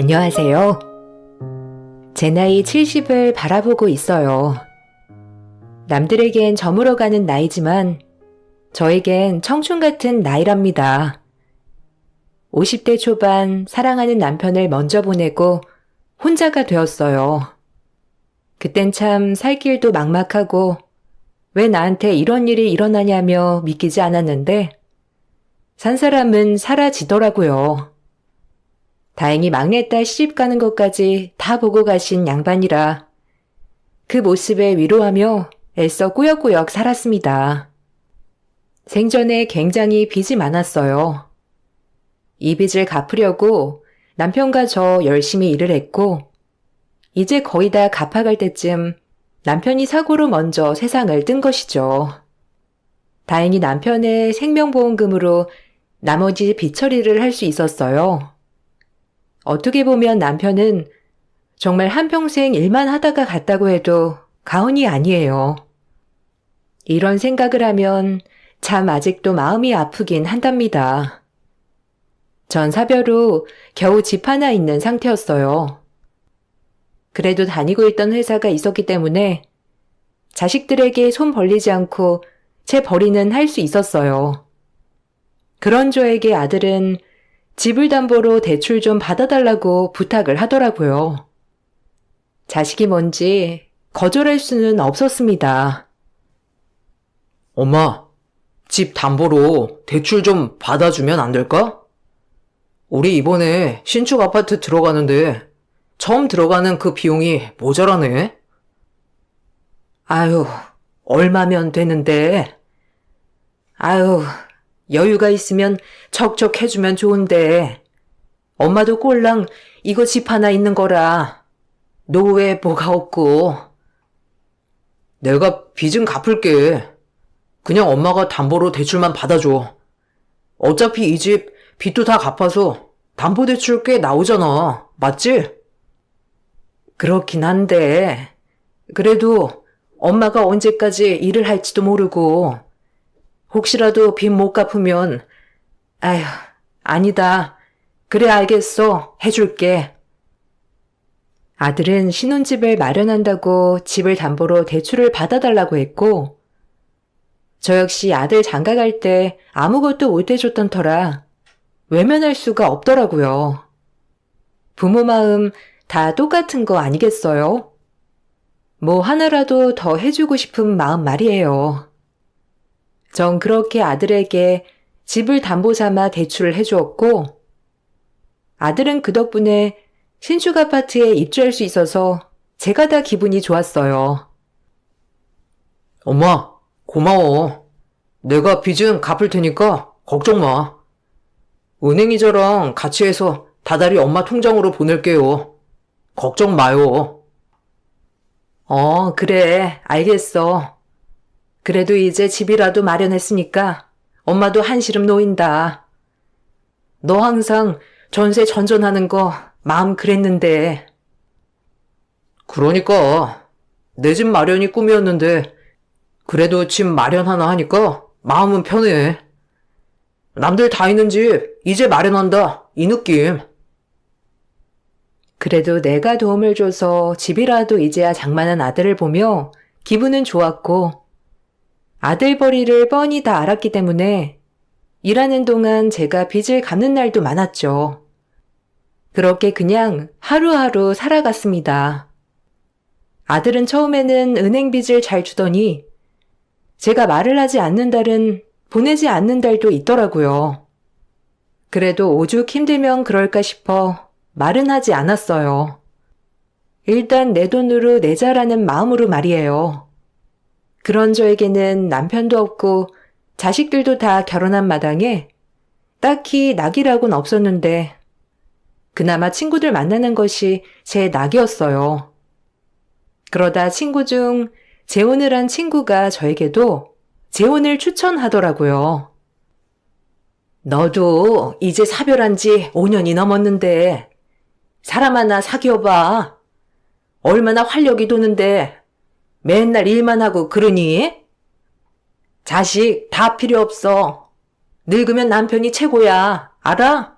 안녕하세요. 제 나이 70을 바라보고 있어요. 남들에겐 저물어가는 나이지만 저에겐 청춘 같은 나이랍니다. 50대 초반 사랑하는 남편을 먼저 보내고 혼자가 되었어요. 그땐 참 살 길도 막막하고 왜 나한테 이런 일이 일어나냐며 믿기지 않았는데 산 사람은 사라지더라고요. 다행히 막내딸 시집 가는 것까지 다 보고 가신 양반이라 그 모습에 위로하며 애써 꾸역꾸역 살았습니다. 생전에 굉장히 빚이 많았어요. 이 빚을 갚으려고 남편과 저 열심히 일을 했고 이제 거의 다 갚아갈 때쯤 남편이 사고로 먼저 세상을 뜬 것이죠. 다행히 남편의 생명보험금으로 나머지 빚 처리를 할 수 있었어요. 어떻게 보면 남편은 정말 한평생 일만 하다가 갔다고 해도 가언이 아니에요. 이런 생각을 하면 참 아직도 마음이 아프긴 한답니다. 전 사별 후 겨우 집 하나 있는 상태였어요. 그래도 다니고 있던 회사가 있었기 때문에 자식들에게 손 벌리지 않고 제 벌이는 할 수 있었어요. 그런 저에게 아들은 집을 담보로 대출 좀 받아달라고 부탁을 하더라고요. 자식이 뭔지 거절할 수는 없었습니다. 엄마, 집 담보로 대출 좀 받아주면 안 될까? 우리 이번에 신축 아파트 들어가는데 처음 들어가는 그 비용이 모자라네. 아유, 얼마면 되는데. 아유, 여유가 있으면 척척 해주면 좋은데. 엄마도 꼴랑 이거 집 하나 있는 거라. 노후에 뭐가 없고. 내가 빚은 갚을게. 그냥 엄마가 담보로 대출만 받아줘. 어차피 이 집 빚도 다 갚아서 담보대출 꽤 나오잖아. 맞지? 그렇긴 한데. 그래도 엄마가 언제까지 일을 할지도 모르고. 혹시라도 빚 못 갚으면, 아휴, 아니다. 그래 알겠어. 해줄게. 아들은 신혼집을 마련한다고 집을 담보로 대출을 받아달라고 했고, 저 역시 아들 장가갈 때 아무것도 못 해줬던 터라 외면할 수가 없더라고요. 부모 마음 다 똑같은 거 아니겠어요? 뭐 하나라도 더 해주고 싶은 마음 말이에요. 전 그렇게 아들에게 집을 담보 삼아 대출을 해주었고, 아들은 그 덕분에 신축 아파트에 입주할 수 있어서 제가 다 기분이 좋았어요. 엄마, 고마워. 내가 빚은 갚을 테니까 걱정 마. 은행 이자랑 같이 해서 다달이 엄마 통장으로 보낼게요. 걱정 마요. 그래, 알겠어. 그래도 이제 집이라도 마련했으니까 엄마도 한시름 놓인다. 너 항상 전세 전전하는 거 마음 그랬는데. 그러니까 내 집 마련이 꿈이었는데 그래도 집 마련 하나 하니까 마음은 편해. 남들 다 있는 집 이제 마련한다. 이 느낌. 그래도 내가 도움을 줘서 집이라도 이제야 장만한 아들을 보며 기분은 좋았고, 아들벌이를 뻔히 다 알았기 때문에 일하는 동안 제가 빚을 갚는 날도 많았죠. 그렇게 그냥 하루하루 살아갔습니다. 아들은 처음에는 은행 빚을 잘 주더니 제가 말을 하지 않는 달은 보내지 않는 달도 있더라고요. 그래도 오죽 힘들면 그럴까 싶어 말은 하지 않았어요. 일단 내 돈으로 내자라는 마음으로 말이에요. 그런 저에게는 남편도 없고 자식들도 다 결혼한 마당에 딱히 낙이라고는 없었는데 그나마 친구들 만나는 것이 제 낙이었어요. 그러다 친구 중 재혼을 한 친구가 저에게도 재혼을 추천하더라고요. 너도 이제 사별한 지 5년이 넘었는데 사람 하나 사귀어봐. 얼마나 활력이 도는데 맨날 일만 하고 그러니? 자식 다 필요 없어. 늙으면 남편이 최고야. 알아?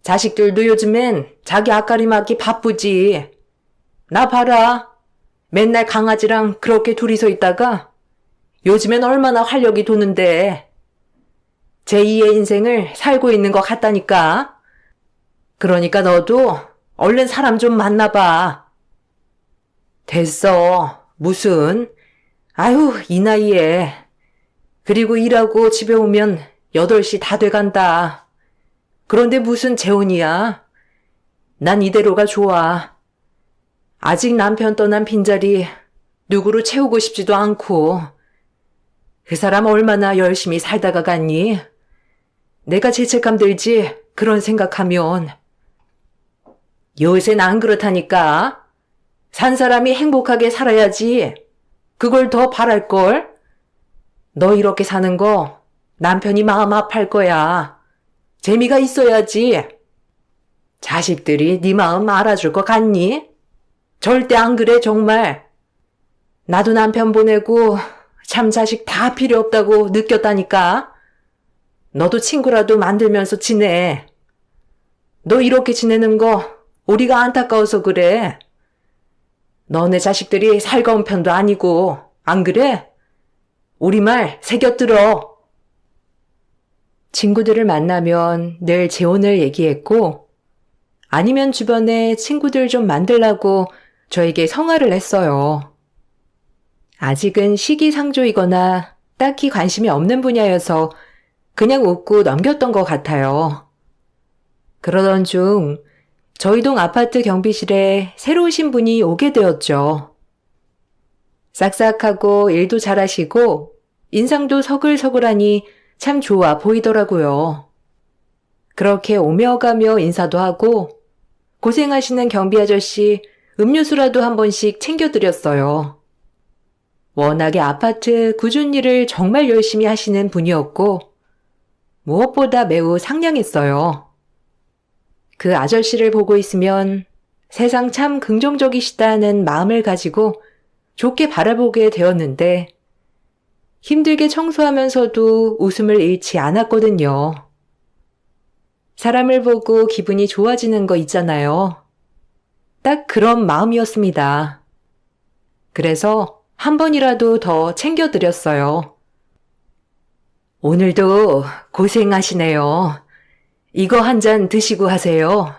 자식들도 요즘엔 자기 앞가림하기 바쁘지. 나 봐라. 맨날 강아지랑 그렇게 둘이서 있다가 요즘엔 얼마나 활력이 도는데. 제2의 인생을 살고 있는 것 같다니까. 그러니까 너도 얼른 사람 좀 만나봐. 됐어. 무슨. 아유, 이 나이에. 그리고 일하고 집에 오면 8시 다 돼간다. 그런데 무슨 재혼이야? 난 이대로가 좋아. 아직 남편 떠난 빈자리 누구로 채우고 싶지도 않고. 그 사람 얼마나 열심히 살다가 갔니? 내가 죄책감 들지, 그런 생각하면. 요새는 안 그렇다니까. 산 사람이 행복하게 살아야지. 그걸 더 바랄걸? 너 이렇게 사는 거 남편이 마음 아파할 거야. 재미가 있어야지. 자식들이 네 마음 알아줄 것 같니? 절대 안 그래, 정말. 나도 남편 보내고 참 자식 다 필요 없다고 느꼈다니까. 너도 친구라도 만들면서 지내. 너 이렇게 지내는 거 우리가 안타까워서 그래. 너네 자식들이 살가운 편도 아니고, 안 그래? 우리 말 새겨들어. 친구들을 만나면 늘 재혼을 얘기했고, 아니면 주변에 친구들 좀 만들라고 저에게 성화를 했어요. 아직은 시기상조이거나 딱히 관심이 없는 분야여서 그냥 웃고 넘겼던 것 같아요. 그러던 중 저희 동 아파트 경비실에 새로 오신 분이 오게 되었죠. 싹싹하고 일도 잘하시고 인상도 서글서글하니 참 좋아 보이더라고요. 그렇게 오며 가며 인사도 하고 고생하시는 경비 아저씨 음료수라도 한 번씩 챙겨드렸어요. 워낙에 아파트 꾸준 일을 정말 열심히 하시는 분이었고 무엇보다 매우 상냥했어요. 그 아저씨를 보고 있으면 세상 참 긍정적이시다는 마음을 가지고 좋게 바라보게 되었는데 힘들게 청소하면서도 웃음을 잃지 않았거든요. 사람을 보고 기분이 좋아지는 거 있잖아요. 딱 그런 마음이었습니다. 그래서 한 번이라도 더 챙겨드렸어요. 오늘도 고생하시네요. 이거 한 잔 드시고 하세요.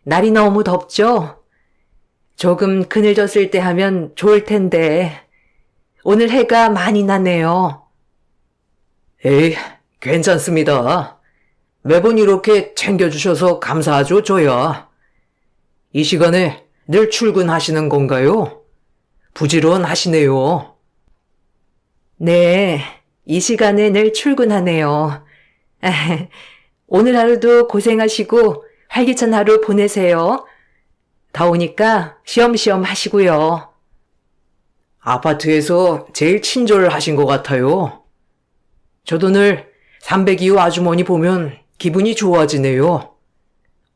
날이 너무 덥죠? 조금 그늘졌을 때 하면 좋을 텐데 오늘 해가 많이 나네요. 에이, 괜찮습니다. 매번 이렇게 챙겨주셔서 감사하죠, 저야. 이 시간에 늘 출근하시는 건가요? 부지런하시네요. 네, 이 시간에 늘 출근하네요. 오늘 하루도 고생하시고 활기찬 하루 보내세요. 더우니까 쉬엄쉬엄 하시고요. 아파트에서 제일 친절하신 것 같아요. 저도 늘 302호 아주머니 보면 기분이 좋아지네요.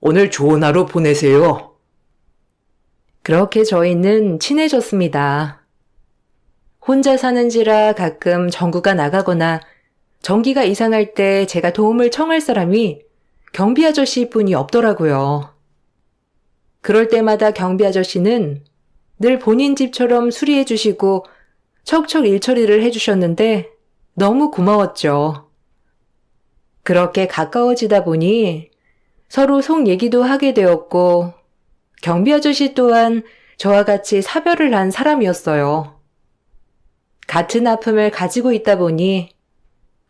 오늘 좋은 하루 보내세요. 그렇게 저희는 친해졌습니다. 혼자 사는지라 가끔 전구가 나가거나 전기가 이상할 때 제가 도움을 청할 사람이 경비 아저씨뿐이 없더라고요. 그럴 때마다 경비 아저씨는 늘 본인 집처럼 수리해 주시고 척척 일처리를 해 주셨는데 너무 고마웠죠. 그렇게 가까워지다 보니 서로 속 얘기도 하게 되었고 경비 아저씨 또한 저와 같이 사별을 한 사람이었어요. 같은 아픔을 가지고 있다 보니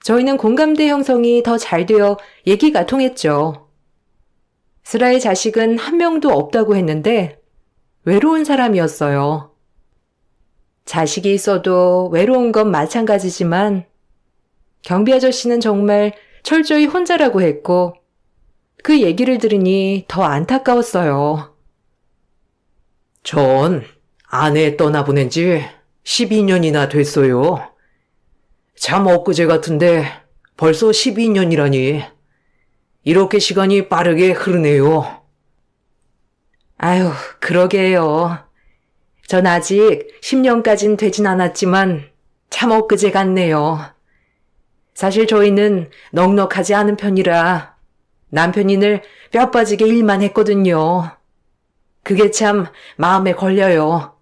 저희는 공감대 형성이 더 잘 되어 얘기가 통했죠. 슬아의 자식은 한 명도 없다고 했는데 외로운 사람이었어요. 자식이 있어도 외로운 건 마찬가지지만 경비 아저씨는 정말 철저히 혼자라고 했고 그 얘기를 들으니 더 안타까웠어요. 전 아내 떠나보낸 지 12년이나 됐어요. 참 엊그제 같은데 벌써 12년이라니. 이렇게 시간이 빠르게 흐르네요. 아유, 그러게요. 전 아직 10년까진 되진 않았지만 참 엊그제 같네요. 사실 저희는 넉넉하지 않은 편이라 남편이 늘 뼈 빠지게 일만 했거든요. 그게 참 마음에 걸려요.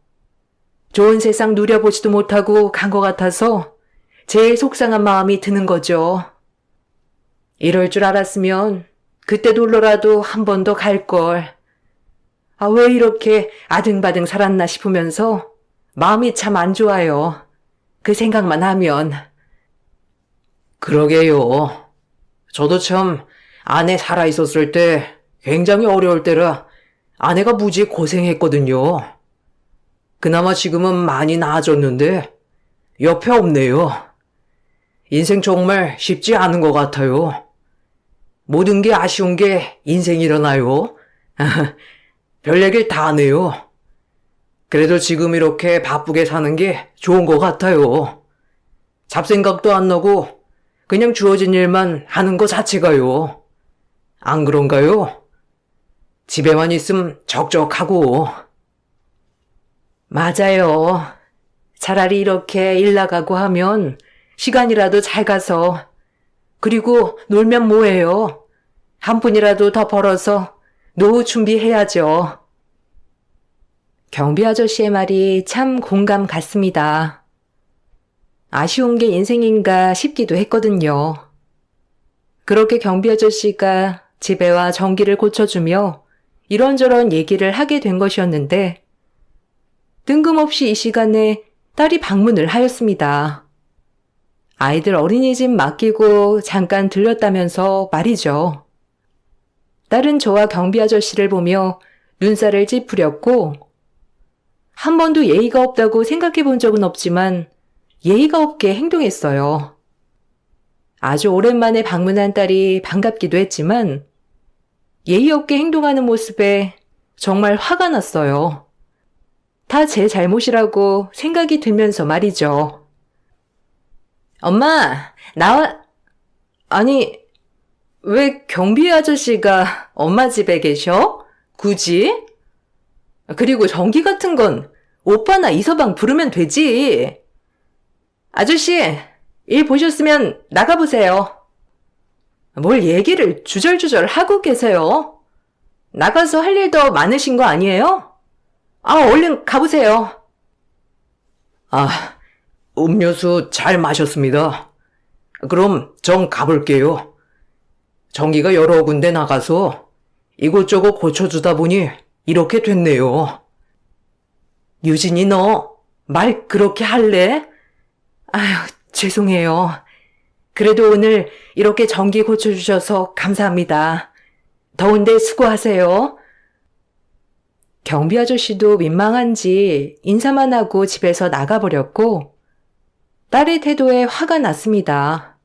좋은 세상 누려보지도 못하고 간 것 같아서 제일 속상한 마음이 드는 거죠. 이럴 줄 알았으면 그때 놀러라도 한 번 더 갈걸. 아, 왜 이렇게 아등바등 살았나 싶으면서 마음이 참 안 좋아요. 그 생각만 하면. 그러게요. 저도 참 아내 살아있었을 때 굉장히 어려울 때라 아내가 무지 고생했거든요. 그나마 지금은 많이 나아졌는데 옆에 없네요. 인생 정말 쉽지 않은 것 같아요. 모든 게 아쉬운 게 인생이려나요? 별 얘기를 다 하네요. 그래도 지금 이렇게 바쁘게 사는 게 좋은 것 같아요. 잡생각도 안 나고 그냥 주어진 일만 하는 것 자체가요. 안 그런가요? 집에만 있으면 적적하고. 맞아요. 차라리 이렇게 일 나가고 하면 시간이라도 잘 가서, 그리고 놀면 뭐해요? 한 푼이라도 더 벌어서 노후 준비해야죠. 경비 아저씨의 말이 참 공감 갔습니다. 아쉬운 게 인생인가 싶기도 했거든요. 그렇게 경비 아저씨가 집에 와 전기를 고쳐주며 이런저런 얘기를 하게 된 것이었는데, 뜬금없이 이 시간에 딸이 방문을 하였습니다. 아이들 어린이집 맡기고 잠깐 들렸다면서 말이죠. 딸은 저와 경비 아저씨를 보며 눈살을 찌푸렸고, 한 번도 예의가 없다고 생각해 본 적은 없지만 예의가 없게 행동했어요. 아주 오랜만에 방문한 딸이 반갑기도 했지만 예의 없게 행동하는 모습에 정말 화가 났어요. 다 제 잘못이라고 생각이 들면서 말이죠. 엄마, 아니, 왜 경비 아저씨가 엄마 집에 계셔? 굳이? 그리고 전기 같은 건 오빠나 이서방 부르면 되지. 아저씨, 일 보셨으면 나가보세요. 뭘 얘기를 주절주절 하고 계세요? 나가서 할 일 더 많으신 거 아니에요? 아, 얼른 가보세요. 아, 음료수 잘 마셨습니다. 그럼 전 가볼게요. 전기가 여러 군데 나가서 이곳저곳 고쳐주다 보니 이렇게 됐네요. 유진이 너 말 그렇게 할래? 아휴, 죄송해요. 그래도 오늘 이렇게 전기 고쳐주셔서 감사합니다. 더운데 수고하세요. 경비 아저씨도 민망한지 인사만 하고 집에서 나가버렸고, 딸의 태도에 화가 났습니다.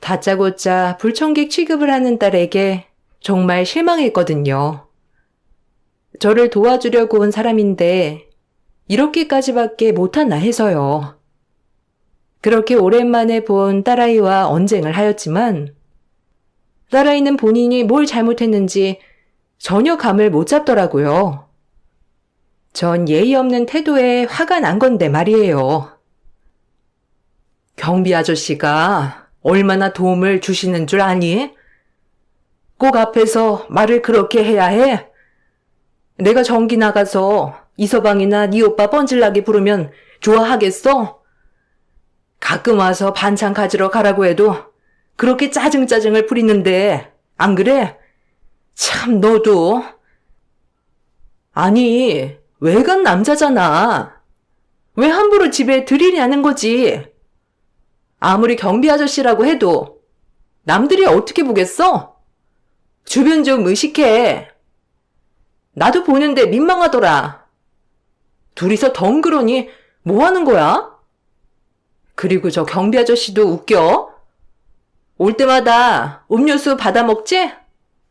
다짜고짜 불청객 취급을 하는 딸에게 정말 실망했거든요. 저를 도와주려고 온 사람인데 이렇게까지밖에 못하나 해서요. 그렇게 오랜만에 본 딸아이와 언쟁을 하였지만 딸아이는 본인이 뭘 잘못했는지 전혀 감을 못 잡더라고요. 전 예의 없는 태도에 화가 난 건데 말이에요. 경비 아저씨가 얼마나 도움을 주시는 줄 아니? 꼭 앞에서 말을 그렇게 해야 해? 내가 전기 나가서 이서방이나 네 오빠 뻔질나게 부르면 좋아하겠어? 가끔 와서 반찬 가지러 가라고 해도 그렇게 짜증짜증을 부리는데 안 그래? 참 너도. 아니, 외간 남자잖아. 왜 함부로 집에 들이냐는 거지. 아무리 경비 아저씨라고 해도 남들이 어떻게 보겠어? 주변 좀 의식해. 나도 보는데 민망하더라. 둘이서 덩그러니 뭐 하는 거야? 그리고 저 경비 아저씨도 웃겨. 올 때마다 음료수 받아 먹지?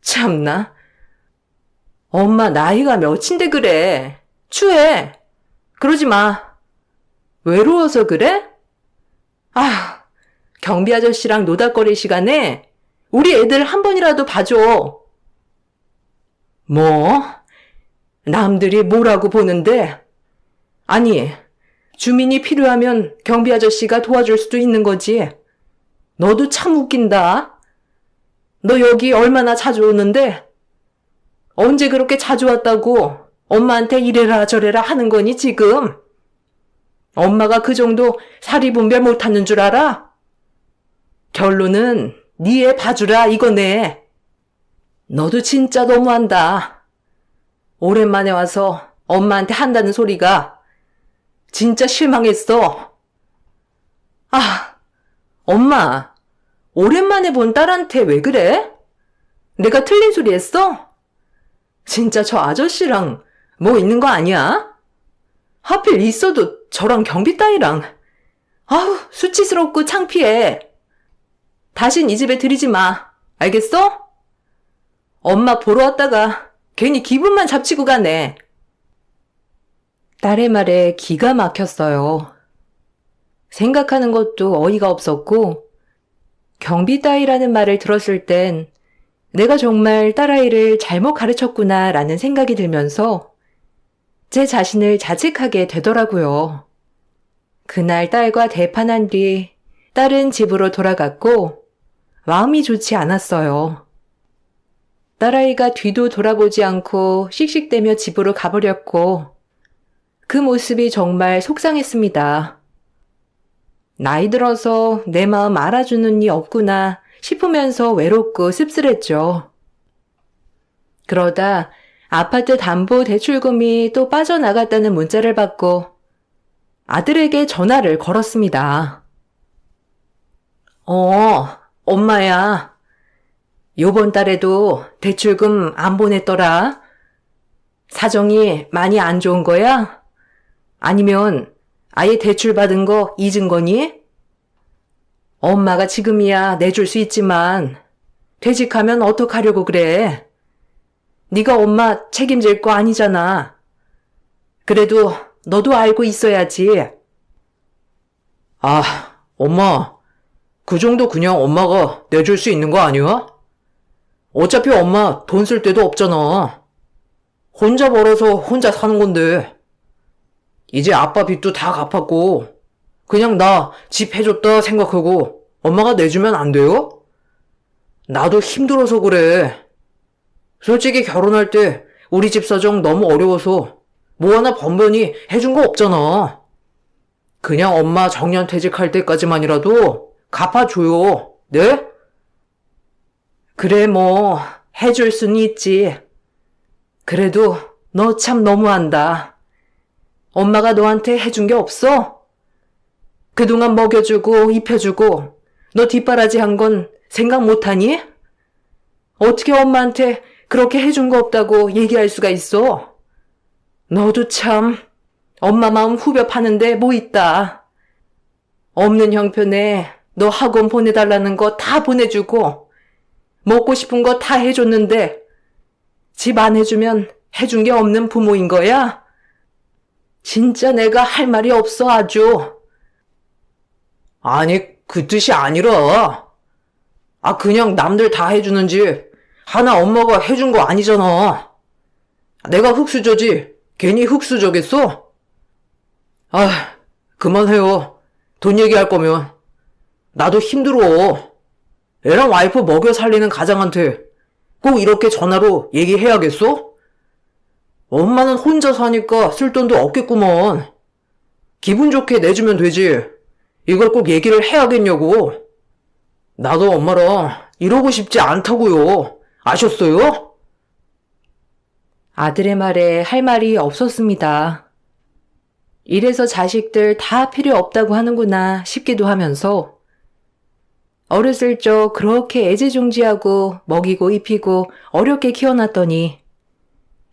참나. 엄마 나이가 몇인데 그래. 추해. 그러지 마. 외로워서 그래? 아, 경비 아저씨랑 노닥거릴 시간에 우리 애들 한 번이라도 봐줘. 뭐? 남들이 뭐라고 보는데? 아니, 주민이 필요하면 경비 아저씨가 도와줄 수도 있는 거지. 너도 참 웃긴다. 너 여기 얼마나 자주 오는데? 언제 그렇게 자주 왔다고 엄마한테 이래라 저래라 하는 거니 지금? 엄마가 그 정도 사리 분별 못하는 줄 알아? 결론은 네 애 봐주라 이거네. 너도 진짜 너무한다. 오랜만에 와서 엄마한테 한다는 소리가 진짜 실망했어. 아, 엄마, 오랜만에 본 딸한테 왜 그래? 내가 틀린 소리 했어? 진짜 저 아저씨랑 뭐 있는 거 아니야? 하필 있어도 저랑 경비 따위랑. 아우, 수치스럽고 창피해. 다신 이 집에 들이지 마. 알겠어? 엄마 보러 왔다가 괜히 기분만 잡치고 가네. 딸의 말에 기가 막혔어요. 생각하는 것도 어이가 없었고, 경비 따위라는 말을 들었을 땐 내가 정말 딸아이를 잘못 가르쳤구나 라는 생각이 들면서 제 자신을 자책하게 되더라고요. 그날 딸과 대판한 뒤 딸은 집으로 돌아갔고 마음이 좋지 않았어요. 딸아이가 뒤도 돌아보지 않고 씩씩대며 집으로 가버렸고 그 모습이 정말 속상했습니다. 나이 들어서 내 마음 알아주는 이 없구나 싶으면서 외롭고 씁쓸했죠. 그러다 아파트 담보 대출금이 또 빠져나갔다는 문자를 받고 아들에게 전화를 걸었습니다. 엄마야. 요번 달에도 대출금 안 보냈더라. 사정이 많이 안 좋은 거야? 아니면 아예 대출 받은 거 잊은 거니? 엄마가 지금이야 내줄 수 있지만 퇴직하면 어떡하려고 그래? 네가 엄마 책임질 거 아니잖아. 그래도 너도 알고 있어야지. 아, 엄마. 그 정도 그냥 엄마가 내줄 수 있는 거 아니야? 어차피 엄마 돈 쓸 데도 없잖아. 혼자 벌어서 혼자 사는 건데. 이제 아빠 빚도 다 갚았고, 그냥 나 집 해줬다 생각하고 엄마가 내주면 안 돼요? 나도 힘들어서 그래. 솔직히 결혼할 때 우리 집 사정 너무 어려워서 뭐 하나 번번이 해준 거 없잖아. 그냥 엄마 정년 퇴직할 때까지만이라도 갚아줘요. 네? 그래 뭐 해줄 수는 있지. 그래도 너 참 너무한다. 엄마가 너한테 해준 게 없어? 그동안 먹여주고 입혀주고 너 뒷바라지 한 건 생각 못하니? 어떻게 엄마한테 그렇게 해준 거 없다고 얘기할 수가 있어? 너도 참 엄마 마음 후벼 파는데 뭐 있다. 없는 형편에 너 학원 보내달라는 거 다 보내주고 먹고 싶은 거 다 해줬는데 집 안 해주면 해준 게 없는 부모인 거야? 진짜 내가 할 말이 없어 아주. 아니, 그 뜻이 아니라. 그냥 남들 다 해주는 집 하나 엄마가 해준 거 아니잖아. 내가 흙수저지 괜히 흙수저겠어? 그만해요. 돈 얘기할 거면. 나도 힘들어. 애랑 와이프 먹여 살리는 가장한테 꼭 이렇게 전화로 얘기해야겠어? 엄마는 혼자 사니까 쓸 돈도 없겠구먼. 기분 좋게 내주면 되지. 이걸 꼭 얘기를 해야겠냐고. 나도 엄마랑 이러고 싶지 않다고요. 아셨어요? 아들의 말에 할 말이 없었습니다. 이래서 자식들 다 필요 없다고 하는구나 싶기도 하면서 어렸을 적 그렇게 애지중지하고 먹이고 입히고 어렵게 키워놨더니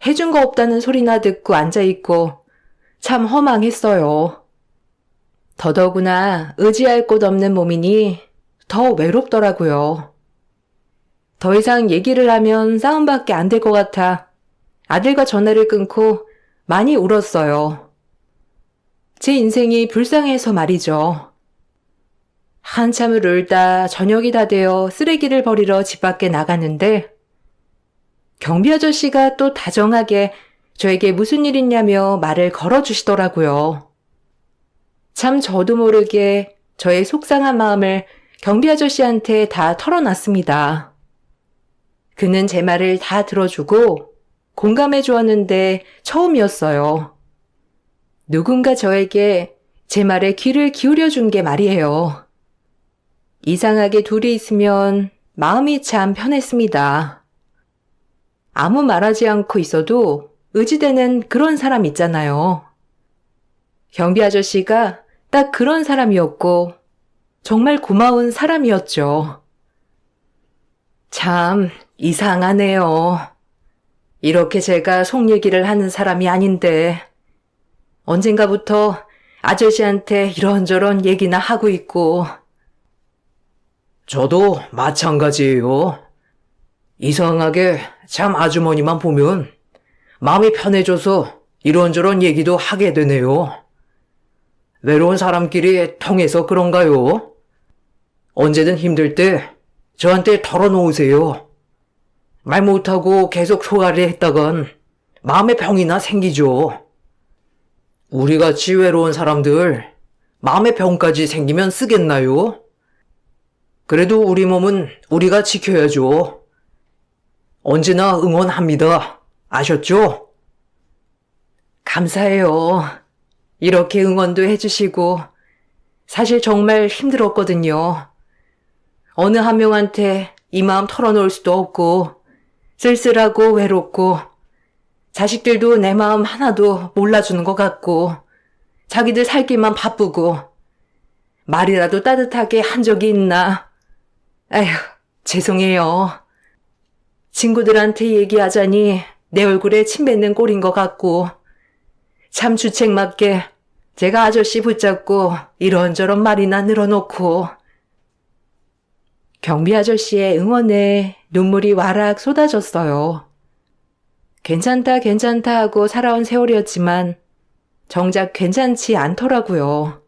해준 거 없다는 소리나 듣고 앉아있고 참 허망했어요. 더더구나 의지할 곳 없는 몸이니 더 외롭더라고요. 더 이상 얘기를 하면 싸움밖에 안 될 것 같아 아들과 전화를 끊고 많이 울었어요. 제 인생이 불쌍해서 말이죠. 한참을 울다 저녁이 다 되어 쓰레기를 버리러 집 밖에 나갔는데 경비 아저씨가 또 다정하게 저에게 무슨 일 있냐며 말을 걸어주시더라고요. 참 저도 모르게 저의 속상한 마음을 경비 아저씨한테 다 털어놨습니다. 그는 제 말을 다 들어주고 공감해 주었는데 처음이었어요. 누군가 저에게 제 말에 귀를 기울여 준 게 말이에요. 이상하게 둘이 있으면 마음이 참 편했습니다. 아무 말하지 않고 있어도 의지되는 그런 사람 있잖아요. 경비 아저씨가 딱 그런 사람이었고 정말 고마운 사람이었죠. 참 이상하네요. 이렇게 제가 속 얘기를 하는 사람이 아닌데 언젠가부터 아저씨한테 이런저런 얘기나 하고 있고. 저도 마찬가지예요. 이상하게 참 아주머니만 보면 마음이 편해져서 이런저런 얘기도 하게 되네요. 외로운 사람끼리 통해서 그런가요? 언제든 힘들 때 저한테 털어놓으세요. 말 못하고 계속 소화를 했다간 마음의 병이나 생기죠. 우리같이 외로운 사람들 마음의 병까지 생기면 쓰겠나요? 그래도 우리 몸은 우리가 지켜야죠. 언제나 응원합니다. 아셨죠? 감사해요. 이렇게 응원도 해주시고 사실 정말 힘들었거든요. 어느 한 명한테 이 마음 털어놓을 수도 없고 쓸쓸하고 외롭고 자식들도 내 마음 하나도 몰라주는 것 같고 자기들 살 길만 바쁘고 말이라도 따뜻하게 한 적이 있나. 아휴, 죄송해요. 친구들한테 얘기하자니 내 얼굴에 침 뱉는 꼴인 것 같고 참 주책맞게 제가 아저씨 붙잡고 이런저런 말이나 늘어놓고. 경비 아저씨의 응원에 눈물이 와락 쏟아졌어요. 괜찮다 괜찮다 하고 살아온 세월이었지만 정작 괜찮지 않더라고요.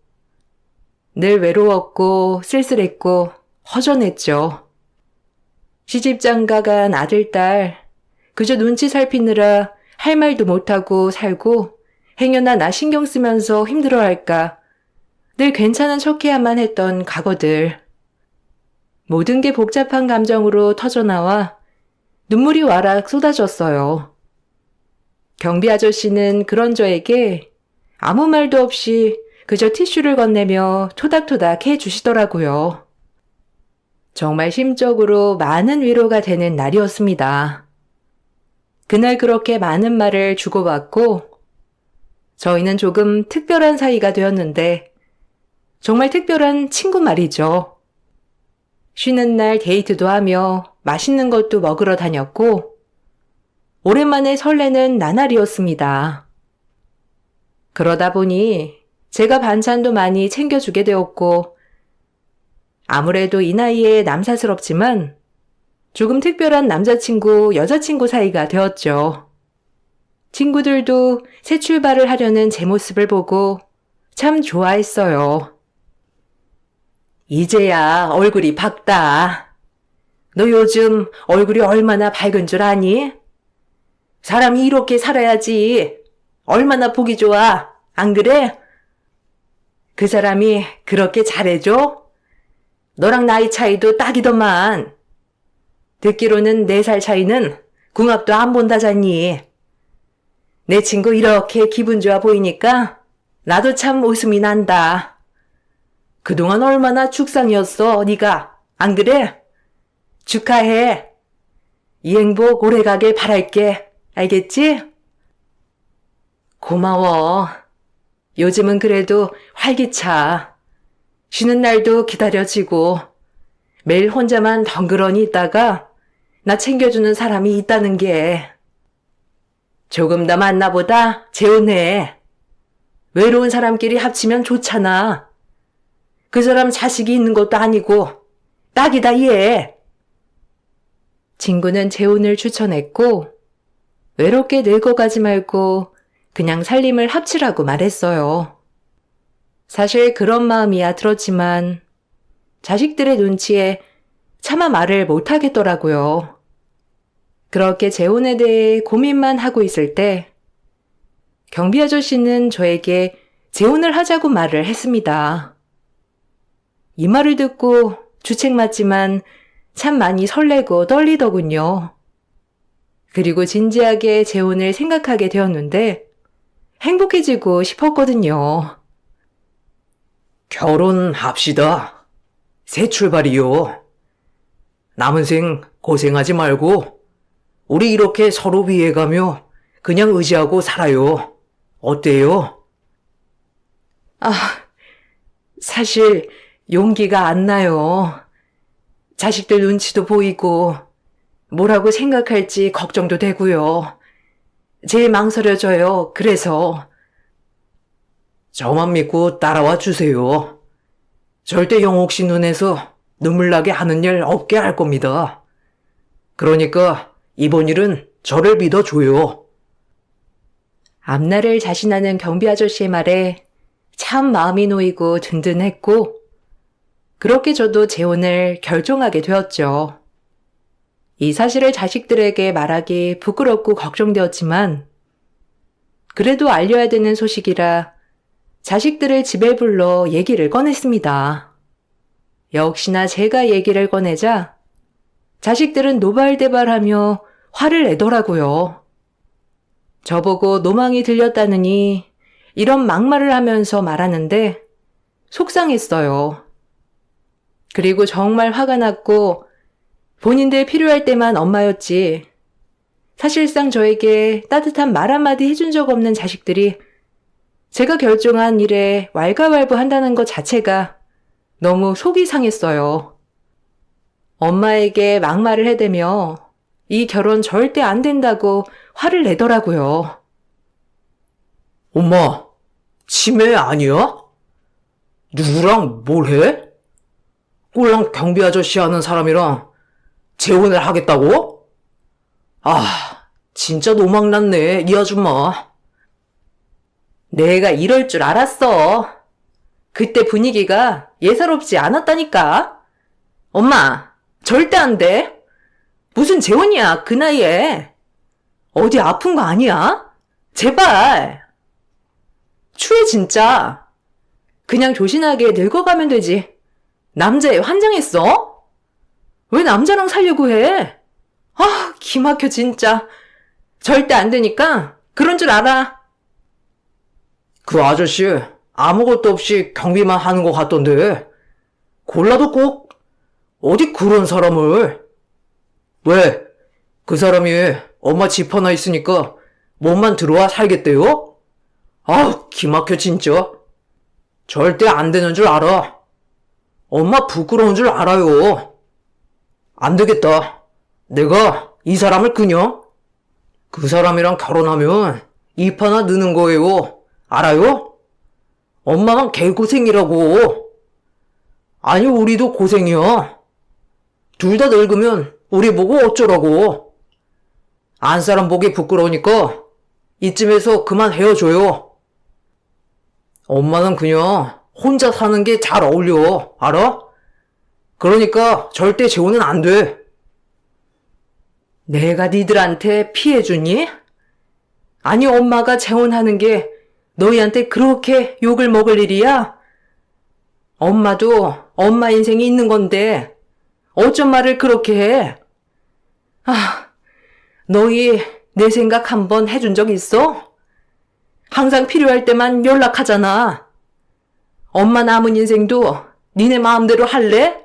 늘 외로웠고 쓸쓸했고 허전했죠. 시집장가 간 아들, 딸 그저 눈치 살피느라 할 말도 못하고 살고 행여나 나 신경 쓰면서 힘들어할까 늘 괜찮은 척해야만 했던 과거들. 모든 게 복잡한 감정으로 터져나와 눈물이 와락 쏟아졌어요. 경비 아저씨는 그런 저에게 아무 말도 없이 그저 티슈를 건네며 토닥토닥 해주시더라고요. 정말 심적으로 많은 위로가 되는 날이었습니다. 그날 그렇게 많은 말을 주고받고 저희는 조금 특별한 사이가 되었는데 정말 특별한 친구 말이죠. 쉬는 날 데이트도 하며 맛있는 것도 먹으러 다녔고 오랜만에 설레는 나날이었습니다. 그러다 보니 제가 반찬도 많이 챙겨주게 되었고 아무래도 이 나이에 남사스럽지만 조금 특별한 남자친구, 여자친구 사이가 되었죠. 친구들도 새 출발을 하려는 제 모습을 보고 참 좋아했어요. 이제야 얼굴이 밝다. 너 요즘 얼굴이 얼마나 밝은 줄 아니? 사람이 이렇게 살아야지. 얼마나 보기 좋아. 안 그래? 그 사람이 그렇게 잘해줘? 너랑 나이 차이도 딱이더만. 듣기로는 4살 차이는 궁합도 안 본다잖니. 내 친구 이렇게 기분 좋아 보이니까 나도 참 웃음이 난다. 그동안 얼마나 죽상이었어, 네가. 안 그래? 축하해. 이 행복 오래가길 바랄게. 알겠지? 고마워. 요즘은 그래도 활기차. 쉬는 날도 기다려지고 매일 혼자만 덩그러니 있다가 나 챙겨주는 사람이 있다는 게 조금 더 만나보다 재혼해. 외로운 사람끼리 합치면 좋잖아. 그 사람 자식이 있는 것도 아니고 딱이다 얘. 친구는 재혼을 추천했고 외롭게 늙어가지 말고 그냥 살림을 합치라고 말했어요. 사실 그런 마음이야 들었지만 자식들의 눈치에 차마 말을 못하겠더라고요. 그렇게 재혼에 대해 고민만 하고 있을 때 경비 아저씨는 저에게 재혼을 하자고 말을 했습니다. 이 말을 듣고 주책 맞지만 참 많이 설레고 떨리더군요. 그리고 진지하게 재혼을 생각하게 되었는데 행복해지고 싶었거든요. 결혼합시다. 새 출발이요. 남은 생 고생하지 말고 우리 이렇게 서로 위해가며 그냥 의지하고 살아요. 어때요? 사실 용기가 안 나요. 자식들 눈치도 보이고 뭐라고 생각할지 걱정도 되고요. 제일 망설여져요. 그래서 저만 믿고 따라와 주세요. 절대 영옥 씨 눈에서 눈물 나게 하는 일 없게 할 겁니다. 그러니까 이번 일은 저를 믿어줘요. 앞날을 자신하는 경비 아저씨의 말에 참 마음이 놓이고 든든했고 그렇게 저도 재혼을 결정하게 되었죠. 이 사실을 자식들에게 말하기 부끄럽고 걱정되었지만 그래도 알려야 되는 소식이라 자식들을 집에 불러 얘기를 꺼냈습니다. 역시나 제가 얘기를 꺼내자 자식들은 노발대발하며 화를 내더라고요. 저보고 노망이 들렸다느니 이런 막말을 하면서 말하는데 속상했어요. 그리고 정말 화가 났고 본인들 필요할 때만 엄마였지 사실상 저에게 따뜻한 말 한마디 해준 적 없는 자식들이 제가 결정한 일에 왈가왈부한다는 것 자체가 너무 속이 상했어요. 엄마에게 막말을 해대며 이 결혼 절대 안 된다고 화를 내더라고요. 엄마, 치매 아니야? 누구랑 뭘 해? 꼴랑 경비 아저씨 하는 사람이랑 재혼을 하겠다고? 진짜 노망났네, 이 아줌마. 내가 이럴 줄 알았어. 그때 분위기가 예사롭지 않았다니까. 엄마, 절대 안 돼. 무슨 재혼이야, 그 나이에. 어디 아픈 거 아니야? 제발. 추해 진짜. 그냥 조신하게 늙어가면 되지. 남자애 환장했어? 왜 남자랑 살려고 해? 기막혀 진짜. 절대 안 되니까 그런 줄 알아. 그 아저씨 아무것도 없이 경비만 하는 것 같던데 골라도 꼭 어디 그런 사람을. 왜? 그 사람이 엄마 집 하나 있으니까 몸만 들어와 살겠대요? 기막혀 진짜. 절대 안 되는 줄 알아. 엄마 부끄러운 줄 알아요. 안 되겠다. 내가 이 사람을 그냥 그 사람이랑 결혼하면 입 하나 느는 거예요. 알아요? 엄마만 개고생이라고. 아니, 우리도 고생이야. 둘 다 늙으면 우리 보고 어쩌라고. 안 사람 보기 부끄러우니까 이쯤에서 그만 헤어져요. 엄마는 그냥 혼자 사는 게 잘 어울려. 알아? 그러니까 절대 재혼은 안 돼. 내가 니들한테 피해주니? 아니 엄마가 재혼하는 게 너희한테 그렇게 욕을 먹을 일이야? 엄마도 엄마 인생이 있는 건데 어쩜 말을 그렇게 해? 너희 내 생각 한번 해준 적 있어? 항상 필요할 때만 연락하잖아. 엄마 남은 인생도 니네 마음대로 할래?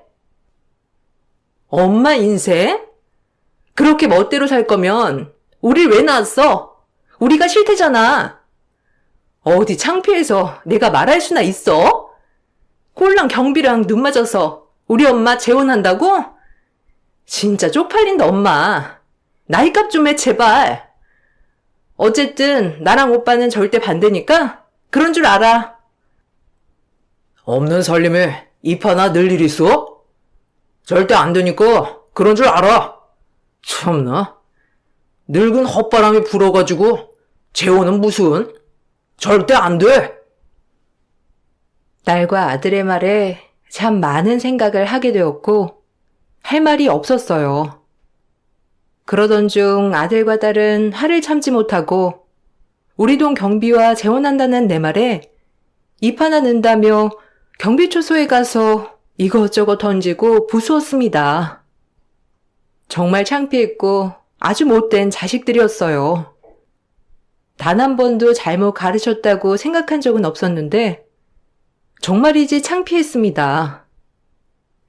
엄마 인생? 그렇게 멋대로 살 거면 우릴 왜 낳았어? 우리가 싫대잖아. 어디 창피해서 내가 말할 수나 있어? 꼴랑 경비랑 눈 맞아서 우리 엄마 재혼한다고? 진짜 쪽팔린다 엄마. 나이값 좀 해 제발. 어쨌든 나랑 오빠는 절대 반대니까 그런 줄 알아. 없는 살림에 입 하나 늘 일 있어? 절대 안 되니까 그런 줄 알아. 참나. 늙은 헛바람이 불어가지고 재혼은 무슨? 절대 안 돼. 딸과 아들의 말에 참 많은 생각을 하게 되었고 할 말이 없었어요. 그러던 중 아들과 딸은 화를 참지 못하고 우리 동 경비와 재혼한다는 내 말에 입 하나 는다며 경비초소에 가서 이것저것 던지고 부수었습니다. 정말 창피했고 아주 못된 자식들이었어요. 단 한 번도 잘못 가르쳤다고 생각한 적은 없었는데 정말이지 창피했습니다.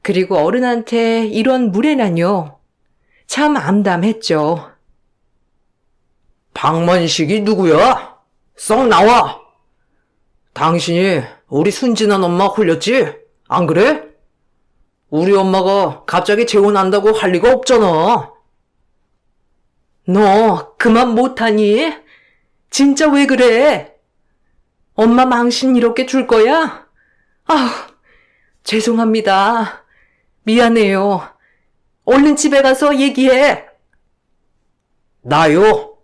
그리고 어른한테 이런 무례라뇨. 참 암담했죠. 박만식이 누구야? 썩 나와! 당신이 우리 순진한 엄마 홀렸지? 안 그래? 우리 엄마가 갑자기 재혼한다고 할 리가 없잖아. 너 그만 못하니? 진짜 왜 그래? 엄마 망신 이렇게 줄 거야? 아우, 죄송합니다. 미안해요. 얼른 집에 가서 얘기해. 나요?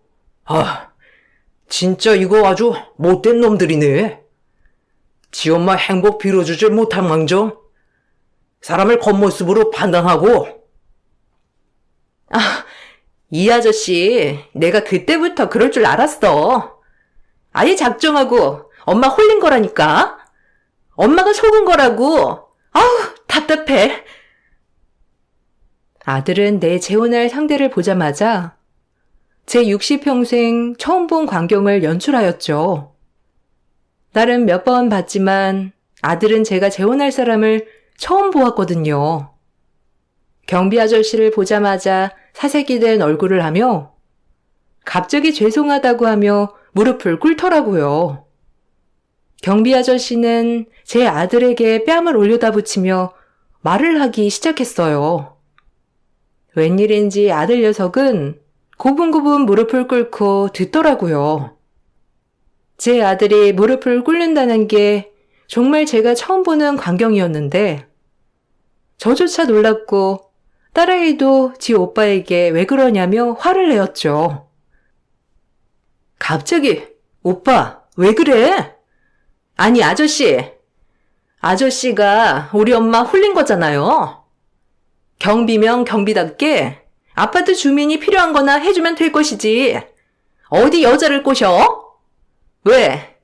진짜 이거 아주 못된 놈들이네. 지 엄마 행복 빌어주질 못한 망정 사람을 겉모습으로 판단하고. 이 아저씨, 내가 그때부터 그럴 줄 알았어. 아예 작정하고 엄마 홀린 거라니까. 엄마가 속은 거라고. 아우, 답답해. 아들은 내 재혼할 상대를 보자마자 제 60평생 처음 본 광경을 연출하였죠. 딸은 몇 번 봤지만 아들은 제가 재혼할 사람을 처음 보았거든요. 경비 아저씨를 보자마자 사색이 된 얼굴을 하며 갑자기 죄송하다고 하며 무릎을 꿇더라고요. 경비 아저씨는 제 아들에게 뺨을 올려다 붙이며 말을 하기 시작했어요. 웬일인지 아들 녀석은 고분고분 무릎을 꿇고 듣더라고요. 제 아들이 무릎을 꿇는다는 게 정말 제가 처음 보는 광경이었는데 저조차 놀랐고 딸아이도 지 오빠에게 왜 그러냐며 화를 내었죠. 갑자기 오빠 왜 그래? 아니 아저씨가 우리 엄마 홀린 거잖아요. 경비면 경비답게 아파트 주민이 필요한 거나 해주면 될 것이지. 어디 여자를 꼬셔? 왜?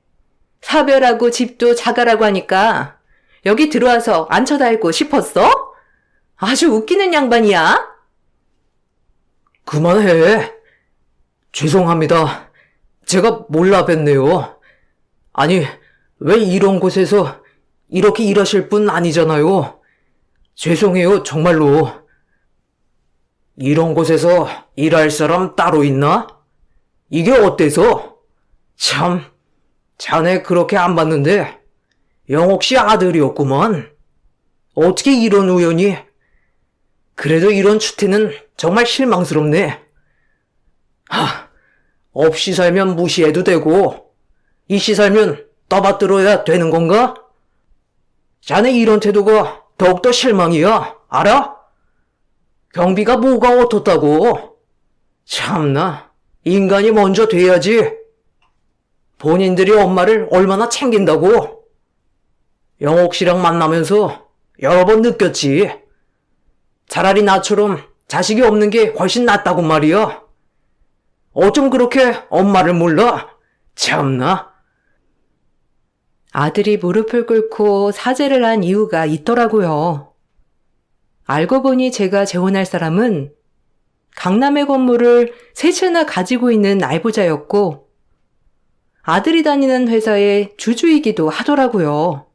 사별하고 집도 자가라고 하니까 여기 들어와서 앉혀달고 싶었어? 아주 웃기는 양반이야. 그만해. 죄송합니다. 제가 몰라 뵀네요. 아니, 왜 이런 곳에서 이렇게 일하실 분 아니잖아요. 죄송해요, 정말로. 이런 곳에서 일할 사람 따로 있나? 이게 어때서? 참, 자네 그렇게 안 봤는데 영옥 씨 아들이었구먼. 어떻게 이런 우연이? 그래도 이런 추태는 정말 실망스럽네. 없이 살면 무시해도 되고 있이 살면 떠받들어야 되는 건가? 자네 이런 태도가 더욱더 실망이야. 알아? 경비가 뭐가 어떻다고? 참나, 인간이 먼저 돼야지. 본인들이 엄마를 얼마나 챙긴다고. 영옥 씨랑 만나면서 여러 번 느꼈지. 차라리 나처럼 자식이 없는 게 훨씬 낫다고 말이야. 어쩜 그렇게 엄마를 몰라? 참나. 아들이 무릎을 꿇고 사죄를 한 이유가 있더라고요. 알고 보니 제가 재혼할 사람은 강남의 건물을 세 채나 가지고 있는 알부자였고 아들이 다니는 회사의 주주이기도 하더라고요.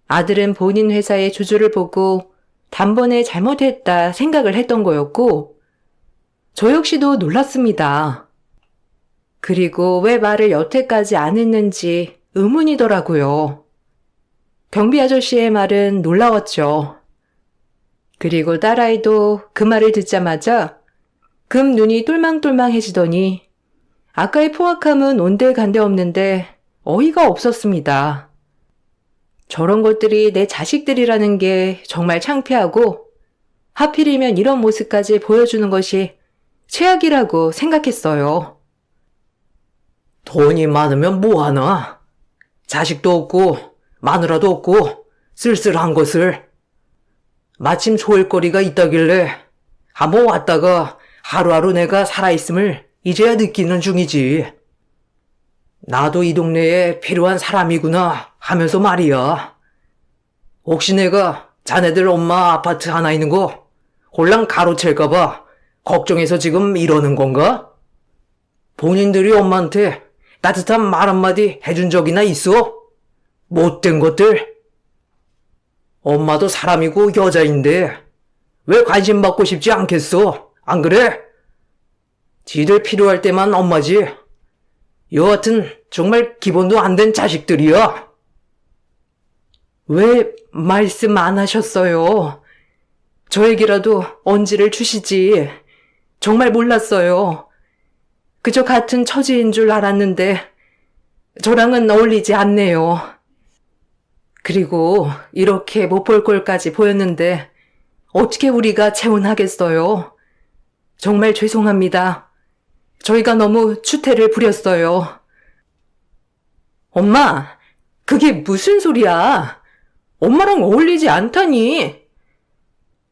아들은 본인 회사의 주주를 보고 단번에 잘못했다 생각을 했던 거였고 저 역시도 놀랐습니다. 그리고 왜 말을 여태까지 안 했는지 의문이더라고요. 경비 아저씨의 말은 놀라웠죠. 그리고 딸아이도 그 말을 듣자마자 금 눈이 똘망똘망해지더니 아까의 포악함은 온데간데 없는데 어이가 없었습니다. 저런 것들이 내 자식들이라는 게 정말 창피하고 하필이면 이런 모습까지 보여주는 것이 최악이라고 생각했어요. 돈이 많으면 뭐하나? 자식도 없고 마누라도 없고 쓸쓸한 것을. 마침 소일거리가 있다길래 한번 왔다가 하루하루 내가 살아있음을 이제야 느끼는 중이지. 나도 이 동네에 필요한 사람이구나 하면서 말이야. 혹시 내가 자네들 엄마 아파트 하나 있는 거 홀랑 가로챌까봐 걱정해서 지금 이러는 건가? 본인들이 엄마한테 따뜻한 말 한마디 해준 적이나 있어? 못된 것들. 엄마도 사람이고 여자인데 왜 관심 받고 싶지 않겠어? 안 그래? 지들 필요할 때만 엄마지. 여하튼 정말 기본도 안 된 자식들이야. 왜 말씀 안 하셨어요? 저에게라도 언지를 주시지. 정말 몰랐어요. 그저 같은 처지인 줄 알았는데 저랑은 어울리지 않네요. 그리고 이렇게 못 볼 꼴까지 보였는데 어떻게 우리가 재혼하겠어요? 정말 죄송합니다. 저희가 너무 추태를 부렸어요. 엄마, 그게 무슨 소리야? 엄마랑 어울리지 않다니.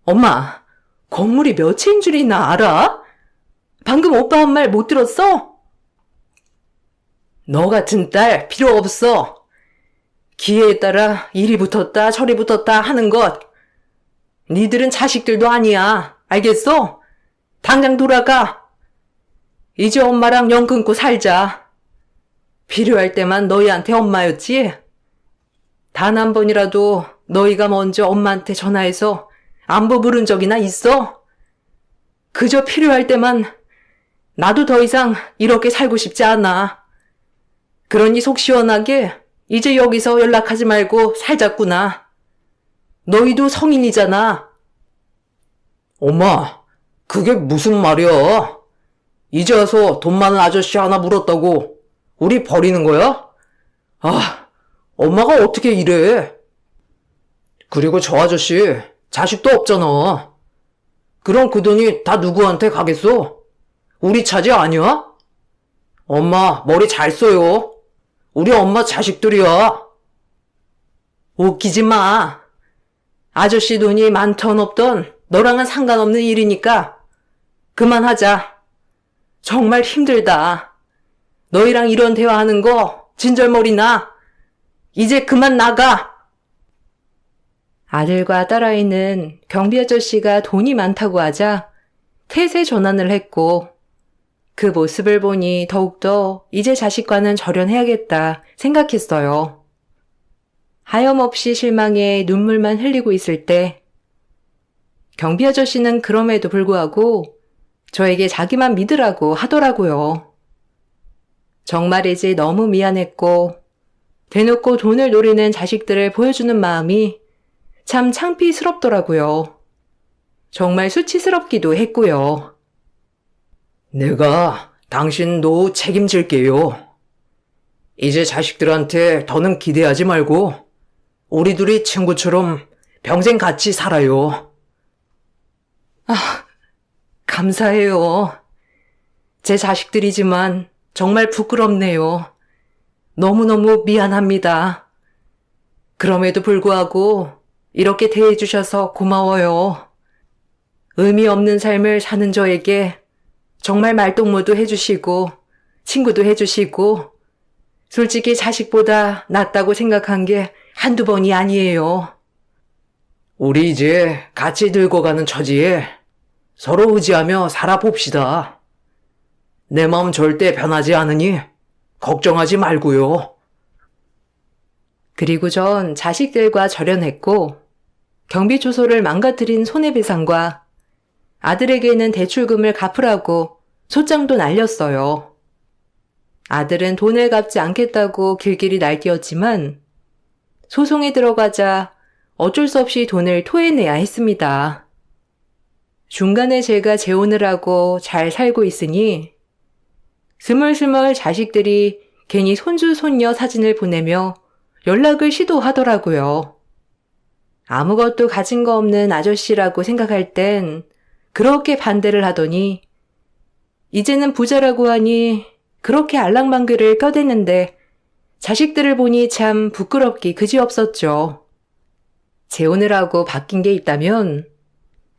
엄마, 건물이 몇 채인 줄이나 알아? 방금 오빠 한 말 못 들었어? 너 같은 딸 필요 없어. 기회에 따라 이리 붙었다 저리 붙었다 하는 것. 니들은 자식들도 아니야. 알겠어? 당장 돌아가. 이제 엄마랑 연 끊고 살자. 필요할 때만 너희한테 엄마였지? 단 한 번이라도 너희가 먼저 엄마한테 전화해서 안부 물은 적이나 있어? 그저 필요할 때만. 나도 더 이상 이렇게 살고 싶지 않아. 그러니 속 시원하게 이제 여기서 연락하지 말고 살자꾸나. 너희도 성인이잖아. 엄마, 그게 무슨 말이야? 이제 와서 돈 많은 아저씨 하나 물었다고 우리 버리는 거야? 아, 엄마가 어떻게 이래? 그리고 저 아저씨 자식도 없잖아. 그럼 그 돈이 다 누구한테 가겠어? 우리 차지 아니야? 엄마 머리 잘 써요. 우리 엄마 자식들이야. 웃기지 마. 아저씨 돈이 많던 없던 너랑은 상관없는 일이니까 그만하자. 정말 힘들다. 너희랑 이런 대화하는 거 진절머리 나. 이제 그만 나가. 아들과 딸아이는 경비 아저씨가 돈이 많다고 하자 태세 전환을 했고 그 모습을 보니 더욱더 이제 자식과는 절연해야겠다 생각했어요. 하염없이 실망해 눈물만 흘리고 있을 때 경비 아저씨는 그럼에도 불구하고 저에게 자기만 믿으라고 하더라고요. 정말이지 너무 미안했고 대놓고 돈을 노리는 자식들을 보여주는 마음이 참 창피스럽더라고요. 정말 수치스럽기도 했고요. 내가 당신 노후 책임질게요. 이제 자식들한테 더는 기대하지 말고 우리 둘이 친구처럼 평생 같이 살아요. 감사해요. 제 자식들이지만 정말 부끄럽네요. 너무너무 미안합니다. 그럼에도 불구하고 이렇게 대해주셔서 고마워요. 의미 없는 삶을 사는 저에게 정말 말동무도 해주시고 친구도 해주시고 솔직히 자식보다 낫다고 생각한 게 한두 번이 아니에요. 우리 이제 같이 늙어가는 처지에 서로 의지하며 살아봅시다. 내 마음 절대 변하지 않으니 걱정하지 말고요. 그리고 전 자식들과 절연했고 경비초소를 망가뜨린 손해배상과 아들에게는 대출금을 갚으라고 소장도 날렸어요. 아들은 돈을 갚지 않겠다고 길길이 날뛰었지만 소송에 들어가자 어쩔 수 없이 돈을 토해내야 했습니다. 중간에 제가 재혼을 하고 잘 살고 있으니 스멀스멀 자식들이 괜히 손주 손녀 사진을 보내며 연락을 시도하더라고요. 아무것도 가진 거 없는 아저씨라고 생각할 땐 그렇게 반대를 하더니 이제는 부자라고 하니 그렇게 알랑방귀를 껴댔는데 자식들을 보니 참 부끄럽기 그지없었죠. 재혼을 하고 바뀐 게 있다면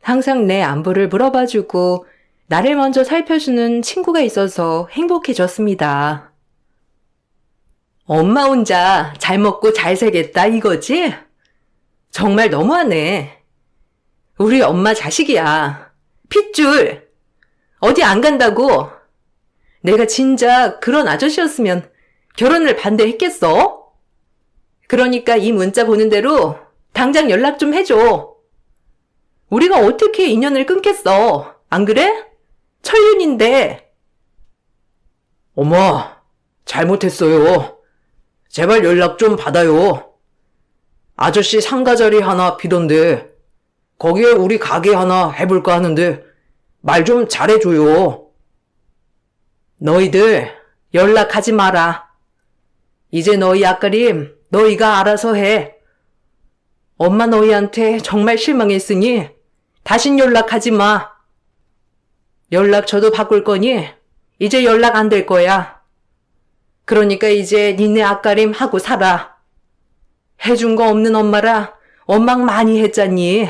항상 내 안부를 물어봐주고 나를 먼저 살펴주는 친구가 있어서 행복해졌습니다. 엄마 혼자 잘 먹고 잘 살겠다 이거지? 정말 너무하네. 우리 엄마 자식이야. 핏줄. 어디 안 간다고? 내가 진짜 그런 아저씨였으면 결혼을 반대했겠어? 그러니까 이 문자 보는 대로 당장 연락 좀 해줘. 우리가 어떻게 인연을 끊겠어? 안 그래? 천륜인데. 엄마, 잘못했어요. 제발 연락 좀 받아요. 아저씨 상가 자리 하나 비던데 거기에 우리 가게 하나 해볼까 하는데 말 좀 잘해줘요. 너희들 연락하지 마라. 이제 너희 앞가림 너희가 알아서 해. 엄마 너희한테 정말 실망했으니 다신 연락하지 마. 연락처도 바꿀 거니 이제 연락 안 될 거야. 그러니까 이제 니네 앞가림 하고 살아. 해준 거 없는 엄마라 원망 많이 했잖니.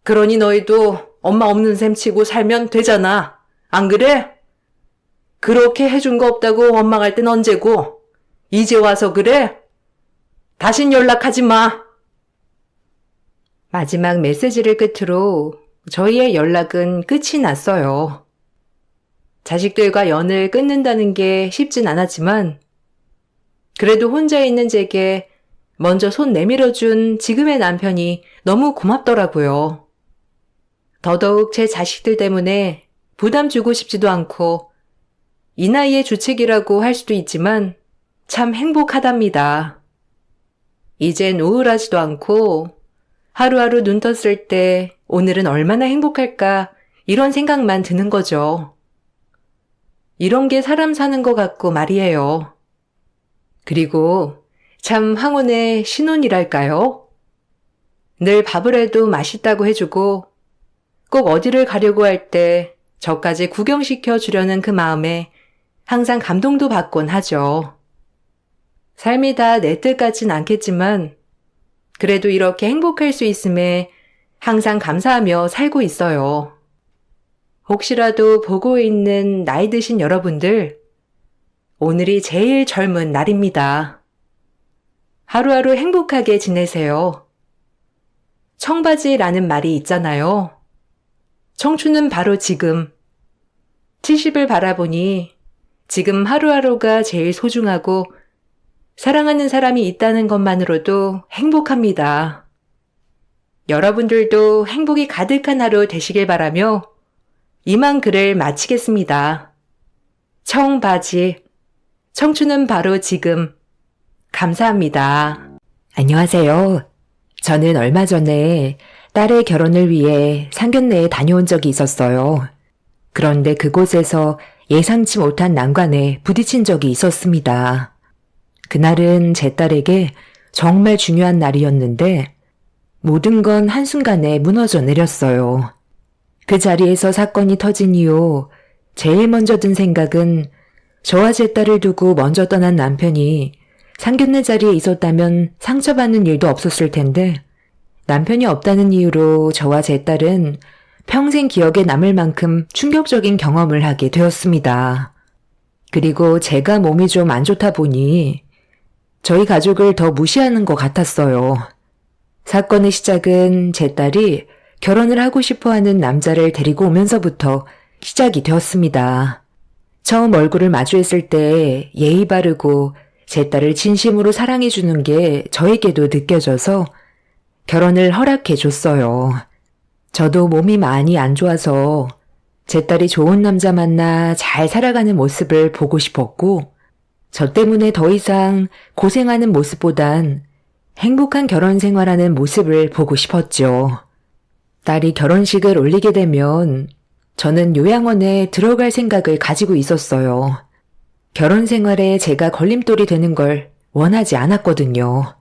그러니 너희도 엄마 없는 셈 치고 살면 되잖아. 안 그래? 그렇게 해준 거 없다고 원망할 땐 언제고? 이제 와서 그래? 다신 연락하지 마. 마지막 메시지를 끝으로 저희의 연락은 끝이 났어요. 자식들과 연을 끊는다는 게 쉽진 않았지만 그래도 혼자 있는 제게 먼저 손 내밀어준 지금의 남편이 너무 고맙더라고요. 더더욱 제 자식들 때문에 부담 주고 싶지도 않고 이 나이의 주책이라고 할 수도 있지만 참 행복하답니다. 이젠 우울하지도 않고 하루하루 눈 떴을 때 오늘은 얼마나 행복할까 이런 생각만 드는 거죠. 이런 게 사람 사는 것 같고 말이에요. 그리고 참 황혼의 신혼이랄까요? 늘 밥을 해도 맛있다고 해주고 꼭 어디를 가려고 할 때 저까지 구경시켜 주려는 그 마음에 항상 감동도 받곤 하죠. 삶이 다 내 뜻 같진 않겠지만 그래도 이렇게 행복할 수 있음에 항상 감사하며 살고 있어요. 혹시라도 보고 있는 나이 드신 여러분들, 오늘이 제일 젊은 날입니다. 하루하루 행복하게 지내세요. 청바지라는 말이 있잖아요. 청춘은 바로 지금. 70을 바라보니 지금 하루하루가 제일 소중하고 사랑하는 사람이 있다는 것만으로도 행복합니다. 여러분들도 행복이 가득한 하루 되시길 바라며 이만 글을 마치겠습니다. 청바지, 청춘은 바로 지금. 감사합니다. 안녕하세요. 저는 얼마 전에 딸의 결혼을 위해 상견례에 다녀온 적이 있었어요. 그런데 그곳에서 예상치 못한 난관에 부딪힌 적이 있었습니다. 그날은 제 딸에게 정말 중요한 날이었는데 모든 건 한순간에 무너져 내렸어요. 그 자리에서 사건이 터진 이후 제일 먼저 든 생각은 저와 제 딸을 두고 먼저 떠난 남편이 상견례 자리에 있었다면 상처받는 일도 없었을 텐데 남편이 없다는 이유로 저와 제 딸은 평생 기억에 남을 만큼 충격적인 경험을 하게 되었습니다. 그리고 제가 몸이 좀 안 좋다 보니 저희 가족을 더 무시하는 것 같았어요. 사건의 시작은 제 딸이 결혼을 하고 싶어하는 남자를 데리고 오면서부터 시작이 되었습니다. 처음 얼굴을 마주했을 때 예의 바르고 제 딸을 진심으로 사랑해주는 게 저에게도 느껴져서 결혼을 허락해줬어요. 저도 몸이 많이 안 좋아서 제 딸이 좋은 남자 만나 잘 살아가는 모습을 보고 싶었고 저 때문에 더 이상 고생하는 모습보단 행복한 결혼 생활하는 모습을 보고 싶었죠. 딸이 결혼식을 올리게 되면 저는 요양원에 들어갈 생각을 가지고 있었어요. 결혼 생활에 제가 걸림돌이 되는 걸 원하지 않았거든요.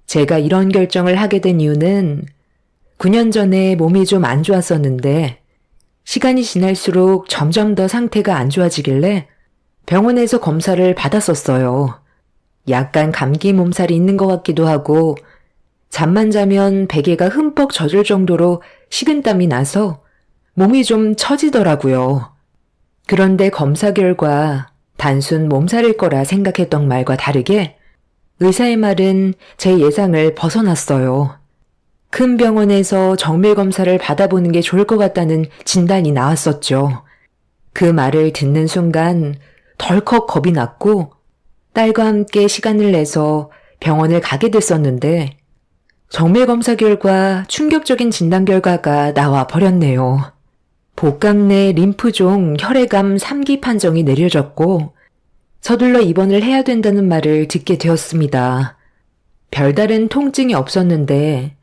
제가 이런 결정을 하게 된 이유는 9년 전에 몸이 좀 안 좋았었는데 시간이 지날수록 점점 더 상태가 안 좋아지길래 병원에서 검사를 받았었어요. 약간 감기 몸살이 있는 것 같기도 하고 잠만 자면 베개가 흠뻑 젖을 정도로 식은땀이 나서 몸이 좀 처지더라고요. 그런데 검사 결과 단순 몸살일 거라 생각했던 말과 다르게 의사의 말은 제 예상을 벗어났어요. 큰 병원에서 정밀 검사를 받아보는 게 좋을 것 같다는 진단이 나왔었죠. 그 말을 듣는 순간 덜컥 겁이 났고 딸과 함께 시간을 내서 병원을 가게 됐었는데 정밀 검사 결과 충격적인 진단 결과가 나와 버렸네요. 복강 내 림프종 혈액암 3기 판정이 내려졌고 서둘러 입원을 해야 된다는 말을 듣게 되었습니다. 별다른 통증이 없었는데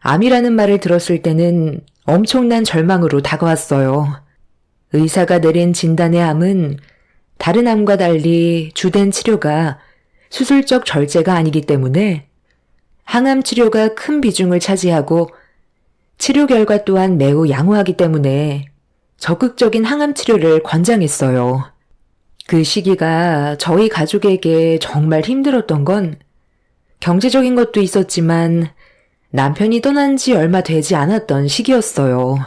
암이라는 말을 들었을 때는 엄청난 절망으로 다가왔어요. 의사가 내린 진단의 암은 다른 암과 달리 주된 치료가 수술적 절제가 아니기 때문에 항암 치료가 큰 비중을 차지하고 치료 결과 또한 매우 양호하기 때문에 적극적인 항암 치료를 권장했어요. 그 시기가 저희 가족에게 정말 힘들었던 건 경제적인 것도 있었지만 남편이 떠난 지 얼마 되지 않았던 시기였어요.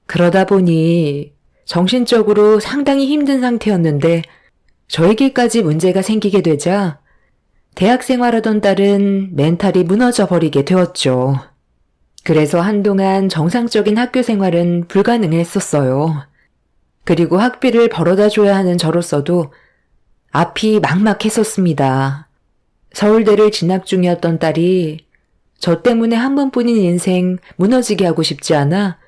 그러다 보니 정신적으로 상당히 힘든 상태였는데 저에게까지 문제가 생기게 되자 대학 생활하던 딸은 멘탈이 무너져 버리게 되었죠. 그래서 한동안 정상적인 학교 생활은 불가능했었어요. 그리고 학비를 벌어다 줘야 하는 저로서도 앞이 막막했었습니다. 서울대를 진학 중이었던 딸이 저 때문에 한 번뿐인 인생 무너지게 하고 싶지 않아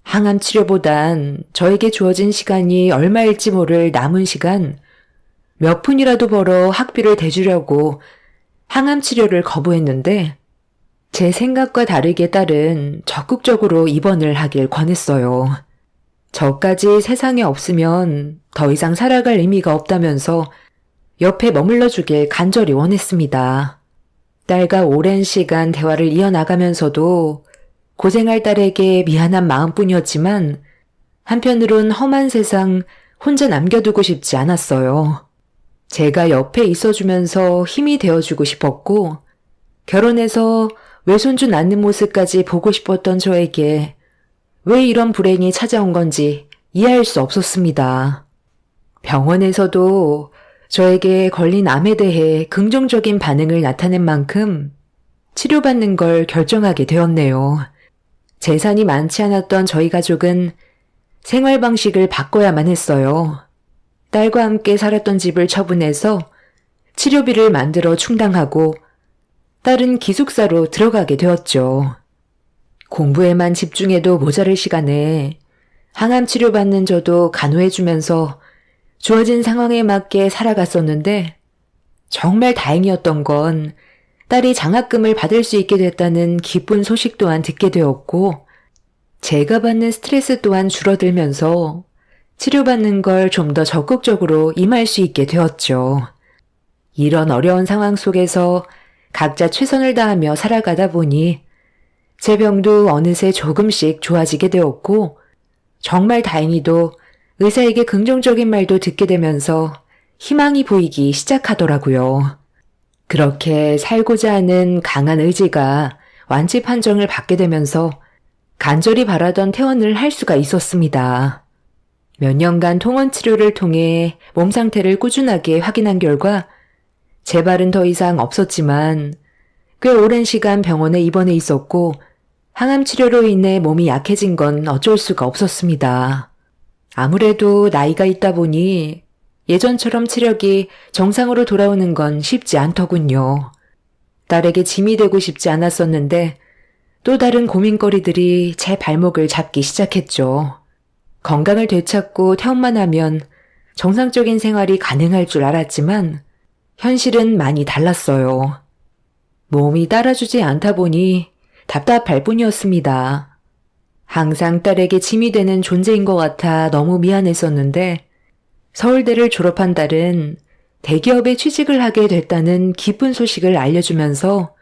항암 치료보단 저에게 주어진 시간이 얼마일지 모를 남은 시간 몇 푼이라도 벌어 학비를 대주려고 항암 치료를 거부했는데 제 생각과 다르게 딸은 적극적으로 입원을 하길 권했어요. 저까지 세상에 없으면 더 이상 살아갈 의미가 없다면서 옆에 머물러 주길 간절히 원했습니다. 딸과 오랜 시간 대화를 이어나가면서도 고생할 딸에게 미안한 마음뿐이었지만 한편으론 험한 세상 혼자 남겨두고 싶지 않았어요. 제가 옆에 있어주면서 힘이 되어주고 싶었고 결혼해서 외손주 낳는 모습까지 보고 싶었던 저에게 왜 이런 불행이 찾아온 건지 이해할 수 없었습니다. 병원에서도 저에게 걸린 암에 대해 긍정적인 반응을 나타낸 만큼 치료받는 걸 결정하게 되었네요. 재산이 많지 않았던 저희 가족은 생활 방식을 바꿔야만 했어요. 딸과 함께 살았던 집을 처분해서 치료비를 만들어 충당하고 딸은 기숙사로 들어가게 되었죠. 공부에만 집중해도 모자랄 시간에 항암 치료받는 저도 간호해주면서 주어진 상황에 맞게 살아갔었는데 정말 다행이었던 건 딸이 장학금을 받을 수 있게 됐다는 기쁜 소식 또한 듣게 되었고 제가 받는 스트레스 또한 줄어들면서 치료받는 걸 좀 더 적극적으로 임할 수 있게 되었죠. 이런 어려운 상황 속에서 각자 최선을 다하며 살아가다 보니 제 병도 어느새 조금씩 좋아지게 되었고 정말 다행히도 의사에게 긍정적인 말도 듣게 되면서 희망이 보이기 시작하더라고요. 그렇게 살고자 하는 강한 의지가 완치 판정을 받게 되면서 간절히 바라던 퇴원을 할 수가 있었습니다. 몇 년간 통원 치료를 통해 몸 상태를 꾸준하게 확인한 결과 재발은 더 이상 없었지만 꽤 오랜 시간 병원에 입원해 있었고 항암 치료로 인해 몸이 약해진 건 어쩔 수가 없었습니다. 아무래도 나이가 있다 보니 예전처럼 체력이 정상으로 돌아오는 건 쉽지 않더군요. 딸에게 짐이 되고 싶지 않았었는데 또 다른 고민거리들이 제 발목을 잡기 시작했죠. 건강을 되찾고 퇴원만 하면 정상적인 생활이 가능할 줄 알았지만 현실은 많이 달랐어요. 몸이 따라주지 않다 보니 답답할 뿐이었습니다. 항상 딸에게 짐이 되는 존재인 것 같아 너무 미안했었는데 서울대를 졸업한 딸은 대기업에 취직을 하게 됐다는 기쁜 소식을 알려주면서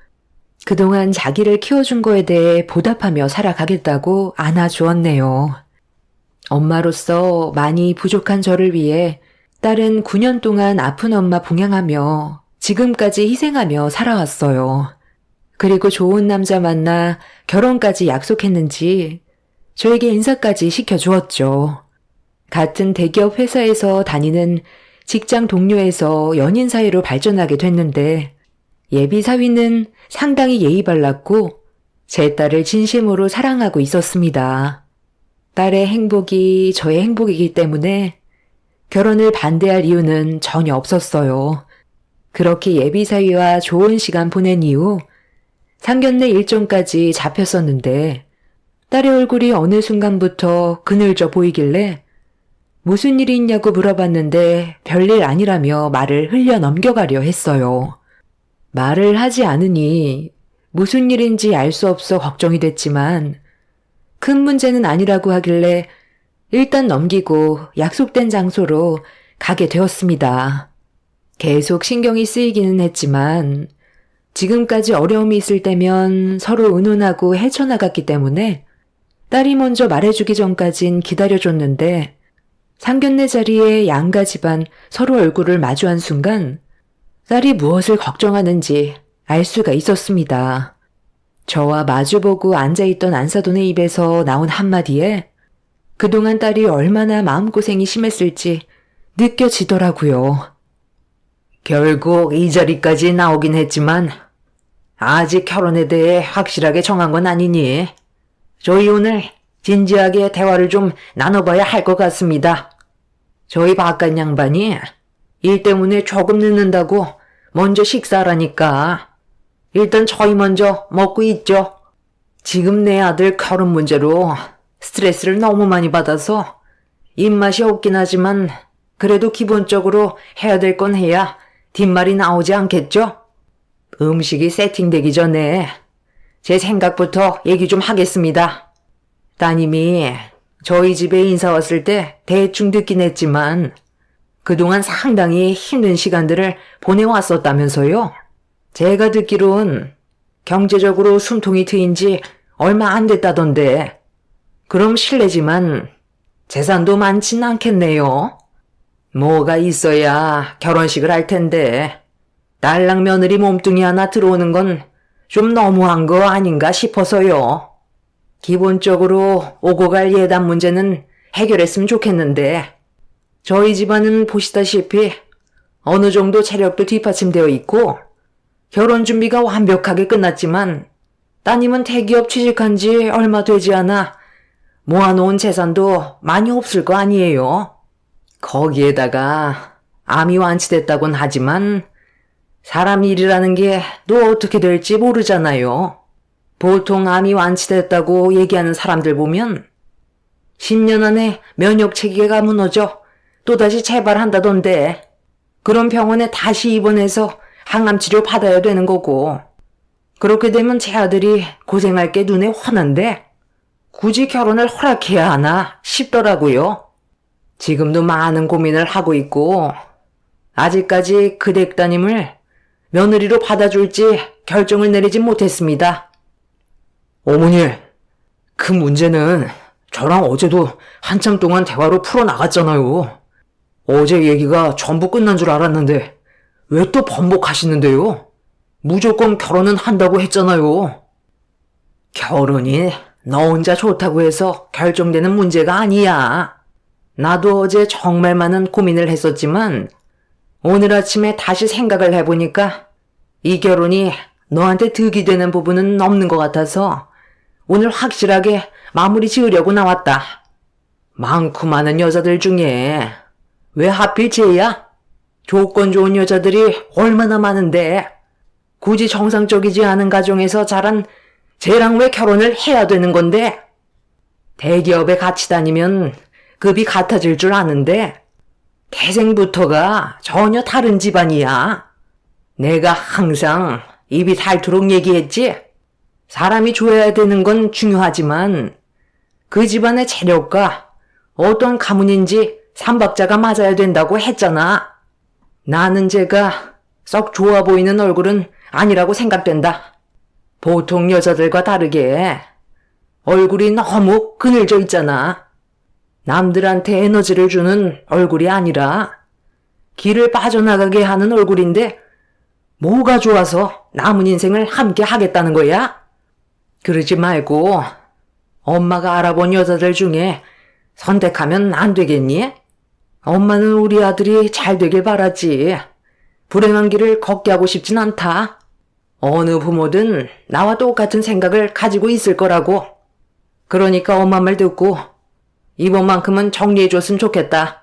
그동안 자기를 키워준 거에 대해 보답하며 살아가겠다고 안아주었네요. 엄마로서 많이 부족한 저를 위해 딸은 9년 동안 아픈 엄마 봉양하며 지금까지 희생하며 살아왔어요. 그리고 좋은 남자 만나 결혼까지 약속했는지 저에게 인사까지 시켜주었죠. 같은 대기업 회사에서 다니는 직장 동료에서 연인 사이로 발전하게 됐는데 예비 사위는 상당히 예의 발랐고 제 딸을 진심으로 사랑하고 있었습니다. 딸의 행복이 저의 행복이기 때문에 결혼을 반대할 이유는 전혀 없었어요. 그렇게 예비 사위와 좋은 시간 보낸 이후 상견례 일정까지 잡혔었는데 딸의 얼굴이 어느 순간부터 그늘져 보이길래 무슨 일이 있냐고 물어봤는데 별일 아니라며 말을 흘려 넘겨가려 했어요. 말을 하지 않으니 무슨 일인지 알 수 없어 걱정이 됐지만 큰 문제는 아니라고 하길래 일단 넘기고 약속된 장소로 가게 되었습니다. 계속 신경이 쓰이기는 했지만 지금까지 어려움이 있을 때면 서로 의논하고 헤쳐나갔기 때문에 딸이 먼저 말해주기 전까진 기다려줬는데 상견례 자리에 양가 집안 서로 얼굴을 마주한 순간 딸이 무엇을 걱정하는지 알 수가 있었습니다. 저와 마주보고 앉아있던 안사돈의 입에서 나온 한마디에 그동안 딸이 얼마나 마음고생이 심했을지 느껴지더라고요. 결국 이 자리까지 나오긴 했지만 아직 결혼에 대해 확실하게 정한 건 아니니 저희 오늘 진지하게 대화를 좀 나눠봐야 할 것 같습니다. 저희 바깥 양반이 일 때문에 조금 늦는다고 먼저 식사하라니까 일단 저희 먼저 먹고 있죠. 지금 내 아들 결혼 문제로 스트레스를 너무 많이 받아서 입맛이 없긴 하지만 그래도 기본적으로 해야 될 건 해야 뒷말이 나오지 않겠죠? 음식이 세팅되기 전에 제 생각부터 얘기 좀 하겠습니다. 따님이 저희 집에 인사 왔을 때 대충 듣긴 했지만 그동안 상당히 힘든 시간들을 보내왔었다면서요. 제가 듣기론 경제적으로 숨통이 트인 지 얼마 안 됐다던데 그럼 실례지만 재산도 많진 않겠네요. 뭐가 있어야 결혼식을 할 텐데 딸랑 며느리 몸뚱이 하나 들어오는 건 좀 너무한 거 아닌가 싶어서요. 기본적으로 오고 갈 예단 문제는 해결했으면 좋겠는데 저희 집안은 보시다시피 어느 정도 체력도 뒷받침되어 있고 결혼 준비가 완벽하게 끝났지만 따님은 대기업 취직한 지 얼마 되지 않아 모아놓은 재산도 많이 없을 거 아니에요. 거기에다가 암이 완치됐다곤 하지만 사람 일이라는 게 또 어떻게 될지 모르잖아요. 보통 암이 완치됐다고 얘기하는 사람들 보면 10년 안에 면역 체계가 무너져 또다시 재발한다던데 그런 병원에 다시 입원해서 항암 치료 받아야 되는 거고 그렇게 되면 제 아들이 고생할 게 눈에 훤한데 굳이 결혼을 허락해야 하나 싶더라고요. 지금도 많은 고민을 하고 있고 아직까지 그 댁 따님을 며느리로 받아줄지 결정을 내리지 못했습니다. 어머니, 그 문제는 저랑 어제도 한참 동안 대화로 풀어나갔잖아요. 어제 얘기가 전부 끝난 줄 알았는데 왜 또 번복하시는데요? 무조건 결혼은 한다고 했잖아요. 결혼이 너 혼자 좋다고 해서 결정되는 문제가 아니야. 나도 어제 정말 많은 고민을 했었지만 오늘 아침에 다시 생각을 해보니까 이 결혼이 너한테 득이 되는 부분은 없는 것 같아서 오늘 확실하게 마무리 지으려고 나왔다. 많고 많은 여자들 중에 왜 하필 쟤야? 조건 좋은 여자들이 얼마나 많은데 굳이 정상적이지 않은 가정에서 자란 쟤랑 왜 결혼을 해야 되는 건데? 대기업에 같이 다니면 급이 같아질 줄 아는데 태생부터가 전혀 다른 집안이야. 내가 항상 입이 닳도록 얘기했지. 사람이 좋아야 되는 건 중요하지만 그 집안의 재력과 어떤 가문인지 삼박자가 맞아야 된다고 했잖아. 나는 제가 썩 좋아 보이는 얼굴은 아니라고 생각된다. 보통 여자들과 다르게 얼굴이 너무 그늘져 있잖아. 남들한테 에너지를 주는 얼굴이 아니라 길을 빠져나가게 하는 얼굴인데 뭐가 좋아서 남은 인생을 함께 하겠다는 거야? 그러지 말고 엄마가 알아본 여자들 중에 선택하면 안 되겠니? 엄마는 우리 아들이 잘 되길 바라지. 불행한 길을 걷게 하고 싶진 않다. 어느 부모든 나와 똑같은 생각을 가지고 있을 거라고. 그러니까 엄마 말 듣고 이번만큼은 정리해줬으면 좋겠다.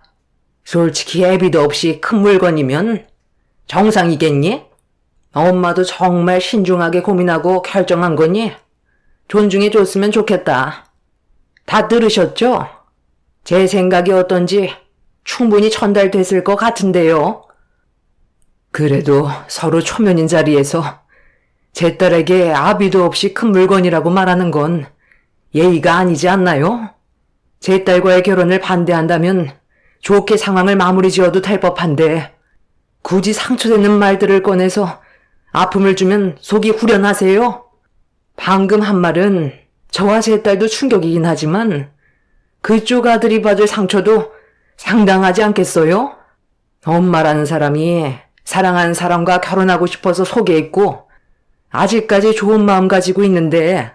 솔직히 애비도 없이 큰 물건이면 정상이겠니? 엄마도 정말 신중하게 고민하고 결정한 거니? 존중해줬으면 좋겠다. 다 들으셨죠? 제 생각이 어떤지 충분히 전달됐을 것 같은데요. 그래도 서로 초면인 자리에서 제 딸에게 아비도 없이 큰 물건이라고 말하는 건 예의가 아니지 않나요? 제 딸과의 결혼을 반대한다면 좋게 상황을 마무리 지어도 될 법한데 굳이 상처되는 말들을 꺼내서 아픔을 주면 속이 후련하세요? 방금 한 말은 저와 제 딸도 충격이긴 하지만 그쪽 아들이 받을 상처도 상당하지 않겠어요? 엄마라는 사람이 사랑하는 사람과 결혼하고 싶어서 속에 있고 아직까지 좋은 마음 가지고 있는데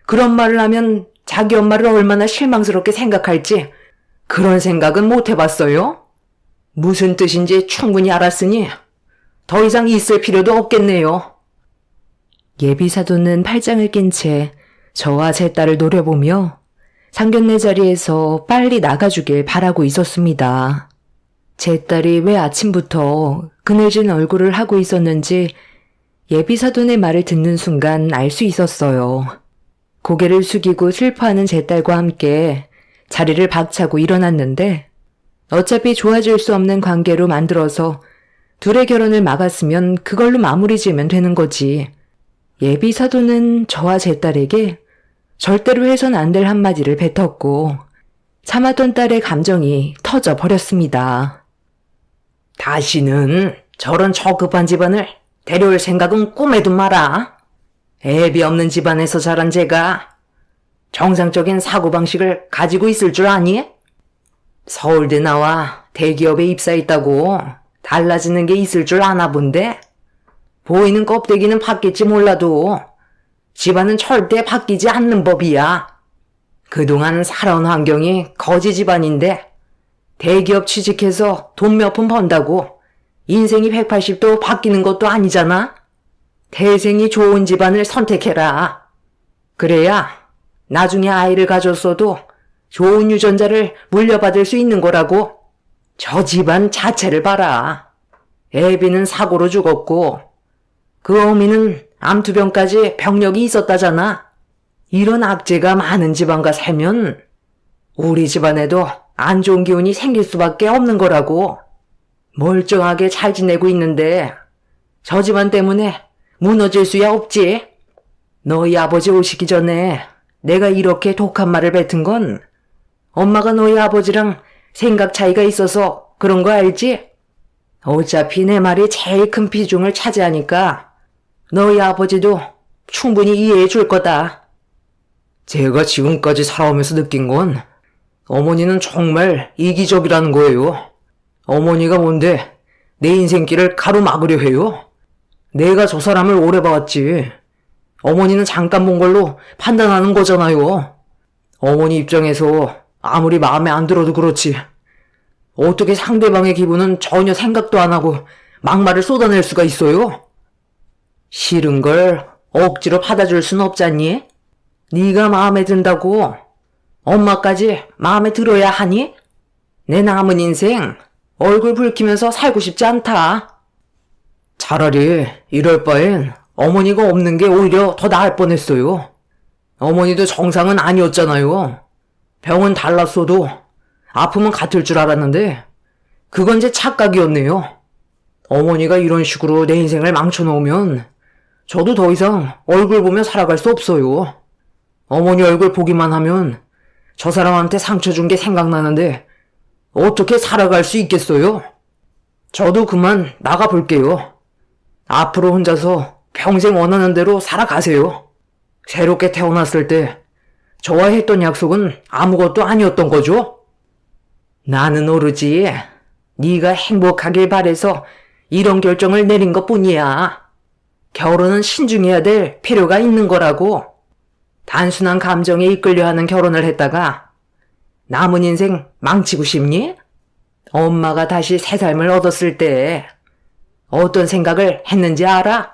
그런 말을 하면 자기 엄마를 얼마나 실망스럽게 생각할지 그런 생각은 못 해봤어요? 무슨 뜻인지 충분히 알았으니 더 이상 있을 필요도 없겠네요. 예비사도는 팔짱을 낀 채 저와 제 딸을 노려보며 상견례 자리에서 빨리 나가주길 바라고 있었습니다. 제 딸이 왜 아침부터 그늘진 얼굴을 하고 있었는지 예비사돈의 말을 듣는 순간 알 수 있었어요. 고개를 숙이고 슬퍼하는 제 딸과 함께 자리를 박차고 일어났는데 어차피 좋아질 수 없는 관계로 만들어서 둘의 결혼을 막았으면 그걸로 마무리 지으면 되는 거지. 예비사도는 저와 제 딸에게 절대로 해선 안 될 한마디를 뱉었고 참았던 딸의 감정이 터져 버렸습니다. 다시는 저런 저급한 집안을 데려올 생각은 꿈에도 마라. 애비 없는 집안에서 자란 제가 정상적인 사고방식을 가지고 있을 줄 아니? 서울대 나와 대기업에 입사했다고 달라지는 게 있을 줄 아나 본데? 보이는 껍데기는 바뀌지 몰라도 집안은 절대 바뀌지 않는 법이야. 그동안 살아온 환경이 거지 집안인데 대기업 취직해서 돈 몇 푼 번다고 인생이 180도 바뀌는 것도 아니잖아. 태생이 좋은 집안을 선택해라. 그래야 나중에 아이를 가졌어도 좋은 유전자를 물려받을 수 있는 거라고. 저 집안 자체를 봐라. 애비는 사고로 죽었고 그 어미는 암투병까지 병력이 있었다잖아. 이런 악재가 많은 집안과 살면 우리 집안에도 안 좋은 기운이 생길 수밖에 없는 거라고. 멀쩡하게 잘 지내고 있는데 저 집안 때문에 무너질 수야 없지. 너희 아버지 오시기 전에 내가 이렇게 독한 말을 뱉은 건 엄마가 너희 아버지랑 생각 차이가 있어서 그런 거 알지? 어차피 내 말이 제일 큰 비중을 차지하니까 너희 아버지도 충분히 이해해 줄 거다. 제가 지금까지 살아오면서 느낀 건 어머니는 정말 이기적이라는 거예요. 어머니가 뭔데 내 인생길을 가로막으려 해요? 내가 저 사람을 오래 봐왔지. 어머니는 잠깐 본 걸로 판단하는 거잖아요. 어머니 입장에서 아무리 마음에 안 들어도 그렇지. 어떻게 상대방의 기분은 전혀 생각도 안 하고 막말을 쏟아낼 수가 있어요? 싫은 걸 억지로 받아줄 순 없잖니? 네가 마음에 든다고 엄마까지 마음에 들어야 하니? 내 남은 인생 얼굴 붉히면서 살고 싶지 않다. 차라리 이럴 바엔 어머니가 없는 게 오히려 더 나을 뻔했어요. 어머니도 정상은 아니었잖아요. 병은 달랐어도 아픔은 같을 줄 알았는데 그건 제 착각이었네요. 어머니가 이런 식으로 내 인생을 망쳐놓으면 저도 더 이상 얼굴 보며 살아갈 수 없어요. 어머니 얼굴 보기만 하면 저 사람한테 상처 준 게 생각나는데 어떻게 살아갈 수 있겠어요? 저도 그만 나가볼게요. 앞으로 혼자서 평생 원하는 대로 살아가세요. 새롭게 태어났을 때 저와 했던 약속은 아무것도 아니었던 거죠? 나는 오르지. 네가 행복하길 바래서 이런 결정을 내린 것뿐이야. 결혼은 신중해야 될 필요가 있는 거라고. 단순한 감정에 이끌려 하는 결혼을 했다가 남은 인생 망치고 싶니? 엄마가 다시 새 삶을 얻었을 때 어떤 생각을 했는지 알아?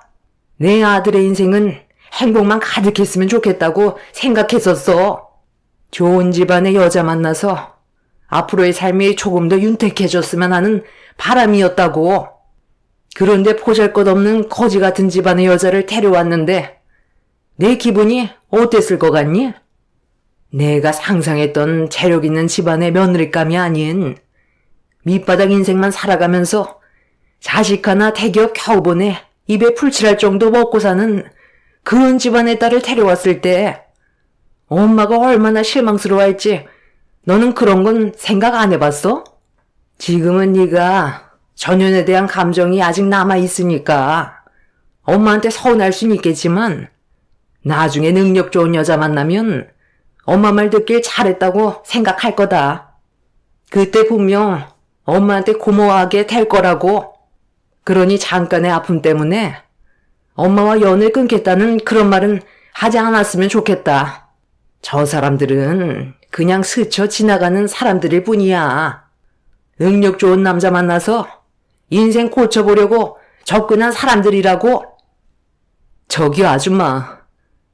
내 아들의 인생은 행복만 가득했으면 좋겠다고 생각했었어. 좋은 집안의 여자 만나서 앞으로의 삶이 조금 더 윤택해졌으면 하는 바람이었다고. 그런데 보잘것없는 거지 같은 집안의 여자를 데려왔는데 내 기분이 어땠을 것 같니? 내가 상상했던 재력 있는 집안의 며느리감이 아닌 밑바닥 인생만 살아가면서 자식 하나 대기업 겨우 보내 입에 풀칠할 정도 먹고 사는 그런 집안의 딸을 데려왔을 때 엄마가 얼마나 실망스러워할지 너는 그런 건 생각 안 해봤어? 지금은 네가 전연에 대한 감정이 아직 남아있으니까 엄마한테 서운할 순 있겠지만 나중에 능력 좋은 여자 만나면 엄마 말 듣길 잘했다고 생각할 거다. 그때 분명 엄마한테 고마워하게 될 거라고. 그러니 잠깐의 아픔 때문에 엄마와 연을 끊겠다는 그런 말은 하지 않았으면 좋겠다. 저 사람들은 그냥 스쳐 지나가는 사람들일 뿐이야. 능력 좋은 남자 만나서 인생 고쳐보려고 접근한 사람들이라고. 저기요 아줌마,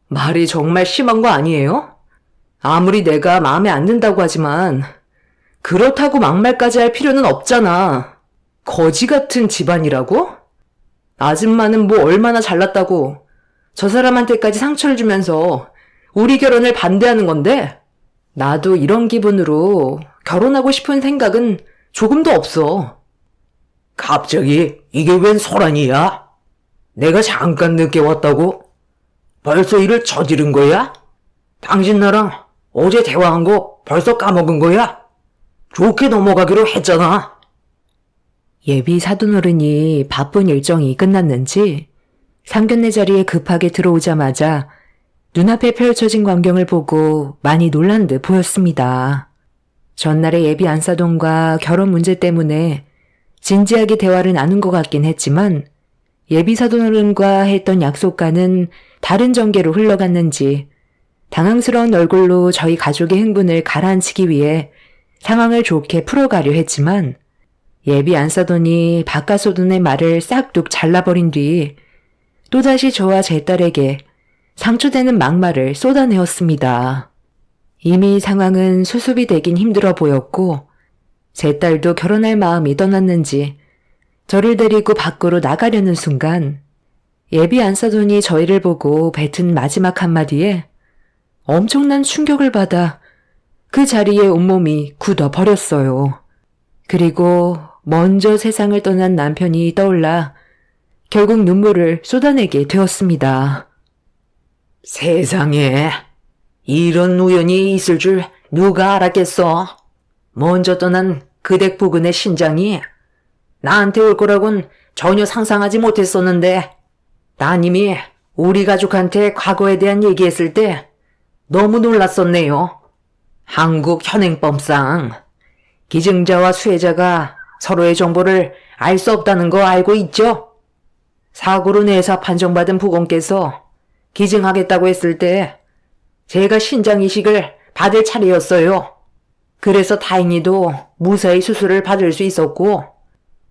말이 정말 심한 거 아니에요? 아무리 내가 마음에 안 든다고 하지만 그렇다고 막말까지 할 필요는 없잖아. 거지 같은 집안이라고? 아줌마는 뭐 얼마나 잘났다고 저 사람한테까지 상처를 주면서 우리 결혼을 반대하는 건데 나도 이런 기분으로 결혼하고 싶은 생각은 조금도 없어. 갑자기 이게 웬 소란이야? 내가 잠깐 늦게 왔다고? 벌써 일을 저지른 거야? 당신 나랑 어제 대화한 거 벌써 까먹은 거야? 좋게 넘어가기로 했잖아. 예비 사돈어른이 바쁜 일정이 끝났는지 상견례 자리에 급하게 들어오자마자 눈앞에 펼쳐진 광경을 보고 많이 놀란 듯 보였습니다. 전날의 예비 안사돈과 결혼 문제 때문에 진지하게 대화를 나눈 것 같긴 했지만 예비 사돈어른과 했던 약속과는 다른 전개로 흘러갔는지 당황스러운 얼굴로 저희 가족의 흥분을 가라앉히기 위해 상황을 좋게 풀어가려 했지만 예비 안사돈이 바깥소돈의 말을 싹둑 잘라버린 뒤 또다시 저와 제 딸에게 상처되는 막말을 쏟아내었습니다. 이미 상황은 수습이 되긴 힘들어 보였고 제 딸도 결혼할 마음이 떠났는지 저를 데리고 밖으로 나가려는 순간 예비 안사돈이 저희를 보고 뱉은 마지막 한마디에 엄청난 충격을 받아 그 자리에 온몸이 굳어버렸어요. 그리고 먼저 세상을 떠난 남편이 떠올라 결국 눈물을 쏟아내게 되었습니다. 세상에 이런 우연이 있을 줄 누가 알았겠어? 먼저 떠난 그 댁 부근의 신장이 나한테 올 거라곤 전혀 상상하지 못했었는데 따님이 우리 가족한테 과거에 대한 얘기했을 때 너무 놀랐었네요. 한국 현행법상 기증자와 수혜자가 서로의 정보를 알 수 없다는 거 알고 있죠? 사고로 내사 판정받은 부검께서 기증하겠다고 했을 때 제가 신장 이식을 받을 차례였어요. 그래서 다행히도 무사히 수술을 받을 수 있었고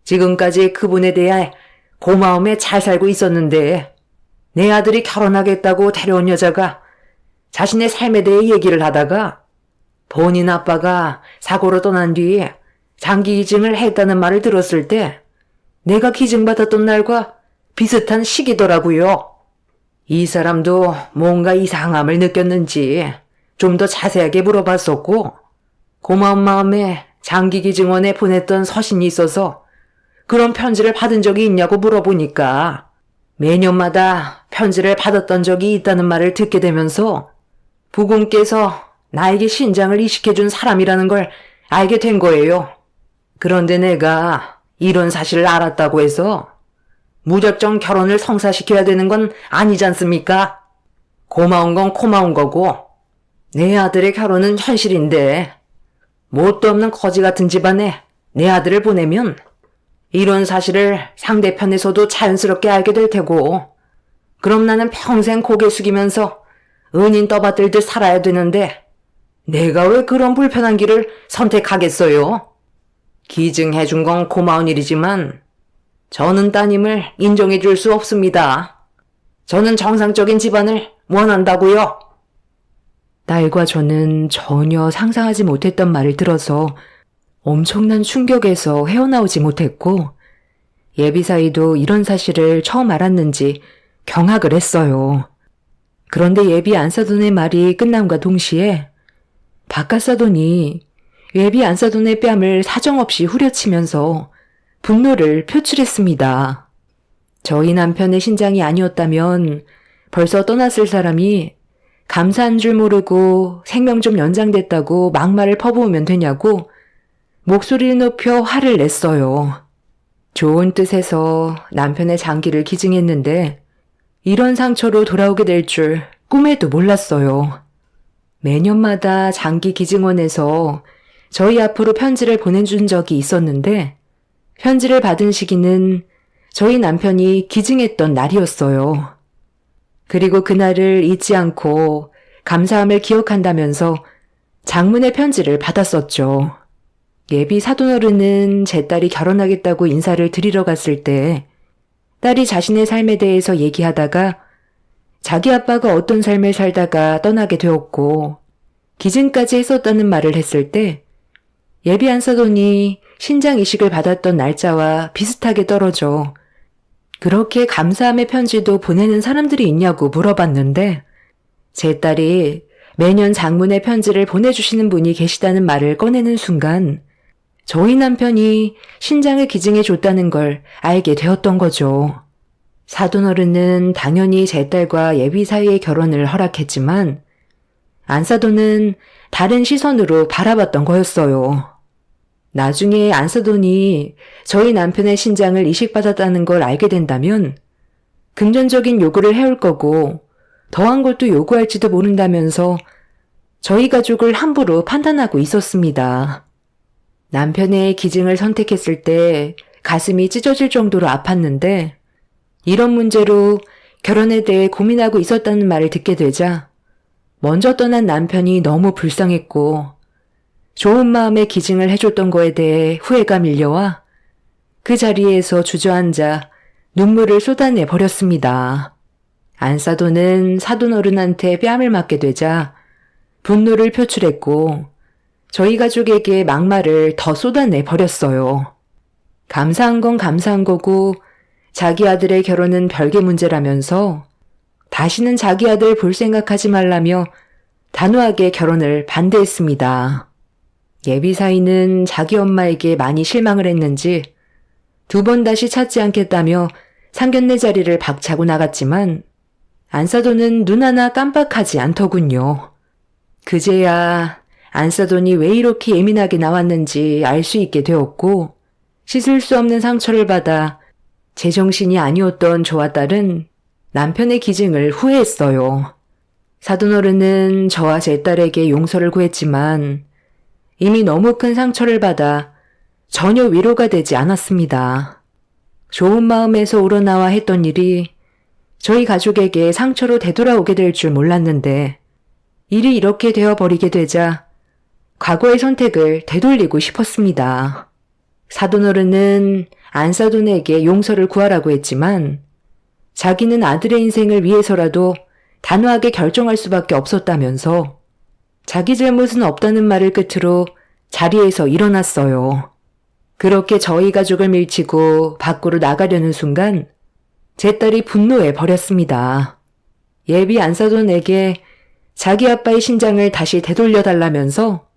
지금까지 그분에 대해 고마움에 잘 살고 있었는데 내 아들이 결혼하겠다고 데려온 여자가 자신의 삶에 대해 얘기를 하다가 본인 아빠가 사고로 떠난 뒤 장기 기증을 했다는 말을 들었을 때 내가 기증받았던 날과 비슷한 시기더라고요. 이 사람도 뭔가 이상함을 느꼈는지 좀 더 자세하게 물어봤었고 고마운 마음에 장기 기증원에 보냈던 서신이 있어서 그런 편지를 받은 적이 있냐고 물어보니까 매년마다 편지를 받았던 적이 있다는 말을 듣게 되면서 부군께서 나에게 신장을 이식해준 사람이라는 걸 알게 된 거예요. 그런데 내가 이런 사실을 알았다고 해서 무작정 결혼을 성사시켜야 되는 건 아니지 않습니까? 고마운 건 고마운 거고 내 아들의 결혼은 현실인데 뭣도 없는 거지 같은 집안에 내 아들을 보내면 이런 사실을 상대편에서도 자연스럽게 알게 될 테고 그럼 나는 평생 고개 숙이면서 은인 떠받들듯 살아야 되는데 내가 왜 그런 불편한 길을 선택하겠어요? 기증해준 건 고마운 일이지만 저는 따님을 인정해줄 수 없습니다. 저는 정상적인 집안을 원한다고요. 딸과 저는 전혀 상상하지 못했던 말을 들어서 엄청난 충격에서 헤어나오지 못했고, 예비사이도 이런 사실을 처음 알았는지 경악을 했어요. 그런데 예비 안사돈의 말이 끝남과 동시에 바깥사돈이 예비 안사돈의 뺨을 사정없이 후려치면서 분노를 표출했습니다. 저희 남편의 신장이 아니었다면 벌써 떠났을 사람이 감사한 줄 모르고 생명 좀 연장됐다고 막말을 퍼부으면 되냐고 목소리를 높여 화를 냈어요. 좋은 뜻에서 남편의 장기를 기증했는데 이런 상처로 돌아오게 될 줄 꿈에도 몰랐어요. 매년마다 장기 기증원에서 저희 앞으로 편지를 보내준 적이 있었는데 편지를 받은 시기는 저희 남편이 기증했던 날이었어요. 그리고 그날을 잊지 않고 감사함을 기억한다면서 장문의 편지를 받았었죠. 예비 사돈어른은 제 딸이 결혼하겠다고 인사를 드리러 갔을 때 딸이 자신의 삶에 대해서 얘기하다가 자기 아빠가 어떤 삶을 살다가 떠나게 되었고 기증까지 했었다는 말을 했을 때 예비 안사돈이 신장 이식을 받았던 날짜와 비슷하게 떨어져 그렇게 감사함의 편지도 보내는 사람들이 있냐고 물어봤는데 제 딸이 매년 장문의 편지를 보내주시는 분이 계시다는 말을 꺼내는 순간 저희 남편이 신장을 기증해 줬다는 걸 알게 되었던 거죠. 사돈어른은 당연히 제 딸과 예비 사이의 결혼을 허락했지만 안사돈은 다른 시선으로 바라봤던 거였어요. 나중에 안사돈이 저희 남편의 신장을 이식받았다는 걸 알게 된다면 금전적인 요구를 해올 거고 더한 것도 요구할지도 모른다면서 저희 가족을 함부로 판단하고 있었습니다. 남편의 기증을 선택했을 때 가슴이 찢어질 정도로 아팠는데 이런 문제로 결혼에 대해 고민하고 있었다는 말을 듣게 되자 먼저 떠난 남편이 너무 불쌍했고 좋은 마음에 기증을 해줬던 거에 대해 후회가 밀려와 그 자리에서 주저앉아 눈물을 쏟아내 버렸습니다. 안사돈은 사돈어른한테 뺨을 맞게 되자 분노를 표출했고 저희 가족에게 막말을 더 쏟아내 버렸어요. 감사한 건 감사한 거고 자기 아들의 결혼은 별개 문제라면서 다시는 자기 아들 볼 생각하지 말라며 단호하게 결혼을 반대했습니다. 예비 사이는 자기 엄마에게 많이 실망을 했는지 2번 다시 찾지 않겠다며 상견례 자리를 박차고 나갔지만 안사돈은 눈 하나 깜빡하지 않더군요. 그제야 안사돈이 왜 이렇게 예민하게 나왔는지 알 수 있게 되었고 씻을 수 없는 상처를 받아 제정신이 아니었던 저와 딸은 남편의 기증을 후회했어요. 사돈어른은 저와 제 딸에게 용서를 구했지만 이미 너무 큰 상처를 받아 전혀 위로가 되지 않았습니다. 좋은 마음에서 우러나와 했던 일이 저희 가족에게 상처로 되돌아오게 될 줄 몰랐는데 일이 이렇게 되어버리게 되자 과거의 선택을 되돌리고 싶었습니다. 사돈어른은 안사돈에게 용서를 구하라고 했지만 자기는 아들의 인생을 위해서라도 단호하게 결정할 수밖에 없었다면서 자기 잘못은 없다는 말을 끝으로 자리에서 일어났어요. 그렇게 저희 가족을 밀치고 밖으로 나가려는 순간 제 딸이 분노해 버렸습니다. 예비 안사돈에게 자기 아빠의 신장을 다시 되돌려달라면서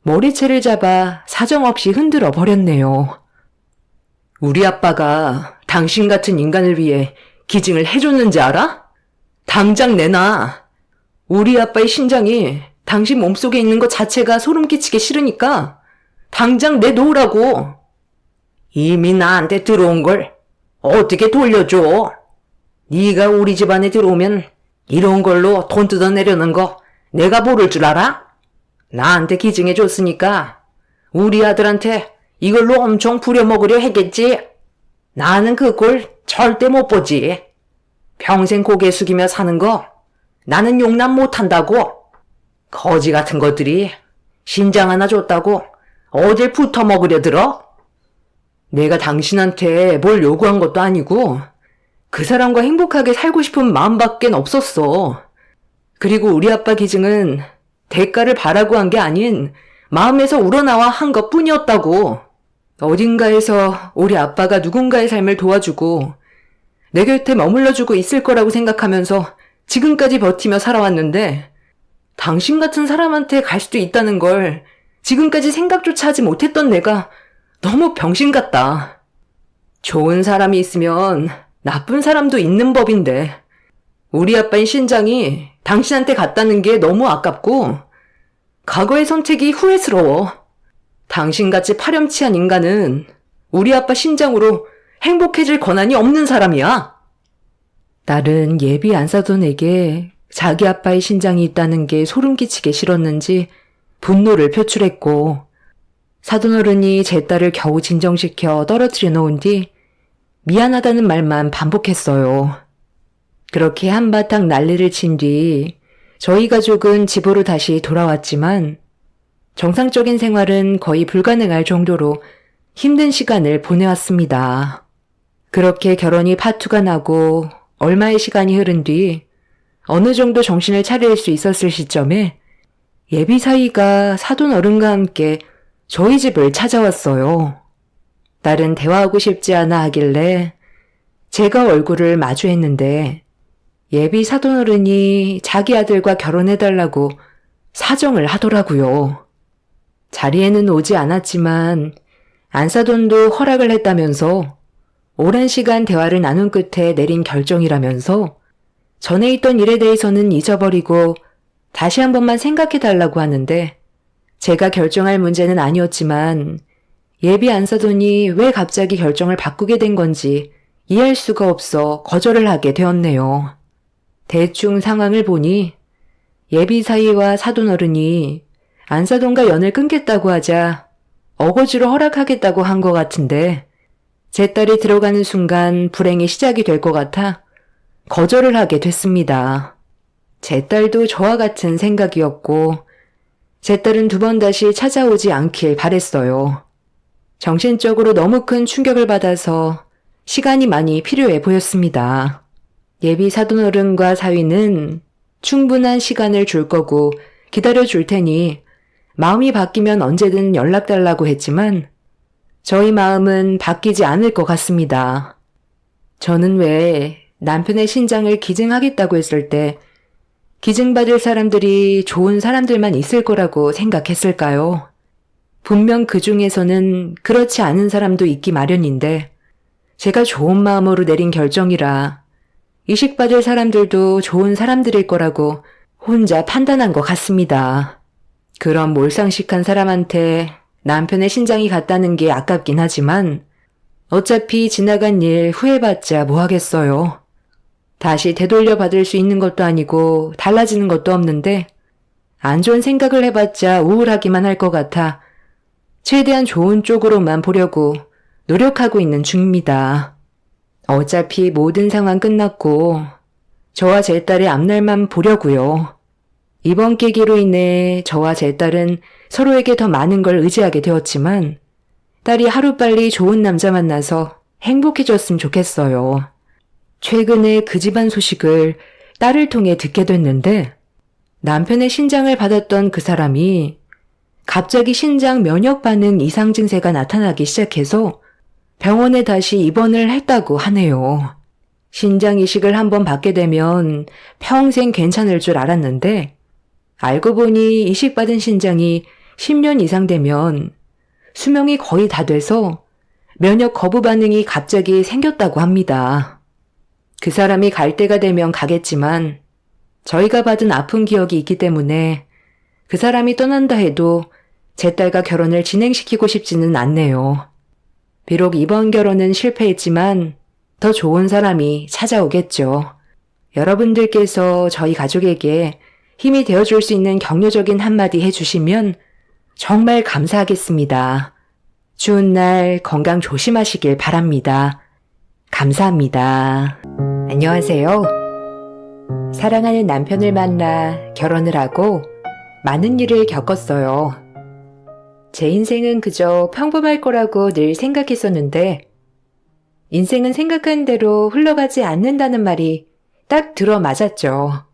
머리채를 잡아 사정없이 흔들어 버렸네요. 우리 아빠가 당신 같은 인간을 위해 기증을 해줬는지 알아? 당장 내놔. 우리 아빠의 신장이 당신 몸속에 있는 것 자체가 소름 끼치게 싫으니까 당장 내놓으라고. 이미 나한테 들어온 걸 어떻게 돌려줘? 네가 우리 집안에 들어오면 이런 걸로 돈 뜯어내려는 거 내가 모를 줄 알아? 나한테 기증해줬으니까 우리 아들한테 이걸로 엄청 부려먹으려 했겠지? 나는 그 꼴 절대 못 보지. 평생 고개 숙이며 사는 거 나는 용납 못한다고. 거지 같은 것들이 신장 하나 줬다고 어딜 붙어먹으려 들어? 내가 당신한테 뭘 요구한 것도 아니고 그 사람과 행복하게 살고 싶은 마음밖엔 없었어. 그리고 우리 아빠 기증은 대가를 바라고 한 게 아닌 마음에서 우러나와 한 것뿐이었다고. 어딘가에서 우리 아빠가 누군가의 삶을 도와주고 내 곁에 머물러주고 있을 거라고 생각하면서 지금까지 버티며 살아왔는데 당신 같은 사람한테 갈 수도 있다는 걸 지금까지 생각조차 하지 못했던 내가 너무 병신 같다. 좋은 사람이 있으면 나쁜 사람도 있는 법인데 우리 아빠인 신장이 당신한테 갔다는 게 너무 아깝고 과거의 선택이 후회스러워. 당신같이 파렴치한 인간은 우리 아빠 신장으로 행복해질 권한이 없는 사람이야. 딸은 예비 안사돈에게 자기 아빠의 신장이 있다는 게 소름 끼치게 싫었는지 분노를 표출했고 사돈어른이 제 딸을 겨우 진정시켜 떨어뜨려 놓은 뒤 미안하다는 말만 반복했어요. 그렇게 한바탕 난리를 친 뒤 저희 가족은 집으로 다시 돌아왔지만 정상적인 생활은 거의 불가능할 정도로 힘든 시간을 보내왔습니다. 그렇게 결혼이 파투가 나고 얼마의 시간이 흐른 뒤 어느 정도 정신을 차릴 수 있었을 시점에 예비 사위가 사돈 어른과 함께 저희 집을 찾아왔어요. 딸은 대화하고 싶지 않아 하길래 제가 얼굴을 마주했는데 예비 사돈 어른이 자기 아들과 결혼해달라고 사정을 하더라고요. 자리에는 오지 않았지만 안사돈도 허락을 했다면서 오랜 시간 대화를 나눈 끝에 내린 결정이라면서 전에 있던 일에 대해서는 잊어버리고 다시 한 번만 생각해달라고 하는데 제가 결정할 문제는 아니었지만 예비 안사돈이 왜 갑자기 결정을 바꾸게 된 건지 이해할 수가 없어 거절을 하게 되었네요. 대충 상황을 보니 예비 사위와 사돈 어른이 안사돈과 연을 끊겠다고 하자 어거지로 허락하겠다고 한 것 같은데 제 딸이 들어가는 순간 불행이 시작이 될 것 같아 거절을 하게 됐습니다. 제 딸도 저와 같은 생각이었고 제 딸은 두 번 다시 찾아오지 않길 바랬어요. 정신적으로 너무 큰 충격을 받아서 시간이 많이 필요해 보였습니다. 예비 사돈어른과 사위는 충분한 시간을 줄 거고 기다려 줄 테니 마음이 바뀌면 언제든 연락달라고 했지만 저희 마음은 바뀌지 않을 것 같습니다. 저는 왜 남편의 신장을 기증하겠다고 했을 때 기증받을 사람들이 좋은 사람들만 있을 거라고 생각했을까요? 분명 그 중에서는 그렇지 않은 사람도 있기 마련인데 제가 좋은 마음으로 내린 결정이라 이식받을 사람들도 좋은 사람들일 거라고 혼자 판단한 것 같습니다. 그런 몰상식한 사람한테 남편의 신장이 갔다는 게 아깝긴 하지만 어차피 지나간 일 후회받자 뭐 하겠어요. 다시 되돌려 받을 수 있는 것도 아니고 달라지는 것도 없는데 안 좋은 생각을 해봤자 우울하기만 할 것 같아 최대한 좋은 쪽으로만 보려고 노력하고 있는 중입니다. 어차피 모든 상황 끝났고 저와 제 딸의 앞날만 보려고요. 이번 계기로 인해 저와 제 딸은 서로에게 더 많은 걸 의지하게 되었지만 딸이 하루빨리 좋은 남자 만나서 행복해졌으면 좋겠어요. 최근에 그 집안 소식을 딸을 통해 듣게 됐는데 남편의 신장을 받았던 그 사람이 갑자기 신장 면역 반응 이상 증세가 나타나기 시작해서 병원에 다시 입원을 했다고 하네요. 신장 이식을 한번 받게 되면 평생 괜찮을 줄 알았는데 알고 보니 이식받은 신장이 10년 이상 되면 수명이 거의 다 돼서 면역 거부 반응이 갑자기 생겼다고 합니다. 그 사람이 갈 때가 되면 가겠지만 저희가 받은 아픈 기억이 있기 때문에 그 사람이 떠난다 해도 제 딸과 결혼을 진행시키고 싶지는 않네요. 비록 이번 결혼은 실패했지만 더 좋은 사람이 찾아오겠죠. 여러분들께서 저희 가족에게 힘이 되어줄 수 있는 격려적인 한마디 해주시면 정말 감사하겠습니다. 추운 날 건강 조심하시길 바랍니다. 감사합니다. 안녕하세요. 사랑하는 남편을 만나 결혼을 하고 많은 일을 겪었어요. 제 인생은 그저 평범할 거라고 늘 생각했었는데 인생은 생각한 대로 흘러가지 않는다는 말이 딱 들어맞았죠.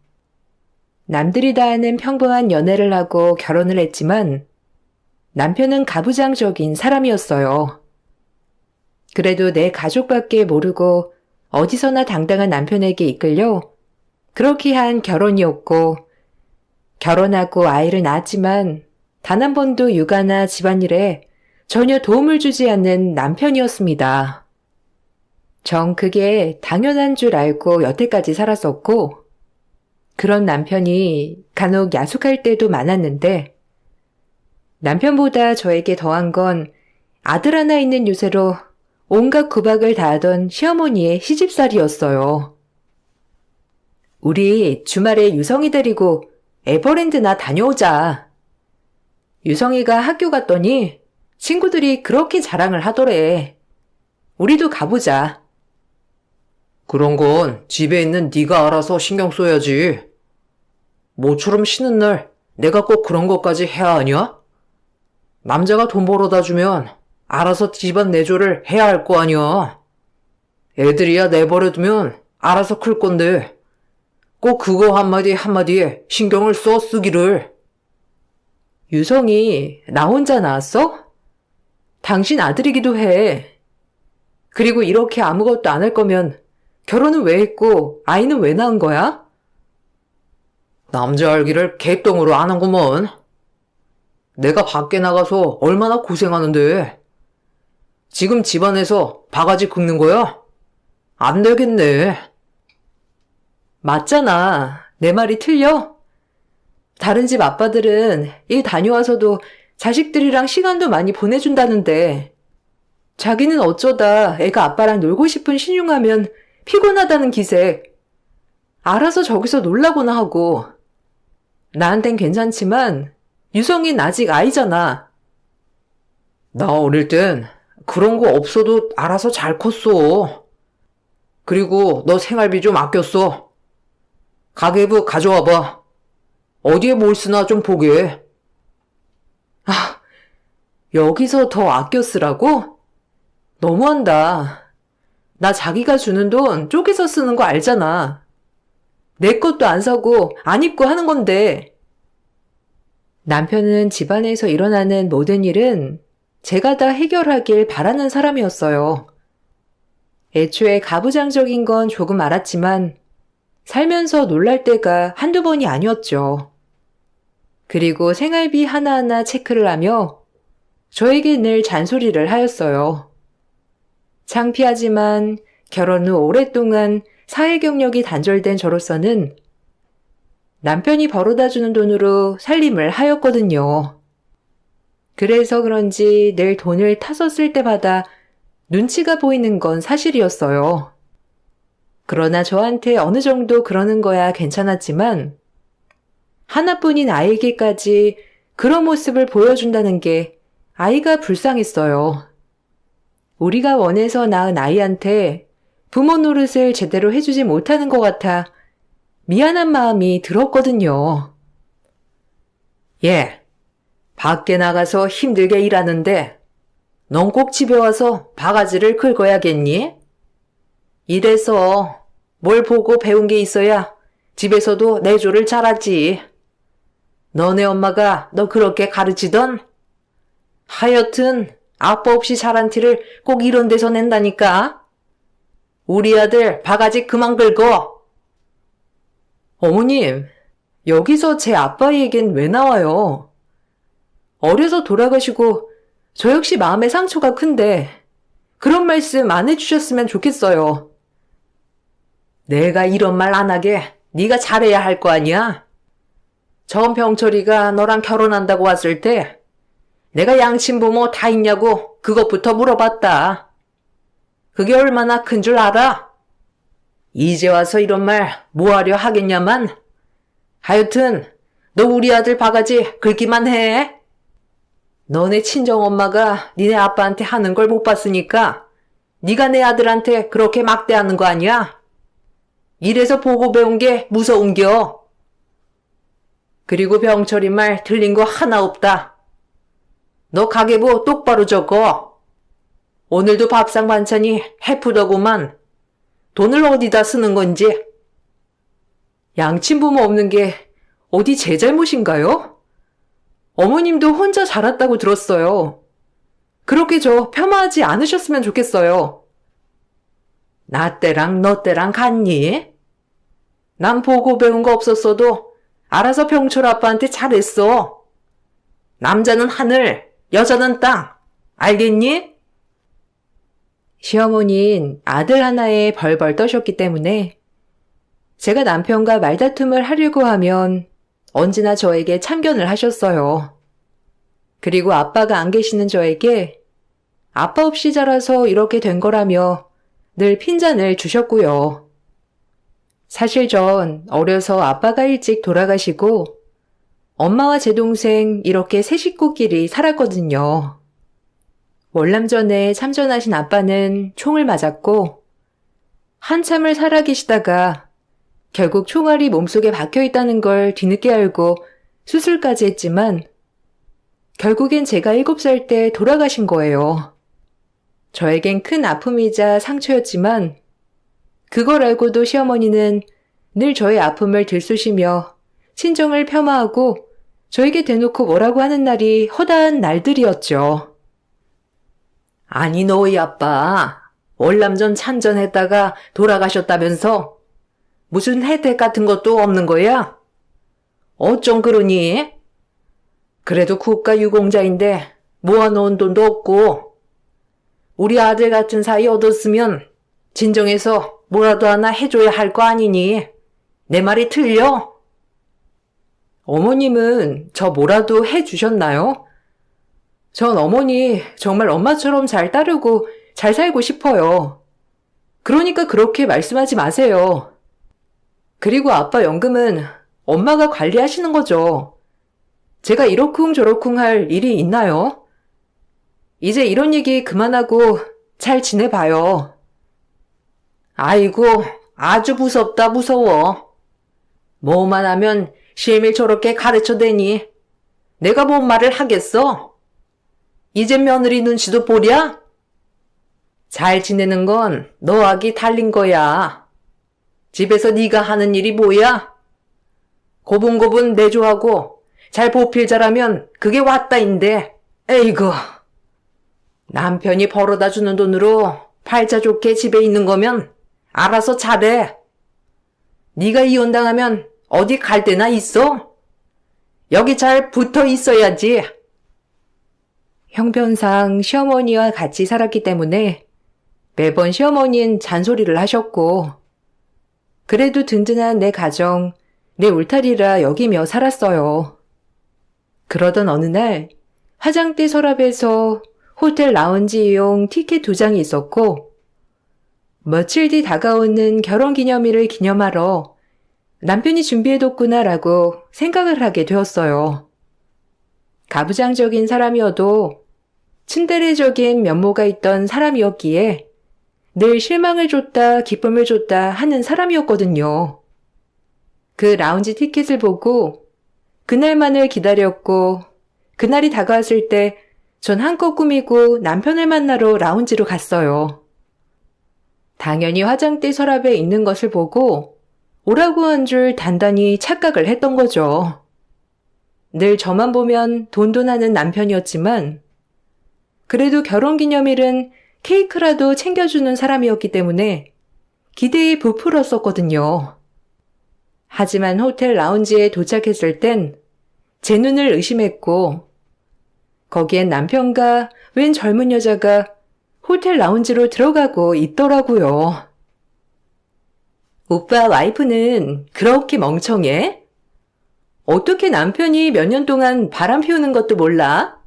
남들이 다 하는 평범한 연애를 하고 결혼을 했지만 남편은 가부장적인 사람이었어요. 그래도 내 가족밖에 모르고 어디서나 당당한 남편에게 이끌려 그렇게 한 결혼이었고, 결혼하고 아이를 낳았지만 단 한 번도 육아나 집안일에 전혀 도움을 주지 않는 남편이었습니다. 전 그게 당연한 줄 알고 여태까지 살았었고, 그런 남편이 간혹 야속할 때도 많았는데, 남편보다 저에게 더한 건 아들 하나 있는 유세로 온갖 구박을 다하던 시어머니의 시집살이였어요. 우리 주말에 유성이 데리고 에버랜드나 다녀오자. 유성이가 학교 갔더니 친구들이 그렇게 자랑을 하더래. 우리도 가보자. 그런 건 집에 있는 네가 알아서 신경 써야지. 모처럼 쉬는 날 내가 꼭 그런 것까지 해야 하냐? 남자가 돈 벌어다 주면 알아서 집안 내조를 해야 할 거 아니야. 애들이야 내버려두면 알아서 클 건데 꼭 그거 한마디에 신경을 써 쓰기를. 유성이 나 혼자 낳았어? 당신 아들이기도 해. 그리고 이렇게 아무것도 안 할 거면 결혼은 왜 했고 아이는 왜 낳은 거야? 남자 알기를 개똥으로 아는구먼. 내가 밖에 나가서 얼마나 고생하는데. 지금 집안에서 바가지 긁는 거야? 안 되겠네. 맞잖아. 내 말이 틀려? 다른 집 아빠들은 일 다녀와서도 자식들이랑 시간도 많이 보내준다는데 자기는 어쩌다 애가 아빠랑 놀고 싶은 신용하면 피곤하다는 기색. 알아서 저기서 놀라고나 하고. 나한텐 괜찮지만 유성이는 아직 아이잖아. 나 어릴 땐 그런 거 없어도 알아서 잘 컸어. 그리고 너 생활비 좀 아꼈어. 가계부 가져와봐. 어디에 뭘 쓰나 좀 보게. 아, 여기서 더 아껴 쓰라고? 너무한다. 나 자기가 주는 돈 쪼개서 쓰는 거 알잖아. 내 것도 안 사고 안 입고 하는 건데. 남편은 집안에서 일어나는 모든 일은 제가 다 해결하길 바라는 사람이었어요. 애초에 가부장적인 건 조금 알았지만 살면서 놀랄 때가 한두 번이 아니었죠. 그리고 생활비 하나하나 체크를 하며 저에게 늘 잔소리를 하였어요. 창피하지만 결혼 후 오랫동안 사회 경력이 단절된 저로서는 남편이 벌어다주는 돈으로 살림을 하였거든요. 그래서 그런지 늘 돈을 타서 쓸 때마다 눈치가 보이는 건 사실이었어요. 그러나 저한테 어느 정도 그러는 거야 괜찮았지만 하나뿐인 아이에게까지 그런 모습을 보여준다는 게 아이가 불쌍했어요. 우리가 원해서 낳은 아이한테 부모 노릇을 제대로 해주지 못하는 것 같아 미안한 마음이 들었거든요. 예, 밖에 나가서 힘들게 일하는데 넌 꼭 집에 와서 바가지를 긁어야겠니? 이래서 뭘 보고 배운 게 있어야 집에서도 내조를 잘하지. 너네 엄마가 너 그렇게 가르치던? 하여튼 아빠 없이 자란 티를 꼭 이런 데서 낸다니까. 우리 아들 바가지 그만 긁어. 어머님, 여기서 제 아빠 얘긴 왜 나와요? 어려서 돌아가시고 저 역시 마음의 상처가 큰데 그런 말씀 안 해주셨으면 좋겠어요. 내가 이런 말 안 하게 네가 잘해야 할 거 아니야? 전 병철이가 너랑 결혼한다고 왔을 때 내가 양친 부모 다 있냐고 그것부터 물어봤다. 그게 얼마나 큰 줄 알아? 이제 와서 이런 말 뭐하려 하겠냐만. 하여튼 너 우리 아들 바가지 긁기만 해. 너네 친정엄마가 니네 아빠한테 하는 걸 못 봤으니까 네가 내 아들한테 그렇게 막대하는 거 아니야? 이래서 보고 배운 게 무서운겨. 그리고 병철이 말 틀린 거 하나 없다. 너 가계부 똑바로 적어. 오늘도 밥상 반찬이 해프더구만. 돈을 어디다 쓰는 건지. 양친부모 없는 게 어디 제 잘못인가요? 어머님도 혼자 자랐다고 들었어요. 그렇게 저 폄하하지 않으셨으면 좋겠어요. 나 때랑 너 때랑 같니? 난 보고 배운 거 없었어도 알아서 병철 아빠한테 잘했어. 남자는 하늘, 여자는 땅. 알겠니? 시어머니는 아들 하나에 벌벌 떠셨기 때문에 제가 남편과 말다툼을 하려고 하면 언제나 저에게 참견을 하셨어요. 그리고 아빠가 안 계시는 저에게 아빠 없이 자라서 이렇게 된 거라며 늘 핀잔을 주셨고요. 사실 전 어려서 아빠가 일찍 돌아가시고 엄마와 제 동생 이렇게 세 식구끼리 살았거든요. 월남전에 참전하신 아빠는 총을 맞았고 한참을 살아계시다가 결국 총알이 몸속에 박혀있다는 걸 뒤늦게 알고 수술까지 했지만 결국엔 제가 7살 때 돌아가신 거예요. 저에겐 큰 아픔이자 상처였지만 그걸 알고도 시어머니는 늘 저의 아픔을 들쑤시며 친정을 폄하하고 저에게 대놓고 뭐라고 하는 날이 허다한 날들이었죠. 아니 너희 아빠 월남전 참전했다가 돌아가셨다면서 무슨 혜택 같은 것도 없는 거야? 어쩜 그러니? 그래도 국가유공자인데 모아놓은 돈도 없고 우리 아들 같은 사이 얻었으면 진정해서 뭐라도 하나 해줘야 할 거 아니니? 내 말이 틀려? 어머님은 저 뭐라도 해주셨나요? 전 어머니 정말 엄마처럼 잘 따르고 잘 살고 싶어요. 그러니까 그렇게 말씀하지 마세요. 그리고 아빠 연금은 엄마가 관리하시는 거죠. 제가 이러쿵저러쿵 할 일이 있나요? 이제 이런 얘기 그만하고 잘 지내봐요. 아이고 아주 무섭다 무서워. 뭐만 하면 실밀 저렇게 가르쳐대니 내가 뭔 말을 하겠어? 이제 며느리 눈치도 보랴? 잘 지내는 건 너하기 달린 거야. 집에서 네가 하는 일이 뭐야? 고분고분 내조하고 잘 보필 잘하면 그게 왔다인데. 에이구. 남편이 벌어다 주는 돈으로 팔자 좋게 집에 있는 거면 알아서 잘해. 네가 이혼당하면 어디 갈 데나 있어? 여기 잘 붙어 있어야지. 형편상 시어머니와 같이 살았기 때문에 매번 시어머니는 잔소리를 하셨고 그래도 든든한 내 가정, 내 울타리라 여기며 살았어요. 그러던 어느 날 화장대 서랍에서 호텔 라운지 이용 티켓 2장이 있었고 며칠 뒤 다가오는 결혼기념일을 기념하러 남편이 준비해뒀구나라고 생각을 하게 되었어요. 가부장적인 사람이어도 츤데레적인 면모가 있던 사람이었기에 늘 실망을 줬다 기쁨을 줬다 하는 사람이었거든요. 그 라운지 티켓을 보고 그날만을 기다렸고 그날이 다가왔을 때 전 한껏 꾸미고 남편을 만나러 라운지로 갔어요. 당연히 화장대 서랍에 있는 것을 보고 오라고 한 줄 단단히 착각을 했던 거죠. 늘 저만 보면 돈돈하는 남편이었지만 그래도 결혼기념일은 케이크라도 챙겨주는 사람이었기 때문에 기대에 부풀었었거든요. 하지만 호텔 라운지에 도착했을 땐 제 눈을 의심했고 거기엔 남편과 웬 젊은 여자가 호텔 라운지로 들어가고 있더라고요. 오빠 와이프는 그렇게 멍청해? 어떻게 남편이 몇 년 동안 바람 피우는 것도 몰라?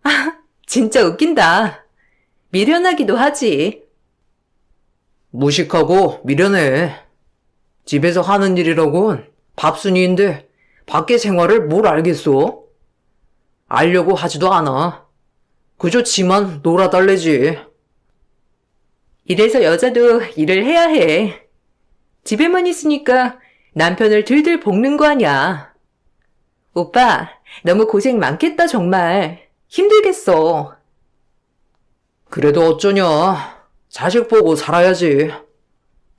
아, 진짜 웃긴다. 미련하기도 하지. 무식하고 미련해. 집에서 하는 일이라곤 밥순이인데 밖의 생활을 뭘 알겠어? 알려고 하지도 않아. 그저 지만 놀아달래지. 이래서 여자도 일을 해야 해. 집에만 있으니까 남편을 들들 볶는 거 아냐. 오빠, 너무 고생 많겠다 정말. 힘들겠어. 그래도 어쩌냐. 자식 보고 살아야지.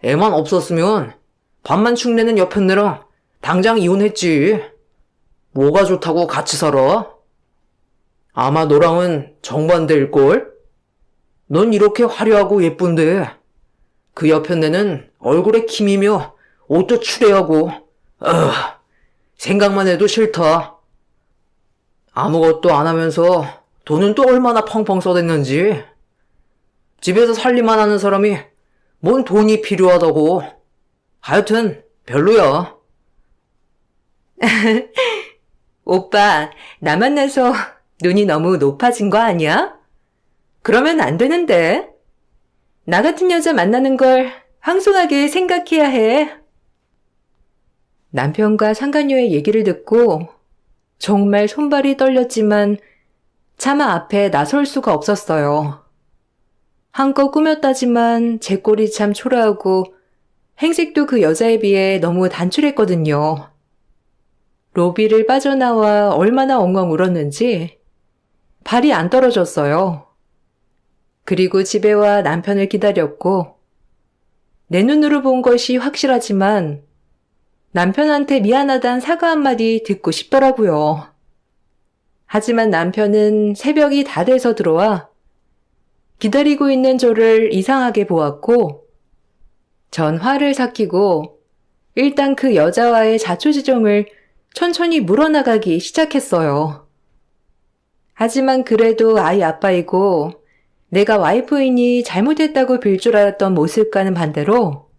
애만 없었으면 밥만 축내는 여편네랑 당장 이혼했지. 뭐가 좋다고 같이 살아? 아마 너랑은 정반대일걸? 넌 이렇게 화려하고 예쁜데 그 여편네는 얼굴에 김이며 옷도 추레하고 생각만 해도 싫다. 아무것도 안 하면서 돈은 또 얼마나 펑펑 써댔는지. 집에서 살림만 하는 사람이 뭔 돈이 필요하다고. 하여튼 별로야. 오빠, 나 만나서 눈이 너무 높아진 거 아니야? 그러면 안 되는데. 나 같은 여자 만나는 걸 황송하게 생각해야 해. 남편과 상간녀의 얘기를 듣고 정말 손발이 떨렸지만 차마 앞에 나설 수가 없었어요. 한껏 꾸몄다지만 제 꼴이 참 초라하고 행색도 그 여자에 비해 너무 단출했거든요. 로비를 빠져나와 얼마나 엉엉 울었는지 발이 안 떨어졌어요. 그리고 집에 와 남편을 기다렸고 내 눈으로 본 것이 확실하지만 남편한테 미안하단 사과 한마디 듣고 싶더라고요. 하지만 남편은 새벽이 다 돼서 들어와 기다리고 있는 저를 이상하게 보았고 전 화를 삭히고 일단 그 여자와의 자초지종을 천천히 물어나가기 시작했어요. 하지만 그래도 아이 아빠이고 내가 와이프이니 잘못했다고 빌 줄 알았던 모습과는 반대로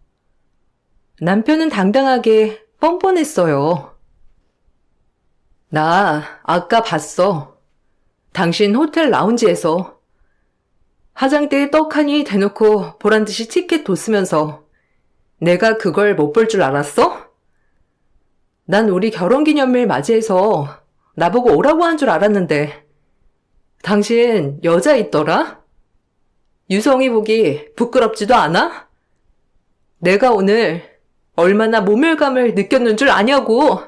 남편은 당당하게 뻔뻔했어요. 나 아까 봤어. 당신 호텔 라운지에서 화장대에 떡하니 대놓고 보란듯이 티켓 뒀으면서 내가 그걸 못 볼 줄 알았어? 난 우리 결혼기념일 맞이해서 나보고 오라고 한 줄 알았는데 당신 여자 있더라? 유성이 보기 부끄럽지도 않아? 내가 오늘 얼마나 모멸감을 느꼈는 줄 아냐고.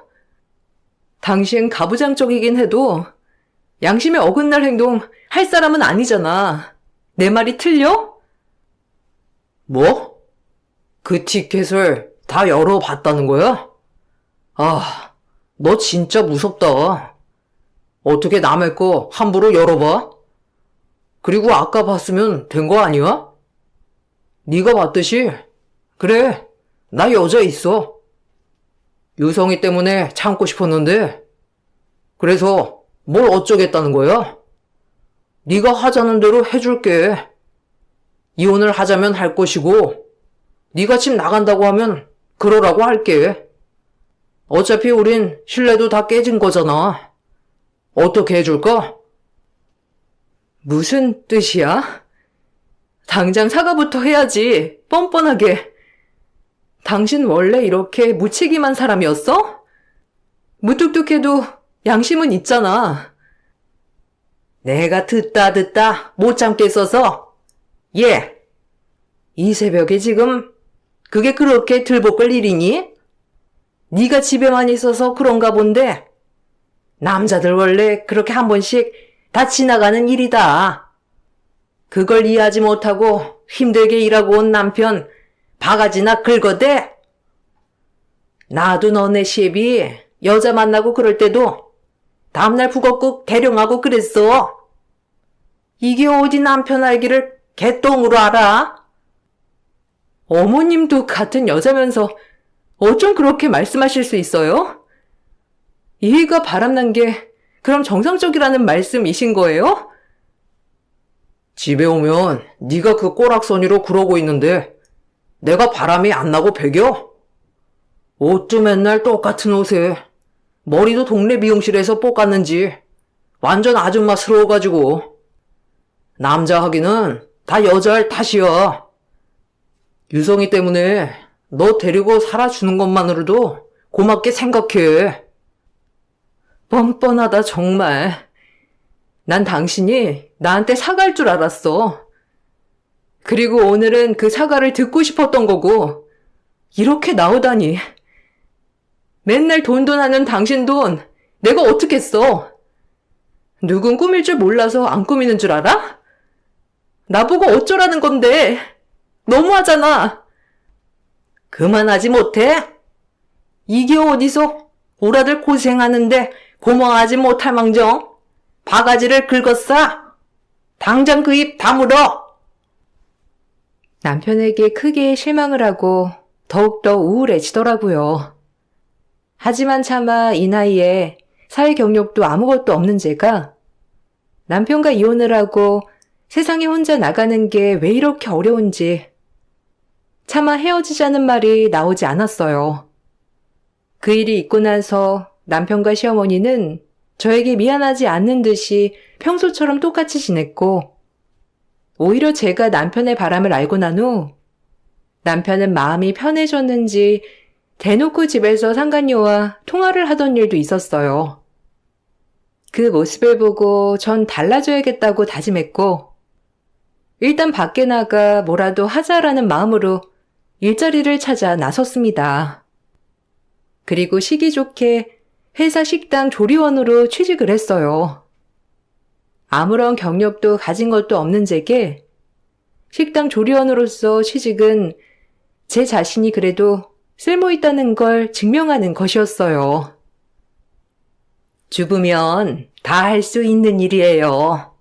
당신 가부장적이긴 해도 양심에 어긋날 행동 할 사람은 아니잖아. 내 말이 틀려? 뭐? 그 티켓을 다 열어봤다는 거야? 아, 너 진짜 무섭다. 어떻게 남의 거 함부로 열어봐? 그리고 아까 봤으면 된 거 아니야? 네가 봤듯이 그래, 나 여자 있어. 유성이 때문에 참고 싶었는데 그래서 뭘 어쩌겠다는 거야? 네가 하자는 대로 해줄게. 이혼을 하자면 할 것이고 네가 집 나간다고 하면 그러라고 할게. 어차피 우린 신뢰도 다 깨진 거잖아. 어떻게 해줄까? 무슨 뜻이야? 당장 사과부터 해야지. 뻔뻔하게. 당신 원래 이렇게 무책임한 사람이었어? 무뚝뚝해도 양심은 있잖아. 내가 듣다 못 참겠어서. 예. 이 새벽에 지금 그게 그렇게 들볶을 일이니? 네가 집에만 있어서 그런가 본데 남자들 원래 그렇게 한 번씩 다 지나가는 일이다. 그걸 이해하지 못하고 힘들게 일하고 온 남편 바가지나 긁어대? 나도 너네 시애비 여자 만나고 그럴 때도 다음날 북엇국 대령하고 그랬어. 이게 어디 남편 알기를 개똥으로 알아? 어머님도 같은 여자면서 어쩜 그렇게 말씀하실 수 있어요? 이해가 바람난 게 그럼 정상적이라는 말씀이신 거예요? 집에 오면 네가 그 꼬락서니로 그러고 있는데 내가 바람이 안 나고 배겨? 옷도 맨날 똑같은 옷에 머리도 동네 미용실에서 볶았는지 완전 아줌마스러워가지고. 남자 하기는 다 여자할 탓이야. 유성이 때문에 너 데리고 살아주는 것만으로도 고맙게 생각해. 뻔뻔하다 정말. 난 당신이 나한테 사과할 줄 알았어. 그리고 오늘은 그 사과를 듣고 싶었던 거고 이렇게 나오다니. 맨날 돈 하는 당신 돈 내가 어떻게 써? 누군 꾸밀 줄 몰라서 안 꾸미는 줄 알아? 나보고 어쩌라는 건데. 너무하잖아. 그만하지 못해? 이게 어디서 우라들 고생하는데 고마워하지 못할 망정 바가지를 긁었어? 당장 그 입 다물어! 남편에게 크게 실망을 하고 더욱더 우울해지더라고요. 하지만 차마 이 나이에 사회 경력도 아무것도 없는 제가 남편과 이혼을 하고 세상에 혼자 나가는 게 왜 이렇게 어려운지 차마 헤어지자는 말이 나오지 않았어요. 그 일이 있고 나서 남편과 시어머니는 저에게 미안하지 않는 듯이 평소처럼 똑같이 지냈고 오히려 제가 남편의 바람을 알고 난 후 남편은 마음이 편해졌는지 대놓고 집에서 상간녀와 통화를 하던 일도 있었어요. 그 모습을 보고 전 달라져야겠다고 다짐했고 일단 밖에 나가 뭐라도 하자라는 마음으로 일자리를 찾아 나섰습니다. 그리고 시기 좋게 회사 식당 조리원으로 취직을 했어요. 아무런 경력도 가진 것도 없는 제게 식당 조리원으로서 취직은 제 자신이 그래도 쓸모있다는 걸 증명하는 것이었어요. 주부면 다 할 수 있는 일이에요.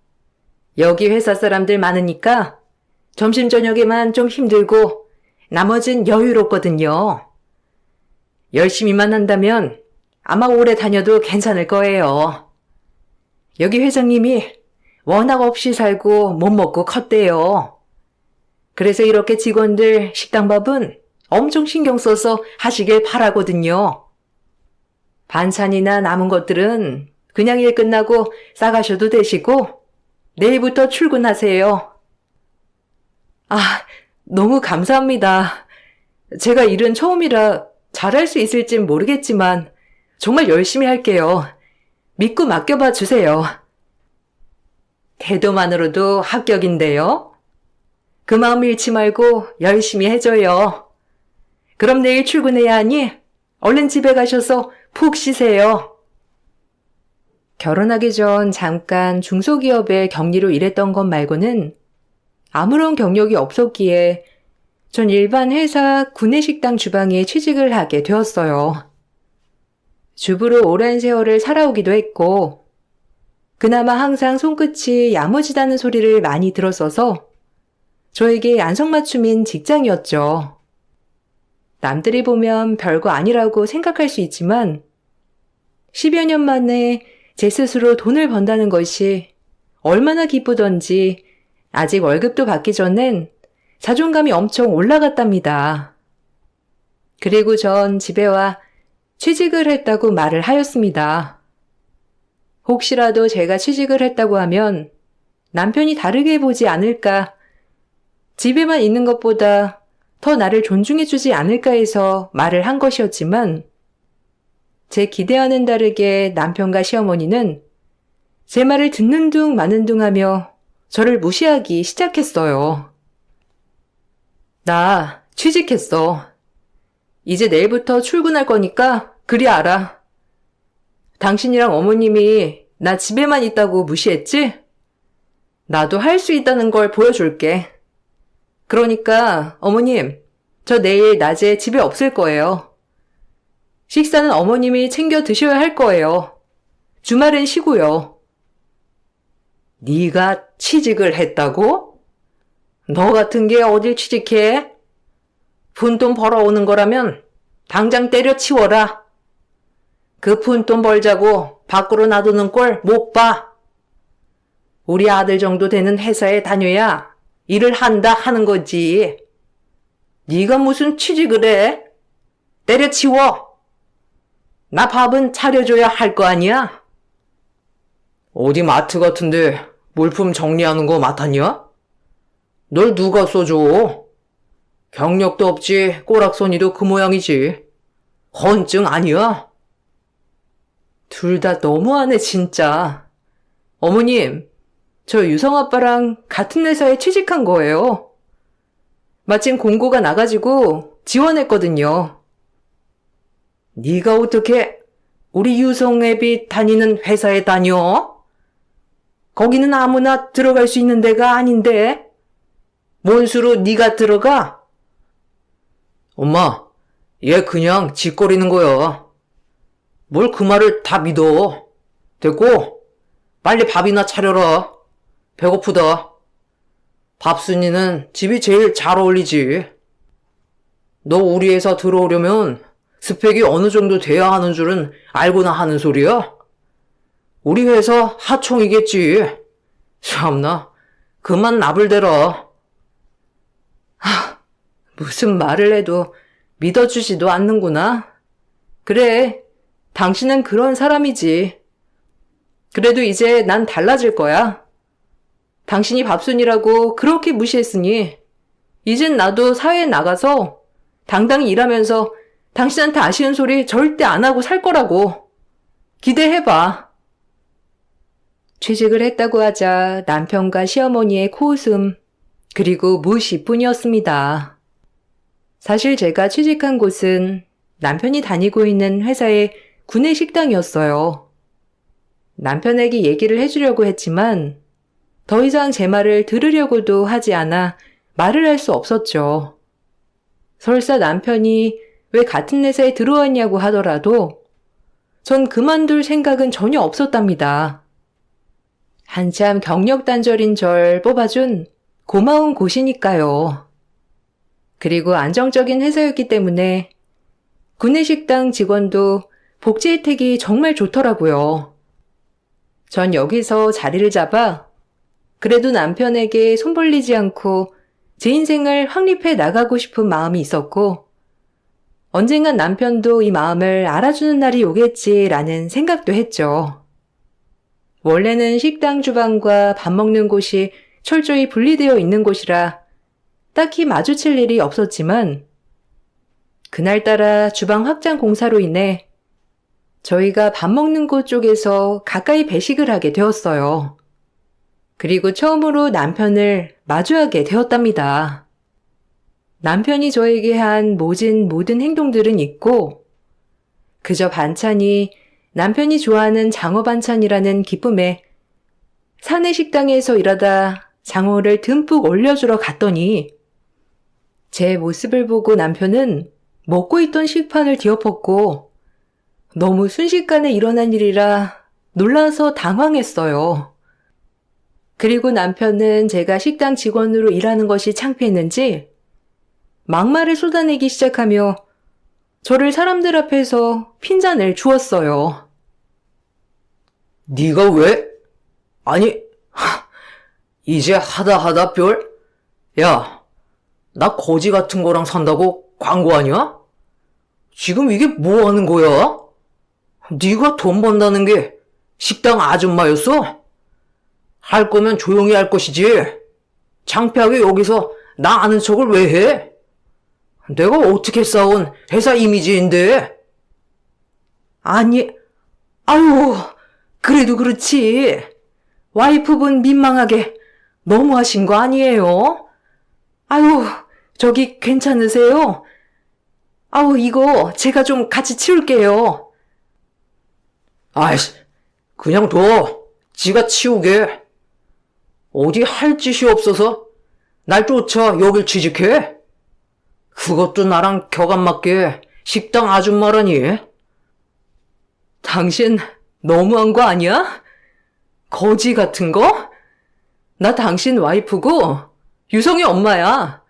여기 회사 사람들 많으니까 점심 저녁에만 좀 힘들고 나머진 여유롭거든요. 열심히만 한다면 아마 오래 다녀도 괜찮을 거예요. 여기 회장님이 워낙 없이 살고 못 먹고 컸대요. 그래서 이렇게 직원들 식당밥은 엄청 신경 써서 하시길 바라거든요. 반찬이나 남은 것들은 그냥 일 끝나고 싸가셔도 되시고 내일부터 출근하세요. 아, 너무 감사합니다. 제가 일은 처음이라 잘할 수 있을진 모르겠지만 정말 열심히 할게요. 믿고 맡겨봐 주세요. 태도만으로도 합격인데요. 그 마음 잃지 말고 열심히 해줘요. 그럼 내일 출근해야 하니 얼른 집에 가셔서 푹 쉬세요. 결혼하기 전 잠깐 중소기업의 격리로 일했던 것 말고는 아무런 경력이 없었기에 전 일반 회사 구내식당 주방에 취직을 하게 되었어요. 주부로 오랜 세월을 살아오기도 했고 그나마 항상 손끝이 야무지다는 소리를 많이 들었어서 저에게 안성맞춤인 직장이었죠. 남들이 보면 별거 아니라고 생각할 수 있지만 10여 년 만에 제 스스로 돈을 번다는 것이 얼마나 기쁘던지 아직 월급도 받기 전엔 자존감이 엄청 올라갔답니다. 그리고 전 집에 와 취직을 했다고 말을 하였습니다. 혹시라도 제가 취직을 했다고 하면 남편이 다르게 보지 않을까, 집에만 있는 것보다 더 나를 존중해주지 않을까 해서 말을 한 것이었지만 제 기대와는 다르게 남편과 시어머니는 제 말을 듣는 둥 마는 둥 하며 저를 무시하기 시작했어요. 나 취직했어. 이제 내일부터 출근할 거니까 그리 알아. 당신이랑 어머님이 나 집에만 있다고 무시했지? 나도 할 수 있다는 걸 보여줄게. 그러니까 어머님, 저 내일 낮에 집에 없을 거예요. 식사는 어머님이 챙겨 드셔야 할 거예요. 주말엔 쉬고요. 네가 취직을 했다고? 너 같은 게 어딜 취직해? 푼돈 벌어오는 거라면 당장 때려치워라. 그 푼돈 벌자고 밖으로 놔두는 꼴 못 봐. 우리 아들 정도 되는 회사에 다녀야 일을 한다 하는 거지. 네가 무슨 취직을 해? 때려치워. 나 밥은 차려줘야 할 거 아니야? 어디 마트 같은데 물품 정리하는 거 맡았냐? 널 누가 써줘? 경력도 없지 꼬락서니도 그 모양이지. 헌증 아니야? 둘 다 너무하네 진짜. 어머님, 저 유성 아빠랑 같은 회사에 취직한 거예요. 마침 공고가 나가지고 지원했거든요. 네가 어떻게 우리 유성애비 다니는 회사에 다녀? 거기는 아무나 들어갈 수 있는 데가 아닌데 뭔 수로 네가 들어가? 엄마, 얘 그냥 짓거리는 거야. 뭘 그 말을 다 믿어. 됐고, 빨리 밥이나 차려라. 배고프다. 밥순이는 집이 제일 잘 어울리지. 너 우리 회사 들어오려면 스펙이 어느 정도 돼야 하는 줄은 알고나 하는 소리야? 우리 회사 하청이겠지. 참나, 그만 나불대라. 무슨 말을 해도 믿어주지도 않는구나. 그래, 당신은 그런 사람이지. 그래도 이제 난 달라질 거야. 당신이 밥순이라고 그렇게 무시했으니 이젠 나도 사회에 나가서 당당히 일하면서 당신한테 아쉬운 소리 절대 안 하고 살 거라고. 기대해봐. 취직을 했다고 하자 남편과 시어머니의 코웃음, 그리고 무시뿐이었습니다. 사실 제가 취직한 곳은 남편이 다니고 있는 회사의 구내식당이었어요. 남편에게 얘기를 해주려고 했지만 더 이상 제 말을 들으려고도 하지 않아 말을 할 수 없었죠. 설사 남편이 왜 같은 회사에 들어왔냐고 하더라도 전 그만둘 생각은 전혀 없었답니다. 한참 경력 단절인 절 뽑아준 고마운 곳이니까요. 그리고 안정적인 회사였기 때문에 구내식당 직원도 복지 혜택이 정말 좋더라고요. 전 여기서 자리를 잡아 그래도 남편에게 손 벌리지 않고 제 인생을 확립해 나가고 싶은 마음이 있었고, 언젠간 남편도 이 마음을 알아주는 날이 오겠지라는 생각도 했죠. 원래는 식당 주방과 밥 먹는 곳이 철저히 분리되어 있는 곳이라 딱히 마주칠 일이 없었지만, 그날따라 주방 확장 공사로 인해 저희가 밥 먹는 곳 쪽에서 가까이 배식을 하게 되었어요. 그리고 처음으로 남편을 마주하게 되었답니다. 남편이 저에게 한 모든 행동들은 있고, 그저 반찬이 남편이 좋아하는 장어 반찬이라는 기쁨에 사내 식당에서 일하다 장어를 듬뿍 올려주러 갔더니 제 모습을 보고 남편은 먹고 있던 식판을 뒤엎었고 너무 순식간에 일어난 일이라 놀라서 당황했어요. 그리고 남편은 제가 식당 직원으로 일하는 것이 창피했는지 막말을 쏟아내기 시작하며 저를 사람들 앞에서 핀잔을 주었어요. 네가 왜? 아니, 이제 하다 별? 야, 나 거지 같은 거랑 산다고 광고하냐? 지금 이게 뭐 하는 거야? 네가 돈 번다는 게 식당 아줌마였어? 할 거면 조용히 할 것이지. 창피하게 여기서 나 아는 척을 왜 해? 내가 어떻게 쌓은 회사 이미지인데? 아니, 아유, 그래도 그렇지. 와이프분 민망하게 너무하신 거 아니에요? 아유, 저기 괜찮으세요? 아우, 이거 제가 좀 같이 치울게요. 아이씨, 그냥 둬. 지가 치우게. 어디 할 짓이 없어서 날 쫓아 여길 취직해? 그것도 나랑 격 안 맞게 식당 아줌마라니. 당신 너무한 거 아니야? 거지 같은 거? 나 당신 와이프고 유성이 엄마야.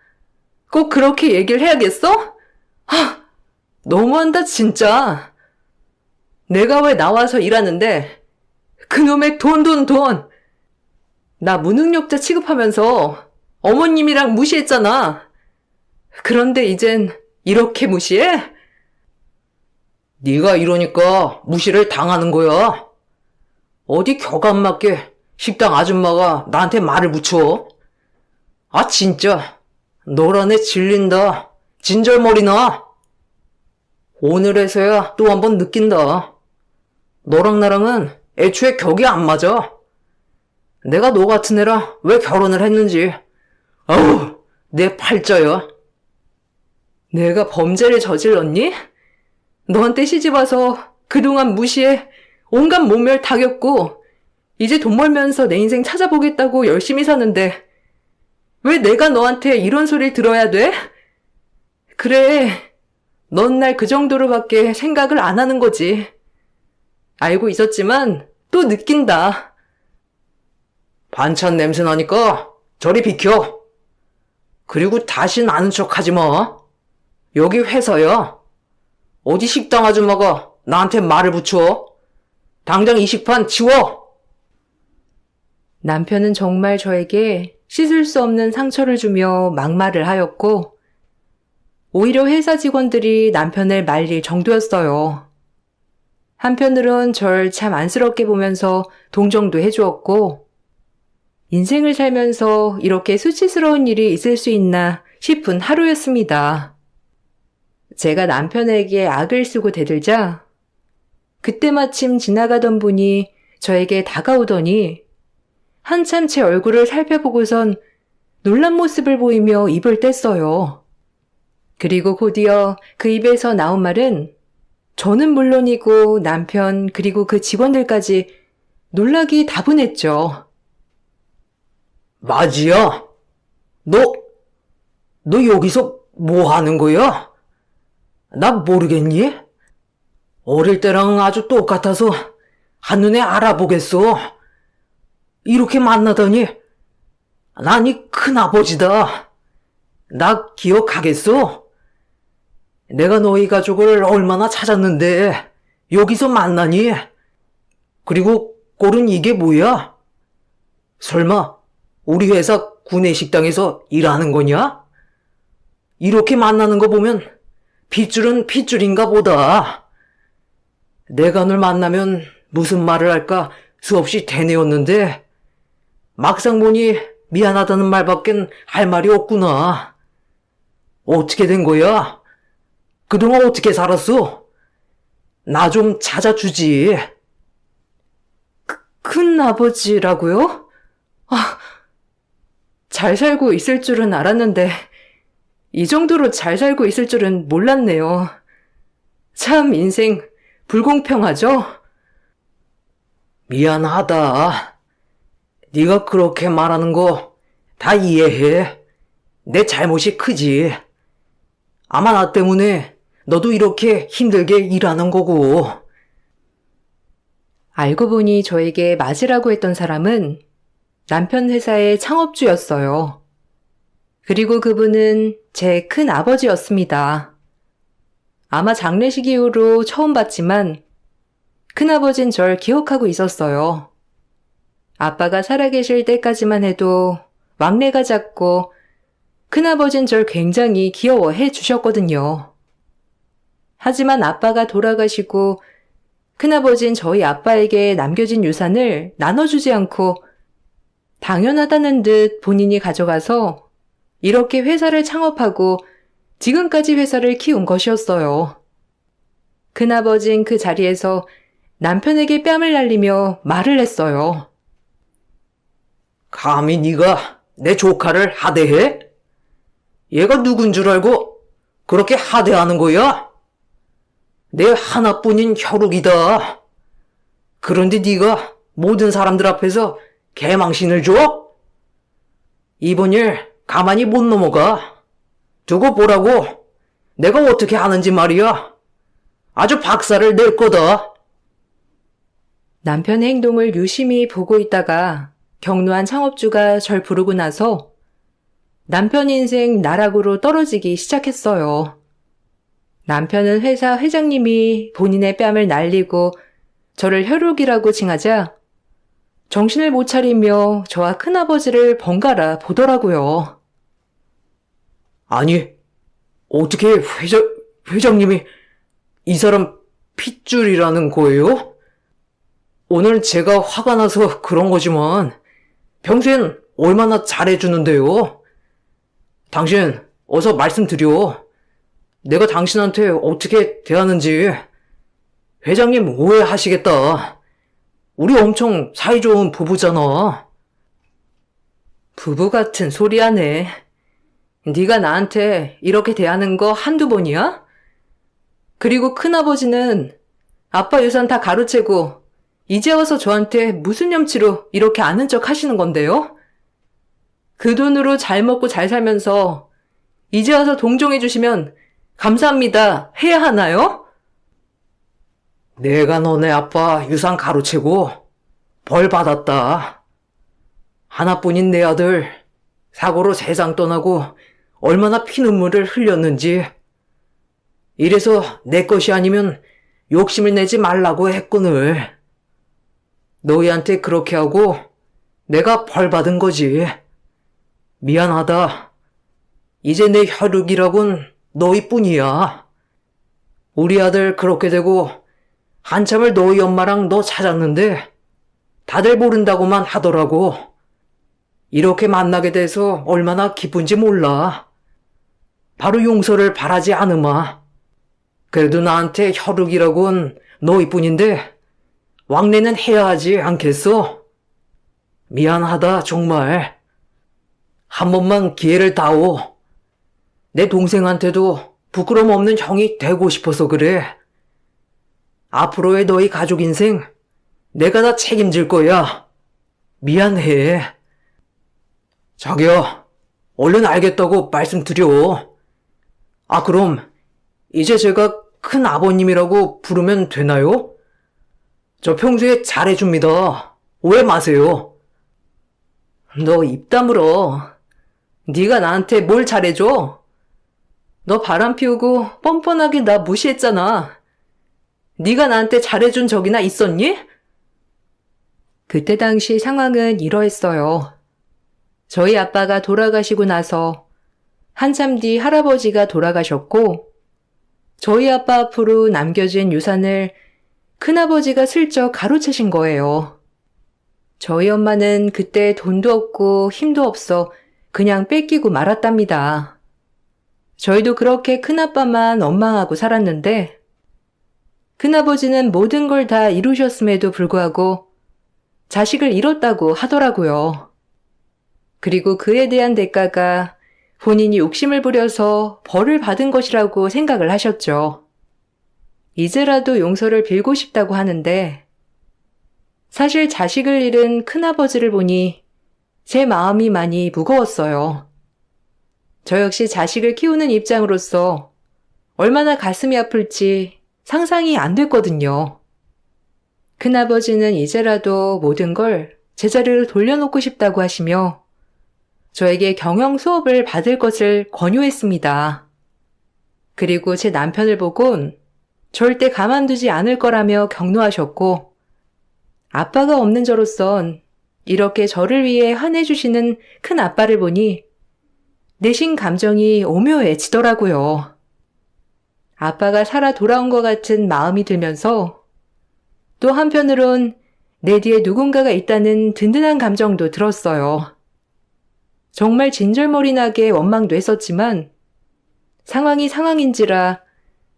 꼭 그렇게 얘기를 해야겠어? 너무한다 진짜. 내가 왜 나와서 일하는데 그놈의 돈. 나 무능력자 취급하면서 어머님이랑 무시했잖아. 그런데 이젠 이렇게 무시해? 네가 이러니까 무시를 당하는 거야. 어디 격 안 맞게 식당 아줌마가 나한테 말을 붙여. 아 진짜 너란 애 질린다. 진절머리나. 오늘에서야 또 한 번 느낀다. 너랑 나랑은 애초에 격이 안 맞아. 내가 너 같은 애랑 왜 결혼을 했는지. 아우, 내 팔자야. 내가 범죄를 저질렀니? 너한테 시집와서 그동안 무시해 온갖 모멸 다 겪고 이제 돈 벌면서 내 인생 찾아보겠다고 열심히 사는데 왜 내가 너한테 이런 소리를 들어야 돼? 그래, 넌 날 그 정도로밖에 생각을 안 하는 거지. 알고 있었지만 또 느낀다. 반찬 냄새 나니까 저리 비켜. 그리고 다신 아는 척 하지 마. 여기 회사야. 어디 식당 아줌마가 나한테 말을 붙여. 당장 이 식판 치워. 남편은 정말 저에게 씻을 수 없는 상처를 주며 막말을 하였고, 오히려 회사 직원들이 남편을 말릴 정도였어요. 한편으론 절 참 안쓰럽게 보면서 동정도 해주었고, 인생을 살면서 이렇게 수치스러운 일이 있을 수 있나 싶은 하루였습니다. 제가 남편에게 악을 쓰고 대들자, 그때 마침 지나가던 분이 저에게 다가오더니 한참 제 얼굴을 살펴보고선 놀란 모습을 보이며 입을 뗐어요. 그리고 곧이어 그 입에서 나온 말은 저는 물론이고 남편 그리고 그 직원들까지 놀라기 다분했죠. 마지야. 너 여기서 뭐 하는 거야? 나 모르겠니? 어릴 때랑 아주 똑같아서 한눈에 알아보겠어. 이렇게 만나다니. 나니 큰아버지다. 나 기억하겠어? 내가 너희 가족을 얼마나 찾았는데 여기서 만나니? 그리고 꼴은 이게 뭐야? 설마 우리 회사 구내식당에서 일하는 거냐? 이렇게 만나는 거 보면 핏줄은 핏줄인가 보다. 내가 널 만나면 무슨 말을 할까 수없이 되뇌었는데 막상 보니 미안하다는 말밖엔 할 말이 없구나. 어떻게 된 거야? 그동안 어떻게 살았어? 나 좀 찾아주지. 큰 아버지라고요? 잘 살고 있을 줄은 알았는데 이 정도로 잘 살고 있을 줄은 몰랐네요. 참 인생 불공평하죠? 미안하다. 네가 그렇게 말하는 거 다 이해해. 내 잘못이 크지. 아마 나 때문에 너도 이렇게 힘들게 일하는 거고. 알고 보니 저에게 맞으라고 했던 사람은 남편 회사의 창업주였어요. 그리고 그분은 제 큰 아버지였습니다. 아마 장례식 이후로 처음 봤지만 큰아버진 절 기억하고 있었어요. 아빠가 살아계실 때까지만 해도 왕래가 잦고 큰아버진 절 굉장히 귀여워해 주셨거든요. 하지만 아빠가 돌아가시고 큰아버진 저희 아빠에게 남겨진 유산을 나눠주지 않고 당연하다는 듯 본인이 가져가서 이렇게 회사를 창업하고 지금까지 회사를 키운 것이었어요. 큰아버진 그 자리에서 남편에게 뺨을 날리며 말을 했어요. 감히 네가 내 조카를 하대해? 얘가 누군 줄 알고 그렇게 하대하는 거야? 내 하나뿐인 혈육이다. 그런데 네가 모든 사람들 앞에서 개망신을 줘? 이번 일 가만히 못 넘어가. 두고 보라고. 내가 어떻게 하는지 말이야. 아주 박살을 낼 거다. 남편의 행동을 유심히 보고 있다가 격노한 창업주가 절 부르고 나서 남편 인생 나락으로 떨어지기 시작했어요. 남편은 회사 회장님이 본인의 뺨을 날리고 저를 혈육이라고 칭하자 정신을 못 차리며 저와 큰아버지를 번갈아 보더라고요. 아니, 어떻게 회장님이 이 사람 핏줄이라는 거예요? 오늘 제가 화가 나서 그런 거지만 평소엔 얼마나 잘해주는데요. 당신 어서 말씀드려. 내가 당신한테 어떻게 대하는지. 회장님 오해하시겠다. 우리 엄청 사이좋은 부부잖아. 부부 같은 소리 하네. 네가 나한테 이렇게 대하는 거 한두 번이야? 그리고 큰아버지는 아빠 유산 다 가로채고 이제 와서 저한테 무슨 염치로 이렇게 아는 척 하시는 건데요? 그 돈으로 잘 먹고 잘 살면서 이제 와서 동정해 주시면 감사합니다 해야 하나요? 내가 너네 아빠 유산 가로채고 벌 받았다. 하나뿐인 내 아들 사고로 세상 떠나고 얼마나 피눈물을 흘렸는지. 이래서 내 것이 아니면 욕심을 내지 말라고 했거늘. 너희한테 그렇게 하고 내가 벌 받은 거지. 미안하다. 이제 내 혈육이라곤 너희뿐이야. 우리 아들 그렇게 되고 한참을 너희 엄마랑 너 찾았는데 다들 모른다고만 하더라고. 이렇게 만나게 돼서 얼마나 기쁜지 몰라. 바로 용서를 바라지 않으마. 그래도 나한테 혈육이라곤 너희뿐인데 왕래는 해야 하지 않겠어? 미안하다 정말. 한 번만 기회를 다오. 내 동생한테도 부끄럼 없는 형이 되고 싶어서 그래. 앞으로의 너희 가족 인생 내가 다 책임질 거야. 미안해. 자기야, 얼른 알겠다고 말씀드려. 아, 그럼 이제 제가 큰 아버님이라고 부르면 되나요? 저 평소에 잘해줍니다. 오해 마세요. 너 입 다물어. 네가 나한테 뭘 잘해줘? 너 바람 피우고 뻔뻔하게 나 무시했잖아. 네가 나한테 잘해준 적이나 있었니? 그때 당시 상황은 이러했어요. 저희 아빠가 돌아가시고 나서 한참 뒤 할아버지가 돌아가셨고 저희 아빠 앞으로 남겨진 유산을 큰아버지가 슬쩍 가로채신 거예요. 저희 엄마는 그때 돈도 없고 힘도 없어 그냥 뺏기고 말았답니다. 저희도 그렇게 큰아빠만 원망하고 살았는데 큰아버지는 모든 걸 다 이루셨음에도 불구하고 자식을 잃었다고 하더라고요. 그리고 그에 대한 대가가 본인이 욕심을 부려서 벌을 받은 것이라고 생각을 하셨죠. 이제라도 용서를 빌고 싶다고 하는데 사실 자식을 잃은 큰아버지를 보니 제 마음이 많이 무거웠어요. 저 역시 자식을 키우는 입장으로서 얼마나 가슴이 아플지 상상이 안 됐거든요. 큰아버지는 이제라도 모든 걸 제자리로 돌려놓고 싶다고 하시며 저에게 경영 수업을 받을 것을 권유했습니다. 그리고 제 남편을 보곤 절대 가만두지 않을 거라며 격려하셨고 아빠가 없는 저로선 이렇게 저를 위해 환해주시는 큰 아빠를 보니 내심 감정이 오묘해지더라고요. 아빠가 살아 돌아온 것 같은 마음이 들면서 또 한편으론 내 뒤에 누군가가 있다는 든든한 감정도 들었어요. 정말 진절머리 나게 원망도 했었지만 상황이 상황인지라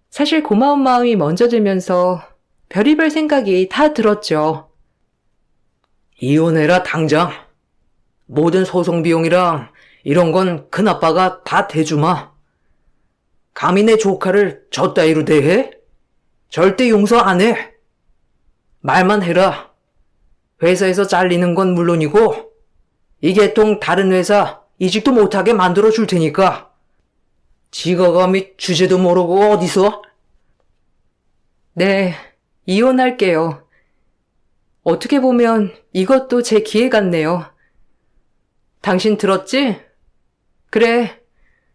사실 고마운 마음이 먼저 들면서 별의별 생각이 다 들었죠. 이혼해라 당장. 모든 소송 비용이랑 이런 건 큰아빠가 다 대주마. 감히 내 조카를 저 따위로 대해? 절대 용서 안 해. 말만 해라. 회사에서 잘리는 건 물론이고 이 개통 다른 회사 이직도 못하게 만들어 줄 테니까. 지가 감히 주제도 모르고 어디서? 네, 이혼할게요. 어떻게 보면 이것도 제 기회 같네요. 당신 들었지? 그래,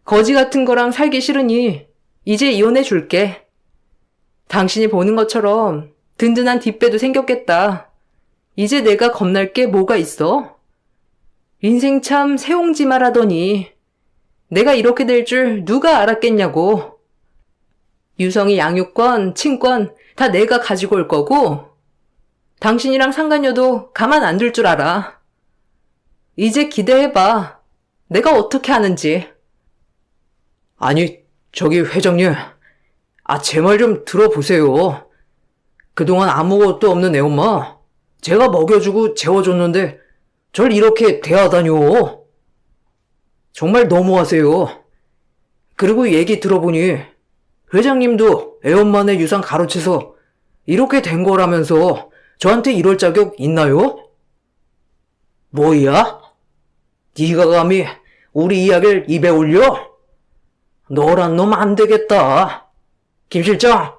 거지 같은 거랑 살기 싫으니 이제 이혼해 줄게. 당신이 보는 것처럼 든든한 뒷배도 생겼겠다. 이제 내가 겁날 게 뭐가 있어? 인생 참 새옹지마라더니 내가 이렇게 될 줄 누가 알았겠냐고. 유성이 양육권, 친권 다 내가 가지고 올 거고 당신이랑 상간녀도 가만 안 둘 줄 알아. 이제 기대해봐. 내가 어떻게 하는지. 아니, 저기 회장님. 제 말 좀 들어보세요. 그동안 아무것도 없는 내 엄마 제가 먹여주고 재워줬는데 절 이렇게 대하다뇨. 정말 너무하세요. 그리고 얘기 들어보니 회장님도 애엄마네 유산 가로채서 이렇게 된 거라면서 저한테 이럴 자격 있나요? 뭐야? 네가 감히 우리 이야기를 입에 올려? 너란 놈 안 되겠다. 김 실장,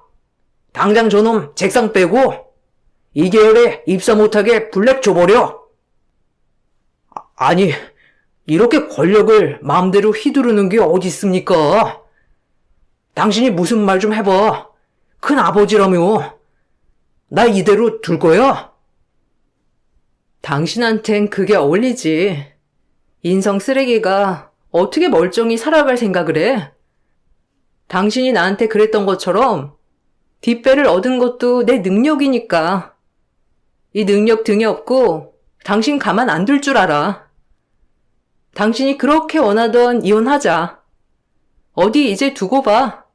당장 저놈 책상 빼고 2개월에 입사 못하게 블랙 줘버려. 아니, 이렇게 권력을 마음대로 휘두르는 게 어디 있습니까? 당신이 무슨 말 좀 해봐. 큰 아버지라며. 나 이대로 둘 거야? 당신한텐 그게 어울리지. 인성 쓰레기가 어떻게 멀쩡히 살아갈 생각을 해? 당신이 나한테 그랬던 것처럼 뒷배를 얻은 것도 내 능력이니까. 이 능력 등에 없고 당신 가만 안 둘 줄 알아. 당신이 그렇게 원하던 이혼하자. 어디 이제 두고 봐.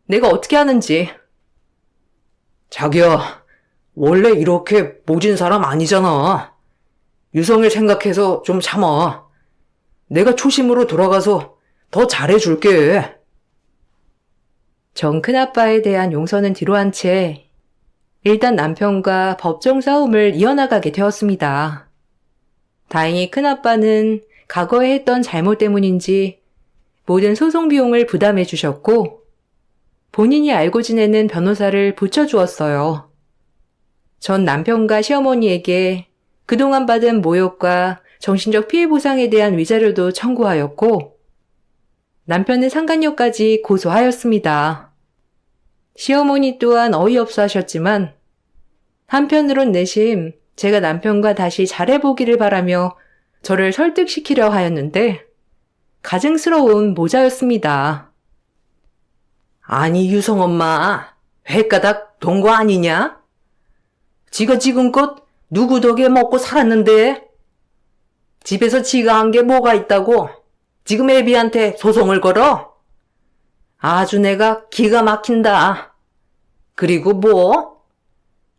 내가 어떻게 하는지. 자기야, 원래 이렇게 모진 사람 아니잖아. 유성을 생각해서 좀 참아. 내가 초심으로 돌아가서 더 잘해줄게. 전 큰아빠에 대한 용서는 뒤로 한 채 일단 남편과 법정 싸움을 이어나가게 되었습니다. 다행히 큰아빠는 과거에 했던 잘못 때문인지 모든 소송 비용을 부담해 주셨고 본인이 알고 지내는 변호사를 붙여주었어요. 전 남편과 시어머니에게 그동안 받은 모욕과 정신적 피해 보상에 대한 위자료도 청구하였고 남편은 상간녀까지 고소하였습니다. 시어머니 또한 어이없어 하셨지만 한편으론 내심 제가 남편과 다시 잘해보기를 바라며 저를 설득시키려 하였는데 가증스러운 모자였습니다. 아니, 유성 엄마, 횟가닥 동거 아니냐? 지가 지금껏 누구 덕에 먹고 살았는데? 집에서 지가 한 게 뭐가 있다고 지금 애비한테 소송을 걸어? 아주 내가 기가 막힌다. 그리고 뭐?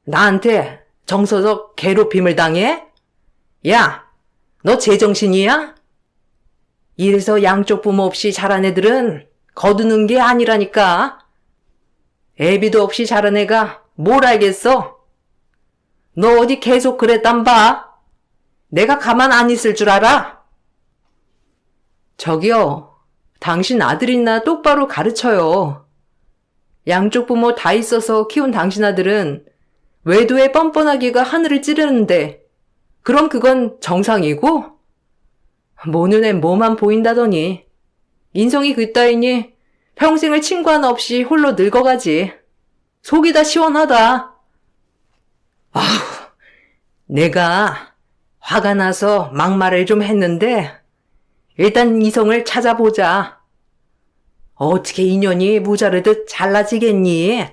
나한테 정서적 괴롭힘을 당해? 야, 너 제정신이야? 이래서 양쪽 부모 없이 자란 애들은 거두는 게 아니라니까. 애비도 없이 자란 애가 뭘 알겠어? 너 어디 계속 그랬단 봐. 내가 가만 안 있을 줄 알아? 저기요, 당신 아들이나 똑바로 가르쳐요. 양쪽 부모 다 있어서 키운 당신 아들은 외도의 뻔뻔하기가 하늘을 찌르는데 그럼 그건 정상이고? 모 눈엔 뭐만 보인다더니 인성이 그따위니 평생을 친구 하나 없이 홀로 늙어가지. 속이 다 시원하다. 내가 화가 나서 막말을 좀 했는데 일단 이성을 찾아보자. 어떻게 인연이 모자르듯 잘라지겠니?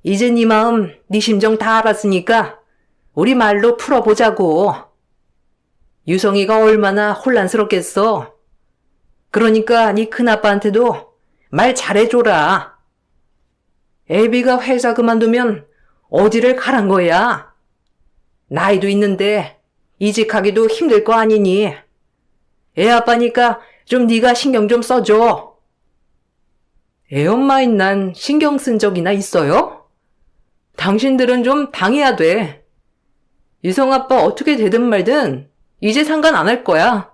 이제 네 마음, 네 심정 다 알았으니까 우리 말로 풀어보자고. 유성이가 얼마나 혼란스럽겠어. 그러니까 네 큰아빠한테도 말 잘해줘라. 애비가 회사 그만두면 어디를 가란 거야? 나이도 있는데 이직하기도 힘들 거 아니니. 애 아빠니까 좀 네가 신경 좀 써줘. 애 엄마인 난 신경 쓴 적이나 있어요? 당신들은 좀 당해야 돼. 유성 아빠 어떻게 되든 말든 이제 상관 안 할 거야.